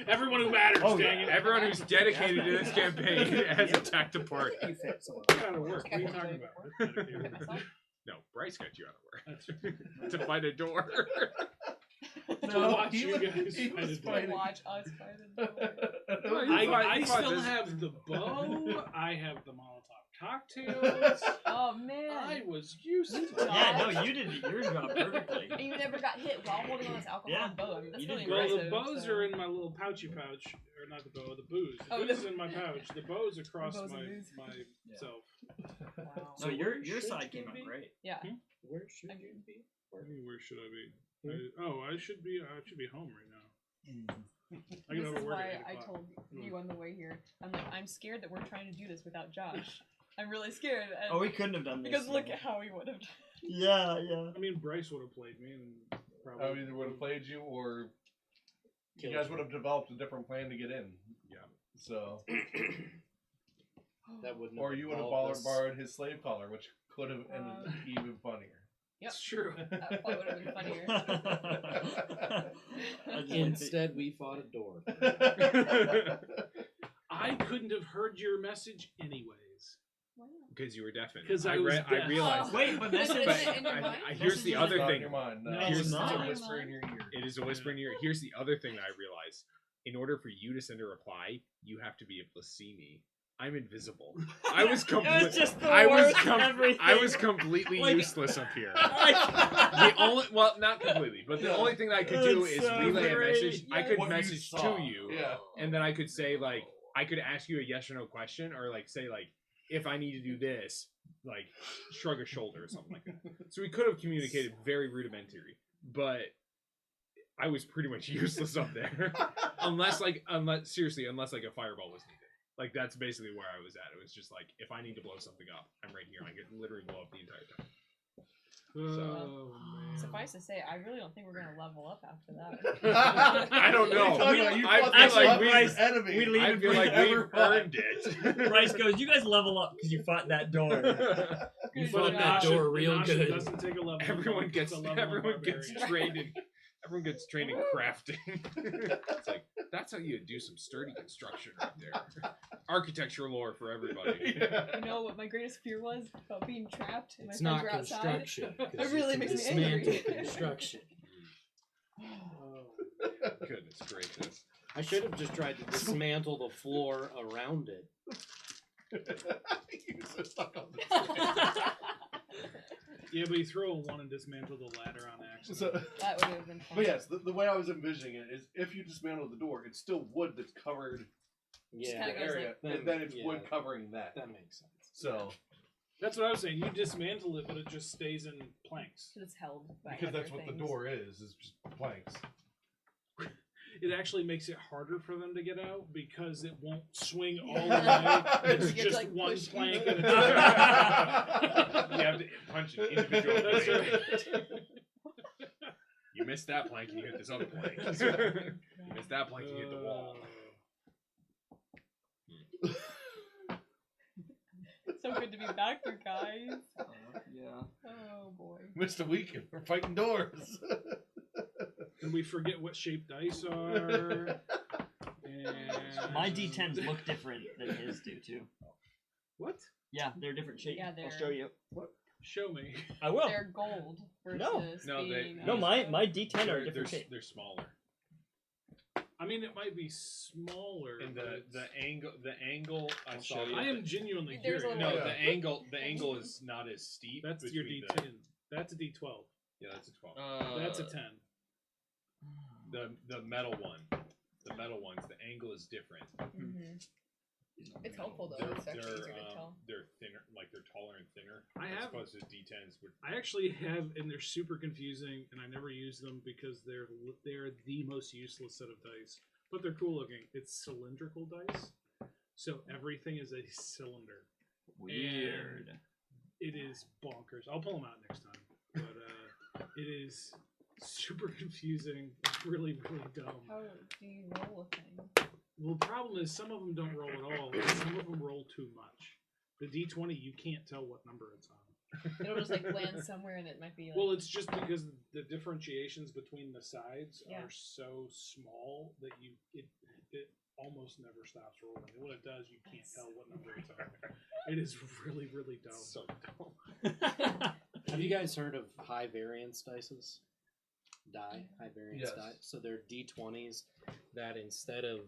Everyone who matters, Oh, dang yeah. it. Everyone who's dedicated to this campaign has attacked the party. You fit someone. What kind of work? What are you talking about? That's dedicated. No, Bryce got you out of work to fight a door. To watch he you was- guys he fight was a door. fighting. Watch us fight a door. Well, you I fought still this- have the bow. I have the Molotov Cocktails. Oh man. I was used to. Yeah, no, you did your job perfectly. And you never got hit while holding on this alcohol Yeah, bow. I mean, that's you really did Well, impressive. the bows so. are in my little pouchy pouch, or not the bow, the booze. The Oh, booze the- is in my pouch. The bow's across bows and booze. myself. Wow. So So your where should side you came out be? great. Yeah. Where should I you mean- be? Where should I be? Here? I should be home right now. I This get over is work why at 8 I o'clock. told you on the way here. I'm like, I'm scared that we're trying to do this without Josh. I'm really scared. And Oh, we couldn't have done this. because look no. at how he would have. Yeah, yeah. I mean, Bryce would have played me, and probably I either would have played you, or you Killed guys you. would have developed a different plan to get in. Yeah. So, That wouldn't. or you would have borrowed his slave collar, which could have ended even funnier. Yep. It's true. That probably would have been funnier. Instead, we fought a door. I couldn't have heard your message anyways. Wow. Because you were deafened. 'Cause I was I deaf. realized. Oh. Wait, but Is message. it in your mind? Here's the Messages other It's not in thing. your mind. No, No, it's it's just not. a whisper in your ear. It is a whisper in your ear. Here's the other thing that I realized. In order for you to send a reply, you have to be able to see me. I'm invisible. I was It was just the I was worst everything. I was completely Like- useless up here. Like- The only, well, not completely, but the Yeah. only thing that I could do That's is so relay a great. message. I Yeah. could What you message saw. to you, Yeah. and then I could say like, I could ask you a yes or no question, or like say like, if I need to do this, like shrug a shoulder or something like that. So we could have communicated very rudimentary, but I was pretty much useless up there, unless like a fireball was needed. Like that's basically where I was at. It was just like if I need to blow something up, I'm right here. I could literally blow up the entire time. Oh, man. Suffice to say, I really don't think we're gonna level up after that. I don't know. What are you talking about? You I fought feel the like toughest we- enemy. we leave I it feel for like ever we've fought. earned it. Bryce goes, you guys level up because you fought that door. You Good fought job. that door real Nasha good. Doesn't take a level. Everyone It's gets a level barbarian. trained in crafting. It's like that's how you do some sturdy construction right there. Architecture lore for everybody. Yeah. You know what my greatest fear was about being trapped and my It's friends not were outside? construction. 'cause It you really can makes me dismantle angry. construction. Goodness gracious. I should have just tried to dismantle the floor around it. You were so stuck on this. Yeah, but you throw a one and dismantle the ladder on accident. So, That would have been fun. but yes, the way I was envisioning it is if you dismantle the door, it's still wood that's covered Yeah, kinda the goes area, like- and then it's yeah. wood covering that. that makes sense. So, That's what I was saying. You dismantle it, but it just stays in planks. So it's held by because that's heavier what the things. door is just planks. It actually makes it harder for them to get out because it won't swing all the way. It's You have to, just like, one push plank you. at a You time. have to punch an individual That's plank. right. You missed that plank and you hit this other plank. You missed that plank and you hit the wall. It's so good to be back, you guys. Yeah. Oh boy. Missed a weekend. We're fighting doors. And we forget what shape dice are. And My D10s look different than his do too. What? Yeah, they're different shapes. Yeah, I'll they're- show you. Show me. I will. They're gold versus No, being No, my my D10 are They're, different shape. they're smaller. I mean, it might be smaller. And but the it's- angle I I'll saw show you. I am genuinely There's curious. a no little- the angle is not as steep. That's your between D10. That's a D12. Yeah, that's a 12. That's a 10. The metal one. The metal ones, the angle is different. Mhm. It's helpful though. It's actually easier to tell. They're thinner, like they're taller and thinner. I as have- opposed to D10s. Which, I actually have, and they're super confusing, and I never use them because they're the most useless set of dice. But they're cool looking. It's cylindrical dice, so everything is a cylinder. Weird. It is bonkers. I'll pull them out next time, but it is super confusing. It's really, really dumb. How do you roll a thing? Well, the problem is some of them don't roll at all, and some of them roll too much. The D20, you can't tell what number it's on. It'll just like land somewhere and it might be like Well, it's just because the differentiations between the sides Yeah. are so small that it almost never stops rolling. And when it does, you can't tell what number it's on. It is really, really dumb. so dumb. Have you guys heard of high variance dices? High variance Yes. die. So they're D20s that instead of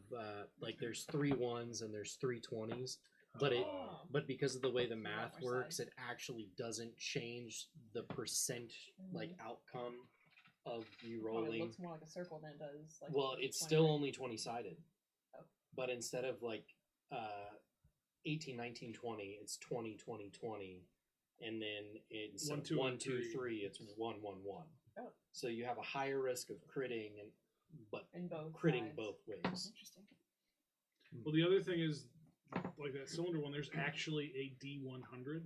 like there's 3 1s and there's 3 20s, But Oh. but because of the way the Forgot math which works, side. it actually doesn't change the percent like outcome of you Probably rolling. looks more like a circle than it does. Like Well, it's 20, still right? only 20 sided. Oh. But instead of like 18, 19, 20, it's 20, 20, 20. And then it's 1, 2, 1, 2, and 3, it's 1, 1, 1. Oh. So you have a higher risk of critting, but in both. critting sides. both ways. Interesting. Well, the other thing is, like that cylinder one, there's actually a D100,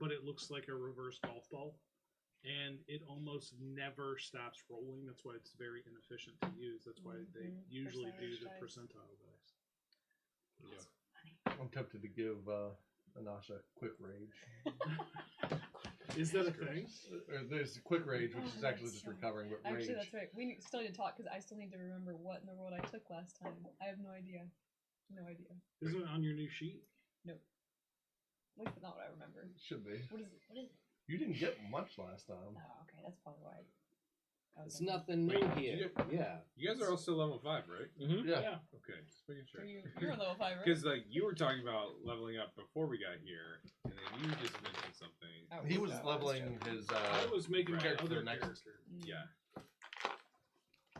but it looks like a reverse golf ball. And it almost never stops rolling. That's why it's very inefficient to use. That's why they usually do the percentile dice. I'm tempted to give Anasha quick rage. Is that a thing? There's quick rage, which is actually just That's recovering, but rage. Actually, that's right. We still need to talk because I still need to remember what in the world I took last time. I have no idea. No idea. Isn't it on your new sheet? Nope. At least not what I remember. Should be. What is it? What is it? You didn't get much last time. Oh, okay. That's probably why. I was It's thinking. nothing new Wait, here. Yeah. You guys are all still level 5, right? Mm-hmm. Yeah. Okay, just making So sure. you're on level 5, right? Because like you were talking about leveling up before we got here, and then you just mentioned something. Oh, He was that leveling true. his. I was making my character other next. character. Mm. Yeah.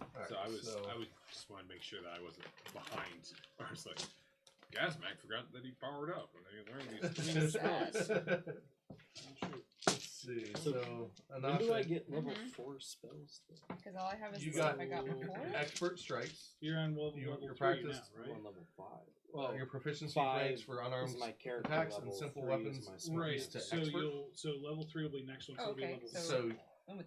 Alright, So I was just wanted to make sure that I wasn't behind. I was like, Gazmac forgot that he powered up, and I learned these Sad. Let's see. So, When do I Anasha, get level Mhm. 4 spells? Because all I have is you the got stuff I got before. expert strikes. You're on level Your 3 practice now, I'm right? on level 5. Your proficiency 5 ranks for unarmed is my character attacks level, and simple 3 is weapons my will spell Right. increase to master. expert. So level 3 will be next one. So it'll be Okay, level so- 4.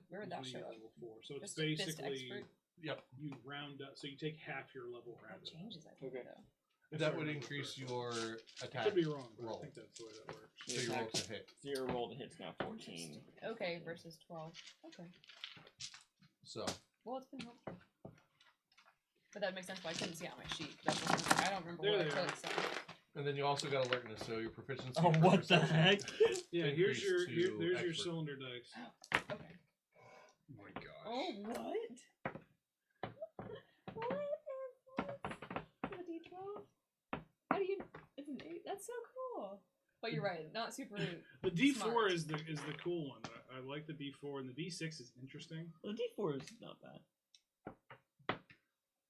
Where would that Which show will up? be level 4. So it's Just fist basically expert? Yep. you round up. So you take half your level That rounded. changes, I think, Okay. though. If That I would remember increase correctly. your I attack. could be wrong, but roll. I think that's the way that works. So you roll to hit. So your roll to hit's now 14. Okay, versus 12. Okay. So Well, it's been helpful. But that makes sense why I couldn't see it on my sheet. That's what I don't remember There what they I are. took, so. and then you also got alertness. So your proficiency. Oh, for what the perception- heck? Yeah, here's your Increase to there's your expert. cylinder dice. Okay. Oh my gosh. Oh, what? What is this? A D12? How do you... It's an 8? That's so cool. But you're right, not super... The D4 Smart. is the cool one. I like the D4, and the D6 is interesting. The D4 is not bad.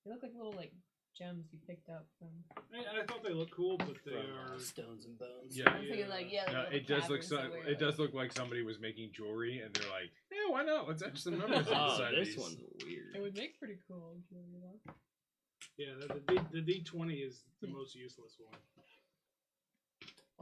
They look like little, like, gems you picked up from... And I thought they look cool, but they From are. Stones and Bones. Yeah. I'm thinking, like, yeah, No, like it does look caverns somewhere, it does look like somebody was making jewelry, and they're like, yeah, why not? Let's etch some numbers Oh, inside this these. one's weird. It would make pretty cool jewelry, though. Yeah, the D20 is the most useless one.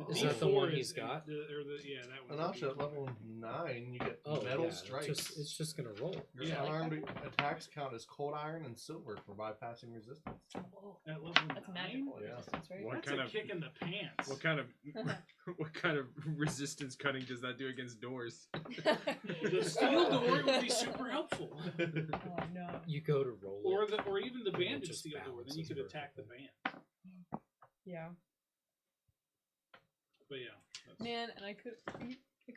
Is Oh. that the D4 one is he's got? Yeah, that one. Anasha at level 9, you get Oh, metal yeah. strikes. It's just gonna roll. Your Yeah. unarmed attacks count as cold iron and silver for bypassing resistance. Oh, At level that's 9? magical Yeah. resistance, right? What That's kind a of kick in the pants. what kind of what kind of resistance cutting does that do against doors? The steel door would be super helpful. Oh, no. You go to roll Or it. or even the And it banded just steel door. Then you balances could attack the perfectly. band. Yeah. But yeah. That's, Man, and I could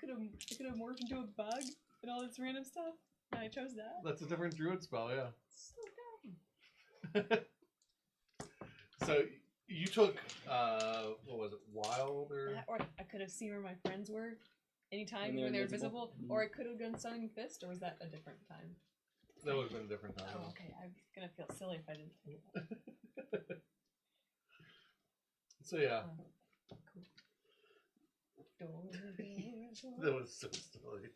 have morphed into a bug and all this random stuff. And I chose that. That's a different druid spell, yeah. So dumb. So you took what was it, wild or That, or I could have seen where my friends were anytime When they're when they were invisible? invisible, or I could have done Stunning Fist, or was that a different time? that would have been a different time. Oh, okay. I'm gonna feel silly if I didn't. Take that. So yeah, Cool. that was so silly.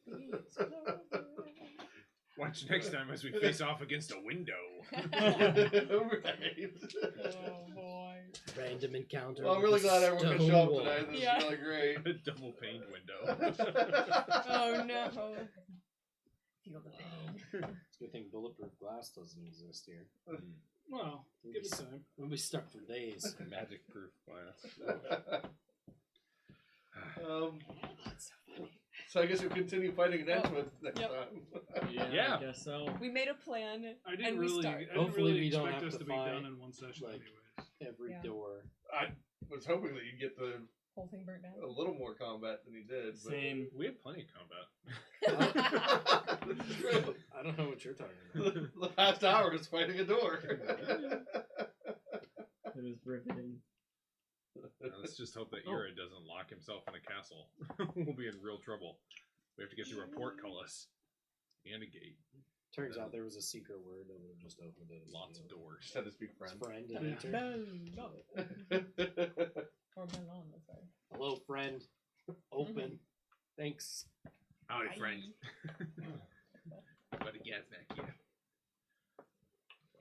Watch next time as we face off against a window. Right. Oh boy. Random encounter. Well, I'm with really a glad everyone could stone show up wall. tonight. This Yeah. is really great. A double paned window. Oh no. Feel the pain. It's a good thing bulletproof glass doesn't exist here. well, We'll give be it time. We'll be stuck for days. Magic proof glass. That's so funny. So I guess you'll continue fighting an Edgewood next Yep. time. Yeah. I guess so. We made a plan. I didn't And we really. start. I didn't Hopefully really we don't expect have us to to be fight, done in one session, like- anyways. Every Yeah. door. I was hoping that you'd get the Whole thing burnt a down. little more combat than you did. But Same. We have plenty of combat. I don't know what you're talking about. The past hour was fighting a door. It was riveting. Let's just hope that Ira doesn't lock himself in a castle. We'll be in real trouble. We have to get through a portcullis and a gate. Turns out there was a secret word that would have just opened it. Lots of doors. Just had to speak His friend. friend and enter. Or Melon, that's right. Hello, friend. Open. Thanks. Howdy, friend. Bye. What a gas back here.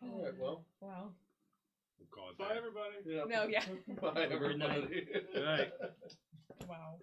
All right, well. Wow. We'll call it Bye, that. everybody. Yeah. No, yeah. Bye, Good night. everybody. Good night. Wow.